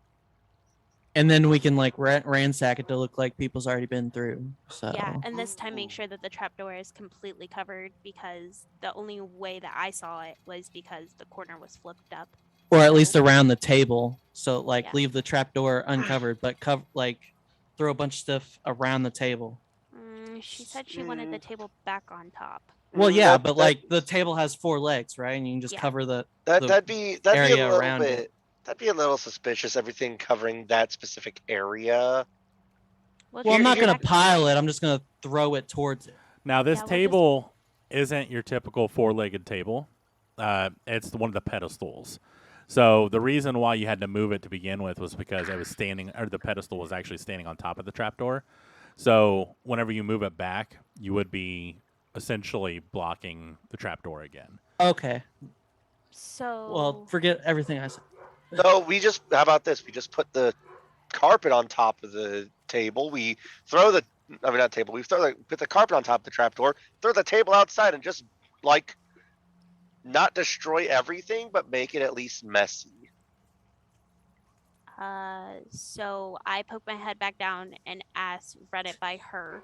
Speaker 6: And then we can like ransack it to look like people's already been through. So
Speaker 1: Yeah, and this time make sure that the trapdoor is completely covered because the only way that I saw it was because the corner was flipped up.
Speaker 6: or at least around the table. So like
Speaker 1: Yeah.
Speaker 6: leave the trapdoor uncovered, but throw a bunch of stuff around the table.
Speaker 1: She said she wanted the table back on top.
Speaker 6: Well, yeah,
Speaker 2: That-
Speaker 6: but
Speaker 2: that-
Speaker 6: like the table has 4 legs, right? And you can just
Speaker 1: Yeah.
Speaker 6: cover the
Speaker 2: that'd be a
Speaker 6: area
Speaker 2: little
Speaker 6: around
Speaker 2: bit.
Speaker 6: it.
Speaker 2: That'd be a little suspicious. Everything covering that specific area.
Speaker 6: Well, I'm not
Speaker 1: just
Speaker 6: gonna
Speaker 1: check-
Speaker 6: pile it. I'm just gonna throw it towards it.
Speaker 3: Now, this
Speaker 1: Yeah, we'll just-
Speaker 3: table isn't your typical 4-legged table. It's one of the pedestals. So the reason why you had to move it to begin with was because it was standing, or the pedestal was actually standing on top of the trapdoor. So whenever you move it back, you would be essentially blocking the trapdoor again.
Speaker 6: Okay.
Speaker 1: So
Speaker 6: Well, forget everything I said.
Speaker 2: No, how about this? We just put the carpet on top of the table. We throw not table. We put the carpet on top of the trapdoor, throw the table outside and just like not destroy everything, but make it at least messy.
Speaker 1: so I poke my head back down and run it by her.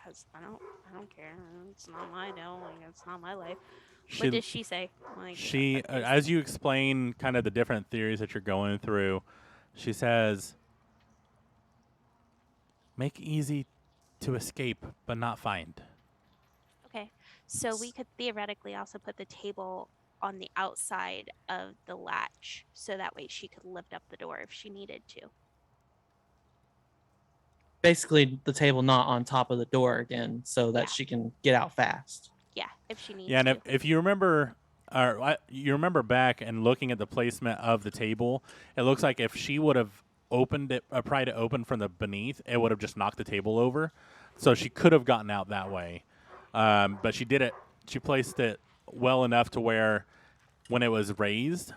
Speaker 1: Cause I don't care. It's not my deal. Like, it's not my life. What did she say? Like,
Speaker 3: She,
Speaker 1: what is-
Speaker 3: as you explain kind of the different theories that you're going through, she says, make easy to escape, but not find.
Speaker 1: Okay, so we could theoretically also put the table on the outside of the latch, so that way she could lift up the door if she needed to.
Speaker 6: Basically, the table not on top of the door again, so that
Speaker 1: Yeah.
Speaker 6: she can get out fast.
Speaker 1: Yeah, if she needs
Speaker 3: Yeah, and
Speaker 1: to.
Speaker 3: if you remember, you remember back and looking at the placement of the table, it looks like if she would have opened it, pried it open from the beneath, it would have just knocked the table over. So she could have gotten out that way, but she did it. She placed it well enough to where, when it was raised,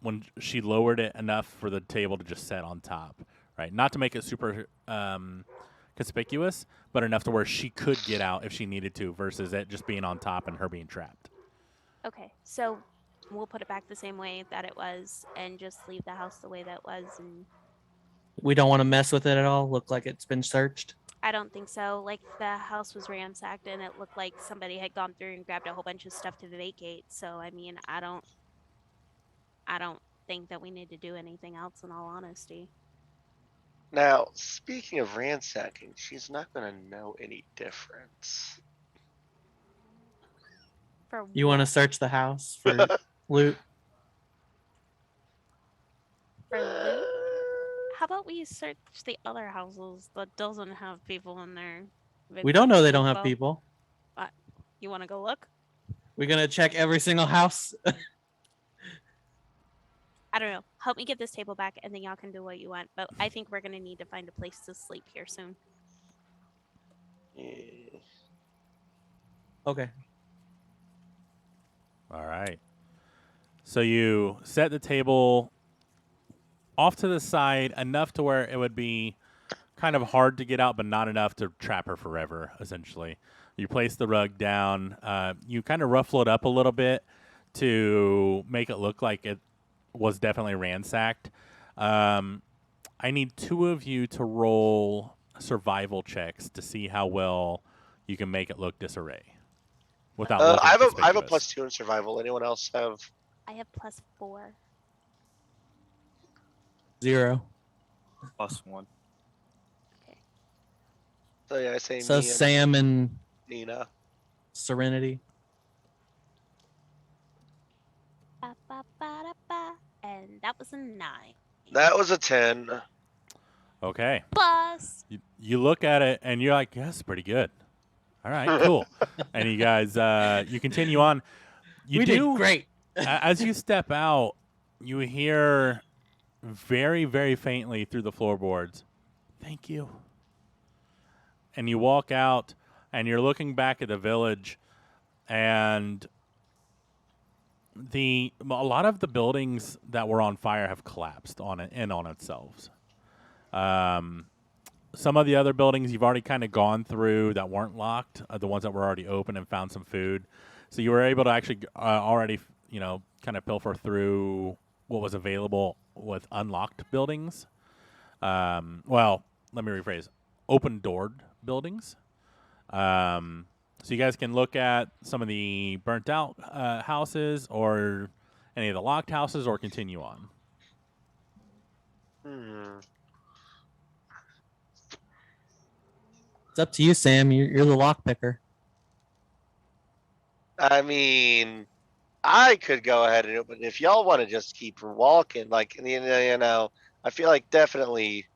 Speaker 3: when she lowered it enough for the table to just set on top, right? Not to make it super conspicuous, but enough to where she could get out if she needed to, versus it just being on top and her being trapped.
Speaker 1: Okay, so we'll put it back the same way that it was, and just leave the house the way that was. And
Speaker 6: We don't want to mess with it at all. Look like it's been searched.
Speaker 1: I don't think so. Like, the house was ransacked, and it looked like somebody had gone through and grabbed a whole bunch of stuff to vacate. So I mean, I don't think that we need to do anything else. In all honesty.
Speaker 2: Now, speaking of ransacking, she's not gonna know any difference.
Speaker 1: For
Speaker 6: You want to
Speaker 1: what?
Speaker 6: search the house for loot?
Speaker 1: For loot? How about we search the other houses that doesn't have people in there?
Speaker 6: We don't know they don't have
Speaker 1: Well,
Speaker 6: people.
Speaker 1: You want to go look?
Speaker 6: We're gonna check every single house.
Speaker 1: I don't know. Help me get this table back, and then y'all can do what you want. But I think we're gonna need to find a place to sleep here soon.
Speaker 2: Yeah.
Speaker 6: Okay.
Speaker 3: All right. So you set the table off to the side enough to where it would be kind of hard to get out, but not enough to trap her forever, essentially. You place the rug down. You kind of ruffle it up a little bit to make it look like it was definitely ransacked. I need 2 of you to roll survival checks to see how well you can make it look disarray. Without looking
Speaker 2: I have a
Speaker 3: conspicuous.
Speaker 2: +2 in survival. Anyone else have?
Speaker 1: I have +4.
Speaker 6: 0.
Speaker 5: +1.
Speaker 2: So yeah, I say
Speaker 6: So
Speaker 2: me and
Speaker 6: Sam and
Speaker 2: Nina.
Speaker 6: Serenity.
Speaker 1: Ba, ba, ba, da, ba. And That was a 9.
Speaker 2: That was a 10.
Speaker 3: Okay.
Speaker 1: Bust.
Speaker 3: You look at it and you're like, yes, pretty good. All right, cool. And you guys, you continue on. You
Speaker 6: we
Speaker 3: do
Speaker 6: did great.
Speaker 3: as you step out, you hear very, very faintly through the floorboards, "Thank you." And you walk out, and you're looking back at the village, and a lot of the buildings that were on fire have collapsed on itself. Some of the other buildings you've already kind of gone through that weren't locked, the ones that were already open, and found some food. So you were able to actually already, kind of pilfer through what was available with unlocked buildings. Well, let me rephrase: open-doored buildings. So you guys can look at some of the burnt-out houses, or any of the locked houses, or continue on.
Speaker 6: It's up to you, Sam. You're the lock picker.
Speaker 2: I mean, I could go ahead and open if y'all want to just keep walking. Like, I feel like definitely.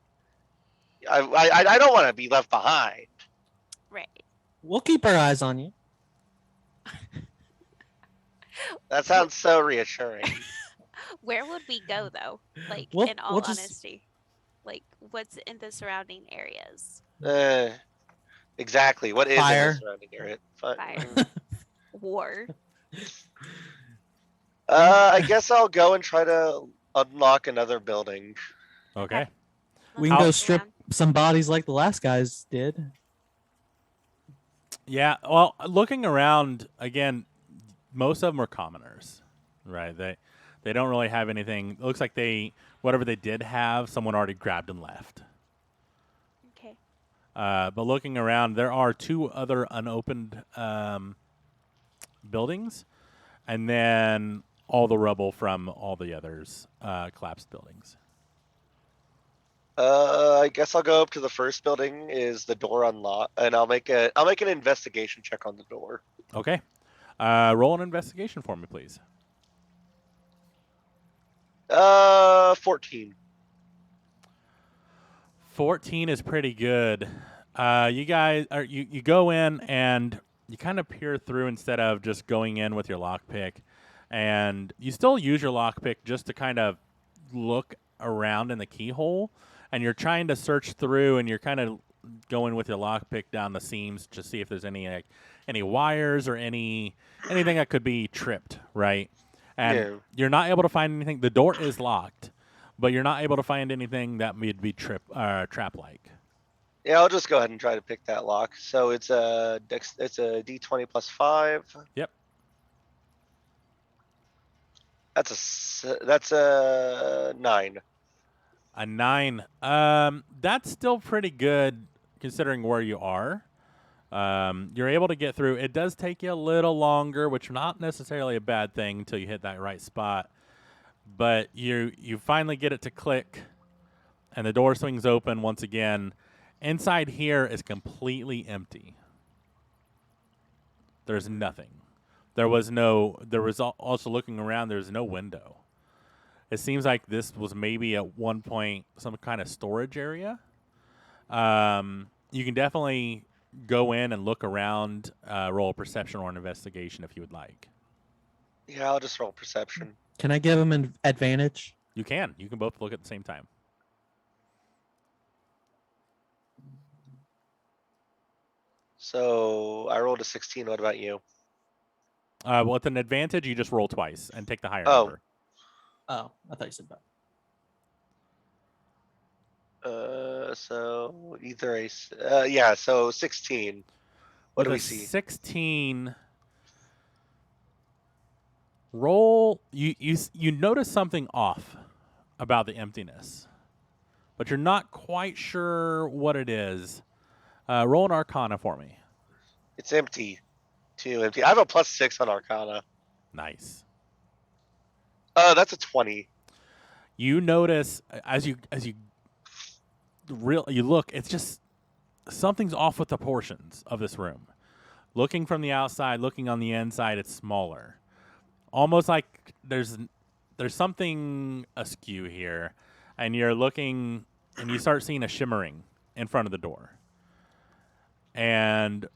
Speaker 2: I don't want to be left behind.
Speaker 1: Right.
Speaker 6: We'll keep our eyes on you.
Speaker 2: That sounds so reassuring.
Speaker 1: Where would we go though? Like,
Speaker 6: We'll-
Speaker 1: in all
Speaker 6: we'll just-
Speaker 1: honesty, like what's in the surrounding areas?
Speaker 2: Exactly. What is in
Speaker 6: Fire.
Speaker 2: the surrounding area?
Speaker 1: Fire. War.
Speaker 2: I guess I'll go and try to unlock another building.
Speaker 3: Okay.
Speaker 6: We
Speaker 1: Let's
Speaker 6: can go
Speaker 1: look
Speaker 6: strip
Speaker 1: around.
Speaker 6: some bodies like the last guys did.
Speaker 3: Yeah. Well, looking around again, most of them are commoners, right? They don't really have anything. It looks like whatever they did have, someone already grabbed and left.
Speaker 1: Okay.
Speaker 3: But looking around, there are 2 other unopened buildings, and then all the rubble from all the others collapsed buildings.
Speaker 2: I guess I'll go up to the first building. Is the door unlocked? And I'll make an investigation check on the door.
Speaker 3: Okay. Roll an investigation for me, please.
Speaker 2: 14.
Speaker 3: 14 is pretty good. You guys, you go in and you kind of peer through instead of just going in with your lockpick, and you still use your lockpick just to kind of look around in the keyhole, and you're trying to search through, and you're kind of going with your lockpick down the seams to see if there's any wires or anything that could be tripped, right? And
Speaker 2: Yeah.
Speaker 3: you're not able to find anything. The door is locked, but you're not able to find anything that would be trap-like.
Speaker 2: Yeah, I'll just go ahead and try to pick that lock. So it's a D20 plus 5.
Speaker 3: Yep.
Speaker 2: That's a 9.
Speaker 3: A 9. That's still pretty good considering where you are. You're able to get through. It does take you a little longer, which is not necessarily a bad thing until you hit that right spot. But you finally get it to click, and the door swings open once again. Inside here is completely empty. There's nothing. There was also looking around, there's no window. It seems like this was maybe at one point some kind of storage area. You can definitely go in and look around, roll a perception or an investigation if you would like.
Speaker 2: Yeah, I'll just roll perception.
Speaker 6: Can I give him an advantage?
Speaker 3: You can. You can both look at the same time.
Speaker 2: So I rolled a 16. What about you?
Speaker 3: With an advantage, you just roll twice and take the higher
Speaker 2: Oh.
Speaker 3: number.
Speaker 6: Oh, I thought you said that.
Speaker 2: So either so 16. What
Speaker 3: With
Speaker 2: do we
Speaker 3: a
Speaker 2: see?
Speaker 3: 16. Roll. You notice something off about the emptiness, but you're not quite sure what it is. Roll an Arcana for me.
Speaker 2: It's empty. 2 empty. I have a plus 6 on Arcana.
Speaker 3: Nice.
Speaker 2: That's a 20.
Speaker 3: You notice as you look, it's just something's off with the portions of this room. Looking from the outside, looking on the inside, it's smaller. Almost like there's there's something askew here, and you're looking, and you start seeing a shimmering in front of the door, and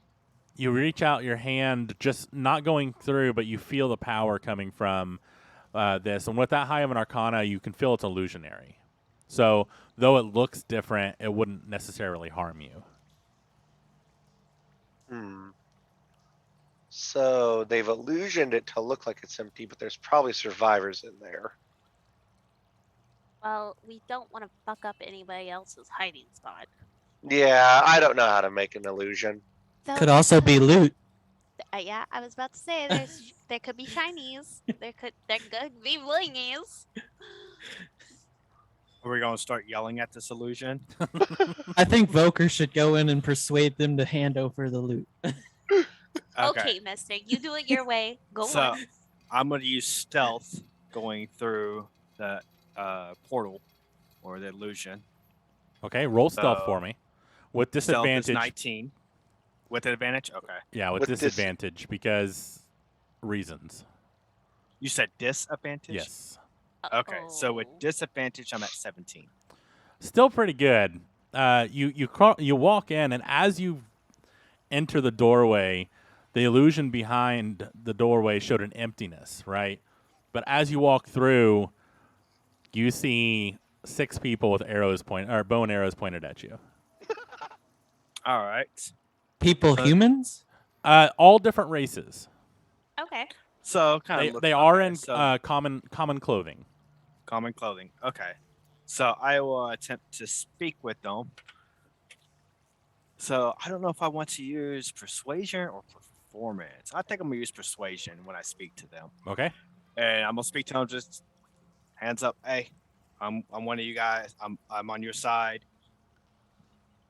Speaker 3: you reach out your hand, just not going through, but you feel the power coming from this. And with that high of an arcana, you can feel it's illusionary. So though it looks different, it wouldn't necessarily harm you.
Speaker 2: So they've illusioned it to look like it's empty, but there's probably survivors in there.
Speaker 1: Well, we don't want to fuck up anybody else's hiding spot.
Speaker 2: Yeah, I don't know how to make an illusion.
Speaker 6: Could also be loot.
Speaker 1: Yeah, I was about to say there could be shinies. There could be blingies.
Speaker 5: Are we gonna start yelling at this illusion?
Speaker 6: I think Voker should go in and persuade them to hand over the loot.
Speaker 1: Okay, mister, you do it your way. Go
Speaker 5: So
Speaker 1: on.
Speaker 5: I'm gonna use stealth going through the portal or the illusion.
Speaker 3: Okay, roll stealth
Speaker 5: So,
Speaker 3: for me. With
Speaker 5: Stealth is
Speaker 3: disadvantage.
Speaker 5: 19. With an advantage? Okay.
Speaker 3: Yeah, with
Speaker 2: With dis-
Speaker 3: disadvantage because reasons.
Speaker 5: You said disadvantage?
Speaker 3: Yes.
Speaker 5: Okay. So with
Speaker 1: Uh-oh.
Speaker 5: disadvantage, I'm at 17.
Speaker 3: Still pretty good. You walk in, and as you enter the doorway, the illusion behind the doorway showed an emptiness, right? But as you walk through, you see 6 people with bow and arrows pointed at you.
Speaker 5: All right.
Speaker 6: People, humans?
Speaker 3: All different races.
Speaker 1: Okay.
Speaker 5: So kind of
Speaker 3: They are in common clothing.
Speaker 5: common clothing. Okay. So I will attempt to speak with them. So I don't know if I want to use persuasion or performance. I think I'm gonna use persuasion when I speak to them.
Speaker 3: Okay.
Speaker 5: And I'm gonna speak to them just hands up. Hey, I'm one of you guys. I'm on your side.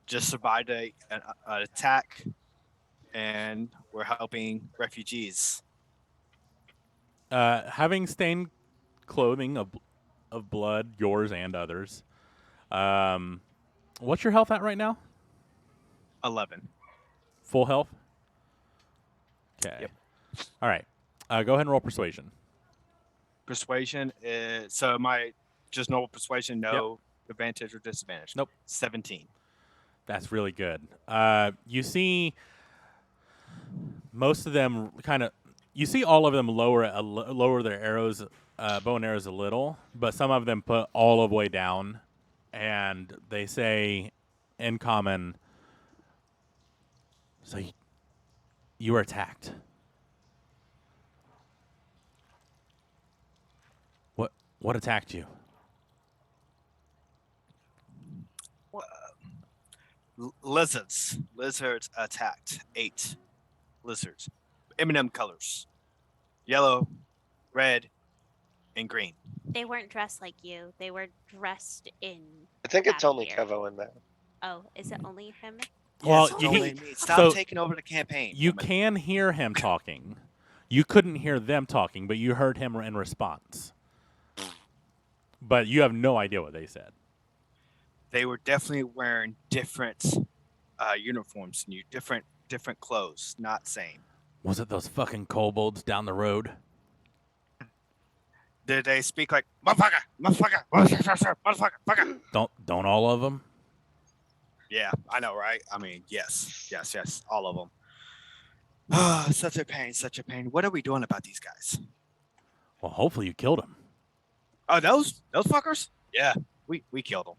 Speaker 5: Just survived an attack, and we're helping refugees.
Speaker 3: Having stained clothing of blood, yours and others. What's your health at right now?
Speaker 5: 11.
Speaker 3: Full health? Okay.
Speaker 5: Yep.
Speaker 3: All right. Go ahead and roll persuasion.
Speaker 5: Persuasion is so my just normal persuasion, no advantage or disadvantage.
Speaker 3: Nope.
Speaker 5: 17.
Speaker 3: That's really good. You see most of them you see all of them lower their arrows, bow and arrows a little, but some of them put all the way down, and they say in common, so you were attacked. What attacked you?
Speaker 5: Lizards. Lizards attacked. 8 lizards. M&M colors. Yellow, red, and green.
Speaker 1: They weren't dressed like you. They were dressed in.
Speaker 2: I think it's
Speaker 1: that
Speaker 2: only
Speaker 1: gear.
Speaker 2: Kevo in there.
Speaker 1: Oh, is it only him?
Speaker 3: Well,
Speaker 5: Yes,
Speaker 3: you
Speaker 5: only
Speaker 3: can-
Speaker 5: me. Stop
Speaker 3: so
Speaker 5: taking over the campaign.
Speaker 3: You
Speaker 5: woman.
Speaker 3: can hear him talking. You couldn't hear them talking, but you heard him in response. But you have no idea what they said.
Speaker 5: They were definitely wearing different uniforms and different clothes. Not same.
Speaker 3: Was it those fucking kobolds down the road?
Speaker 5: Did they speak like motherfucker, motherfucker, motherfucker, motherfucker, fucker?
Speaker 3: Don't all of them?
Speaker 5: Yeah, I know, right? I mean, yes, all of them. Ah, such a pain, such a pain. What are we doing about these guys?
Speaker 3: Well, hopefully you killed them.
Speaker 5: Oh, those fuckers? Yeah, we killed them.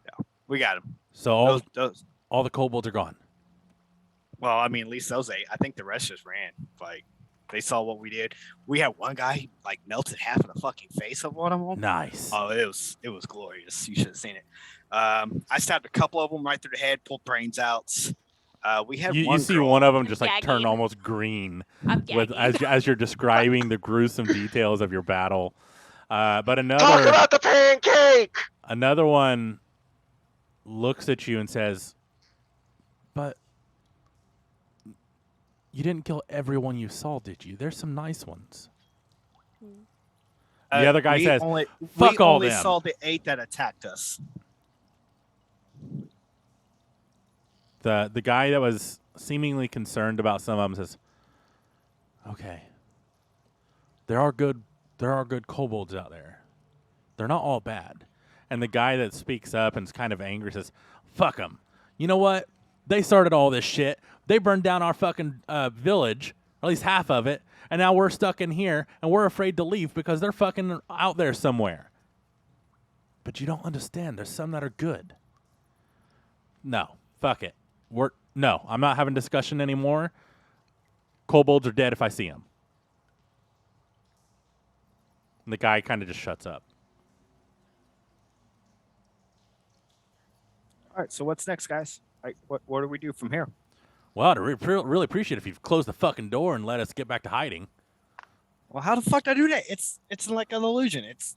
Speaker 5: Yeah, we got them.
Speaker 3: So
Speaker 5: Those.
Speaker 3: all the kobolds are gone.
Speaker 5: Well, I mean, at least those 8. I think the rest just ran. Like, they saw what we did. We had one guy like melted half of the fucking face of one of them.
Speaker 3: Nice.
Speaker 5: Oh, it was glorious. You should have seen it. I stabbed a couple of them right through the head, pulled brains out. We had
Speaker 3: You
Speaker 5: one
Speaker 3: see
Speaker 5: girl-
Speaker 3: one of them just like
Speaker 1: Gagging.
Speaker 3: turn almost green
Speaker 1: I'm
Speaker 3: with
Speaker 1: gagging.
Speaker 3: as you're describing the gruesome details of your battle. But
Speaker 2: Talk
Speaker 3: another
Speaker 2: about the pancake!
Speaker 3: another one looks at you and says, "But you didn't kill everyone you saw, did you? There's some nice ones." The other guy
Speaker 5: we
Speaker 3: says,
Speaker 5: only,
Speaker 3: "Fuck
Speaker 5: we
Speaker 3: all
Speaker 5: only
Speaker 3: them."
Speaker 5: saw the 8 that attacked us.
Speaker 3: The guy that was seemingly concerned about some of them says, "Okay, there are good there are good kobolds out there. They're not all bad. And the guy that speaks up and is kind of angry says, fuck them. You know what? They started all this shit. They burned down our fucking village, or at least half of it, and now we're stuck in here, and we're afraid to leave because they're fucking out there somewhere. But you don't understand. There's some that are good. No. Fuck it. No, I'm not having discussion anymore. Kobolds are dead if I see them. And the guy kind of just shuts up.
Speaker 5: All right. So what's next, guys? Like, what do we do from here?
Speaker 3: Well, I'd really appreciate it if you've closed the fucking door and let us get back to hiding.
Speaker 5: Well, how the fuck do I do that? It's like an illusion. It's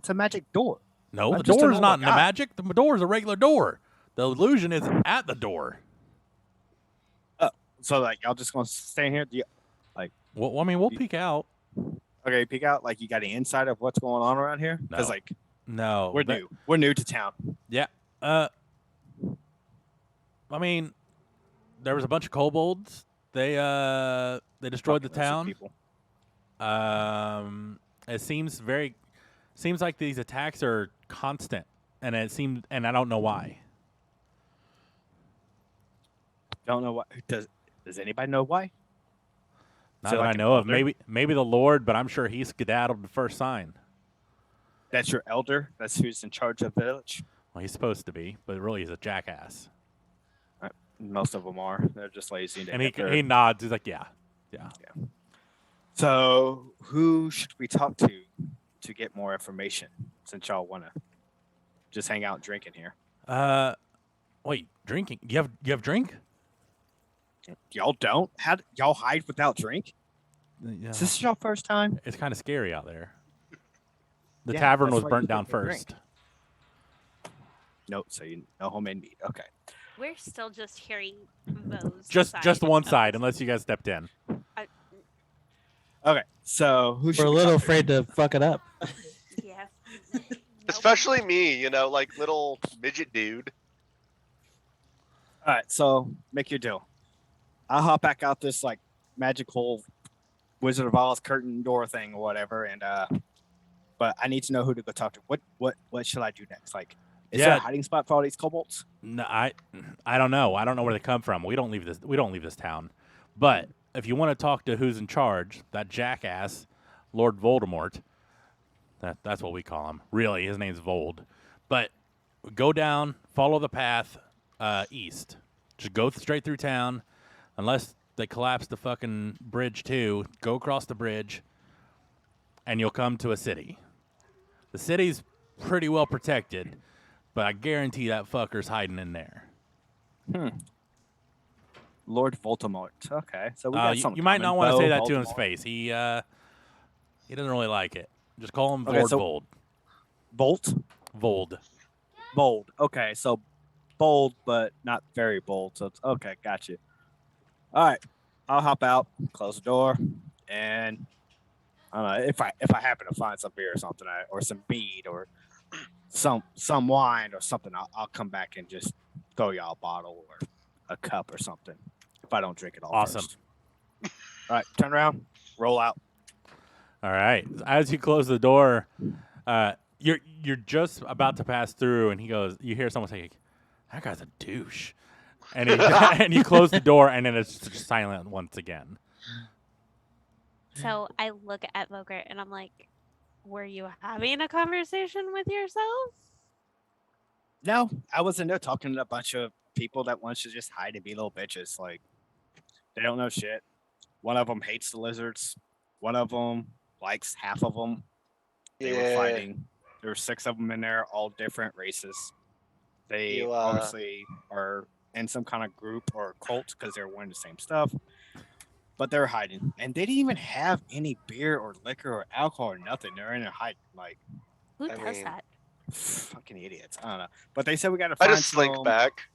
Speaker 5: a magic door.
Speaker 3: No,
Speaker 5: I'm
Speaker 3: the
Speaker 5: just a
Speaker 3: door's
Speaker 5: normal
Speaker 3: not in the
Speaker 5: guy.
Speaker 3: magic. The door is a regular door. The illusion is at the door.
Speaker 5: So like y'all just gonna stay here?
Speaker 3: Well, I mean, we'll peek out.
Speaker 5: Okay, peek out. Like you got the inside of what's going on around here? Because
Speaker 3: No.
Speaker 5: like
Speaker 3: No.
Speaker 5: we're
Speaker 3: that-
Speaker 5: new. We're new to town.
Speaker 3: Yeah. I mean, there was a bunch of kobolds. They destroyed the
Speaker 5: Fucking loads of
Speaker 3: town.
Speaker 5: people.
Speaker 3: It seems like these attacks are constant, and I don't know why.
Speaker 5: Don't know what. Does anybody know why?
Speaker 3: Not
Speaker 5: So
Speaker 3: that
Speaker 5: like
Speaker 3: I
Speaker 5: an
Speaker 3: know of.
Speaker 5: elder?
Speaker 3: Maybe the Lord, but I'm sure he skedaddled the first sign.
Speaker 5: That's your elder. That's who's in charge of the village.
Speaker 3: Well, he's supposed to be, but really he's a jackass.
Speaker 5: Most of them are. They're just lazy.
Speaker 3: And he nods. He's like, yeah.
Speaker 5: So who should we talk to get more information? Since y'all wanna just hang out and drink in here.
Speaker 3: Wait, drinking? You have drink?
Speaker 5: Y'all don't? How y'all hide without drink?
Speaker 3: Yeah.
Speaker 5: Is this your first time?
Speaker 3: It's kind of scary out there. The
Speaker 5: Yeah,
Speaker 3: tavern
Speaker 5: that's
Speaker 3: was
Speaker 5: why
Speaker 3: burnt
Speaker 5: you
Speaker 3: down
Speaker 5: get your drink.
Speaker 3: first.
Speaker 5: Nope. So you no homemade meat. Okay.
Speaker 1: We're still just hearing those.
Speaker 3: Just
Speaker 1: sides
Speaker 3: one
Speaker 1: of
Speaker 3: side,
Speaker 1: it.
Speaker 3: unless you guys stepped in.
Speaker 5: Okay. So who should
Speaker 6: We're a
Speaker 5: we
Speaker 6: little
Speaker 5: talk to?
Speaker 6: afraid to fuck it up.
Speaker 1: Yeah.
Speaker 2: Especially me, like little midget dude.
Speaker 5: All right. So make your deal. I'll hop back out this like magical Wizard of Oz curtain door thing or whatever, and but I need to know who to go talk to. What should I do next? Like, is there
Speaker 3: Yeah.
Speaker 5: a hiding spot for all these kobolds?
Speaker 3: No, I don't know. I don't know where they come from. We don't leave this town. But if you want to talk to who's in charge, that jackass, Lord Voldemort. That's what we call him. Really, his name's Vold. But go down, follow the path east. Just go straight through town, unless they collapse the fucking bridge too. Go across the bridge, and you'll come to a city. The city's pretty well protected, but I guarantee that fucker's hiding in there.
Speaker 5: Lord Voldemort. Okay. So we got something.
Speaker 3: You might
Speaker 5: common.
Speaker 3: not want to say
Speaker 5: Bo,
Speaker 3: that to his
Speaker 5: Voldemort.
Speaker 3: face. He doesn't really like it. Just call him
Speaker 5: Okay,
Speaker 3: Lord
Speaker 5: so-
Speaker 3: Vold.
Speaker 5: Bolt.
Speaker 3: Vold.
Speaker 5: Bold. Okay. So bold, but not very bold. So it's okay. Got you. All right. I'll hop out, close the door, and I don't know if I happen to find some beer or something, or some mead, or some wine or something. I'll come back and just throw y'all a bottle or a cup or something if I don't drink it all.
Speaker 3: Awesome.
Speaker 5: First. All right. Turn around. Roll out.
Speaker 3: All right. As you close the door, you're just about to pass through, and he goes. You hear someone say, "That guy's a douche," and and you close the door, and then it's just silent once again.
Speaker 1: So I look at Vogert and I'm like, were you having a conversation with yourself?
Speaker 5: No, I was in there talking to a bunch of people that wants to just hide and be little bitches. Like, they don't know shit. One of them hates the lizards. One of them likes half of them. They were fighting. There were 6 of them in there, all different races. They
Speaker 2: You,
Speaker 5: obviously are in some kind of group or cult because they're wearing the same stuff. But they're hiding. And they didn't even have any beer or liquor or alcohol or nothing. They're in there hiding. Like,
Speaker 1: Who
Speaker 2: I
Speaker 1: does
Speaker 2: mean,
Speaker 1: that?
Speaker 5: fucking idiots. I don't know. But they said we got to
Speaker 2: I
Speaker 5: find
Speaker 2: just slink
Speaker 5: some
Speaker 2: back.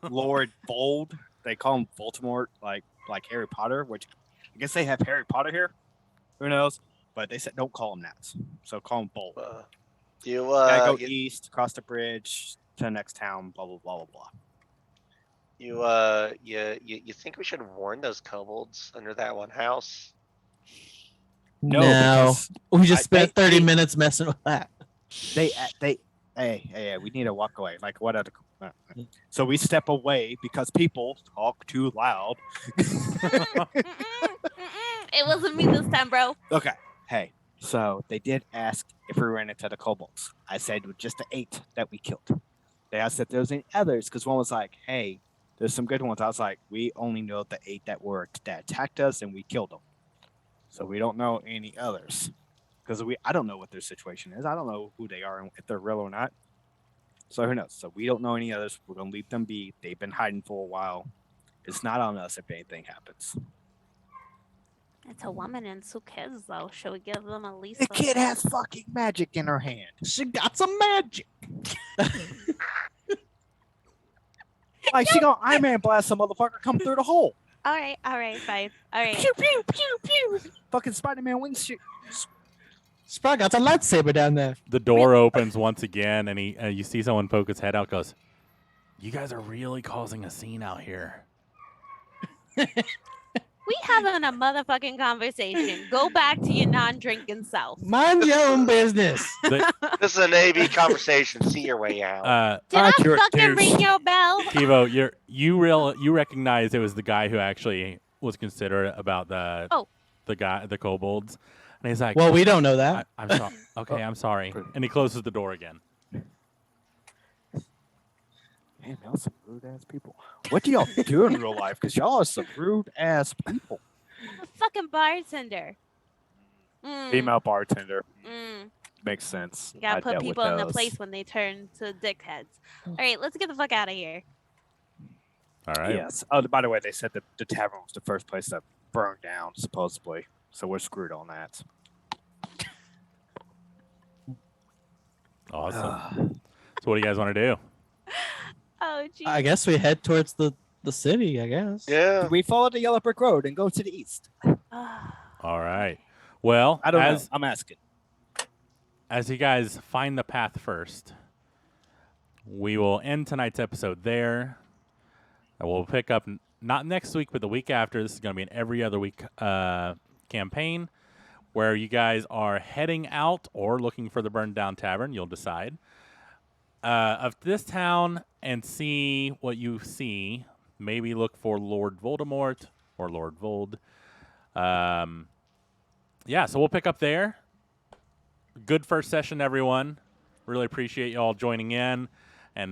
Speaker 5: Lord Bold. They call him Voldemort, like Harry Potter, which I guess they have Harry Potter here. Who knows? But they said don't call him that. So call him Bold.
Speaker 2: You
Speaker 5: Gotta go
Speaker 2: you,
Speaker 5: east, across the bridge to the next town, blah blah blah blah blah.
Speaker 2: you think we should warn those kobolds under that one house?
Speaker 5: No,
Speaker 6: No,
Speaker 5: because
Speaker 6: we just
Speaker 5: they-
Speaker 6: spent 30
Speaker 5: they-
Speaker 6: minutes messing with that.
Speaker 5: hey, we need to walk away. Like what other? So we step away because people talk too loud.
Speaker 1: It wasn't me this time, bro.
Speaker 5: Okay. Hey, so they did ask if we ran into the kobolds. I said with just the 8 that we killed. They asked if there was any others because one was like, "Hey, there's some good ones." I was like, "We only know the 8 that attacked us and we killed them, so we don't know any others because I don't know what their situation is. I don't know who they are and if they're real or not. So who knows? So we don't know any others. We're gonna leave them be. They've been hiding for a while. It's not on us if anything happens."
Speaker 1: It's a woman in who cares though? Should we give them at least
Speaker 5: The
Speaker 1: a-
Speaker 5: kid has fucking magic in her hand.
Speaker 6: She got some magic.
Speaker 5: Like she gonna Iron Man blast some motherfucker come through the hole.
Speaker 1: All right, fine. All right.
Speaker 5: Pew pew pew pew. Fucking Spider-Man wings shit.
Speaker 6: Sprite got a lightsaber down there.
Speaker 3: The door opens once again, and you see someone poke his head out. Goes, "You guys are really causing a scene out here."
Speaker 1: We having a motherfucking conversation. Go back to your non-drinking self.
Speaker 6: Mind your own business.
Speaker 3: The,
Speaker 2: This is an AV conversation. See your way out.
Speaker 1: Did
Speaker 5: Ah,
Speaker 1: I
Speaker 5: you're a
Speaker 1: fucking
Speaker 5: douche.
Speaker 1: ring your bell?
Speaker 3: Kivo, you recognize it was the guy who actually was considerate about the kobolds, and he's like,
Speaker 6: Well, we don't know that.
Speaker 3: I'm sorry. Okay, I'm sorry. And he closes the door again.
Speaker 5: Man, y'all some rude ass people. What do y'all do in real life? Because y'all are some rude ass people.
Speaker 1: I'm a fucking bartender. Mm,
Speaker 5: Female bartender.
Speaker 1: Makes
Speaker 5: sense.
Speaker 1: You gotta put people in the place when they turn to dickheads. All right, let's get the fuck out of here.
Speaker 3: All right.
Speaker 5: Yes. Oh, by the way, they said that the tavern was the first place that burned down, supposedly. So we're screwed on that.
Speaker 3: Awesome. So what do you guys want to do?
Speaker 1: Oh, geez.
Speaker 6: I guess we head towards the city, I guess.
Speaker 2: Yeah.
Speaker 5: We follow the yellow brick road and go to the east.
Speaker 3: All right. Well,
Speaker 5: I don't
Speaker 3: as
Speaker 5: know. I'm asking.
Speaker 3: as you guys find the path first, we will end tonight's episode there. And we'll pick up not next week, but the week after. This is going to be an every other week campaign where you guys are heading out or looking for the burned down tavern. You'll decide. Of this town and see what you see. Maybe look for Lord Voldemort or Lord Vold. Yeah, so we'll pick up there. Good first session, everyone. Really appreciate you all joining in. And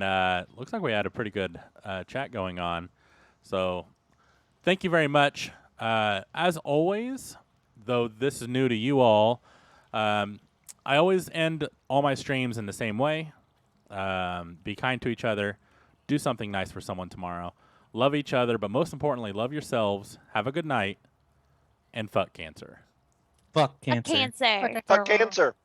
Speaker 3: looks like we had a pretty good chat going on. So thank you very much. As always, though this is new to you all, I always end all my streams in the same way. Be kind to each other. Do something nice for someone tomorrow. Love each other, but most importantly, love yourselves. Have a good night. And fuck cancer.
Speaker 6: Fuck
Speaker 1: A
Speaker 6: cancer.
Speaker 1: cancer.
Speaker 2: Fuck cancer.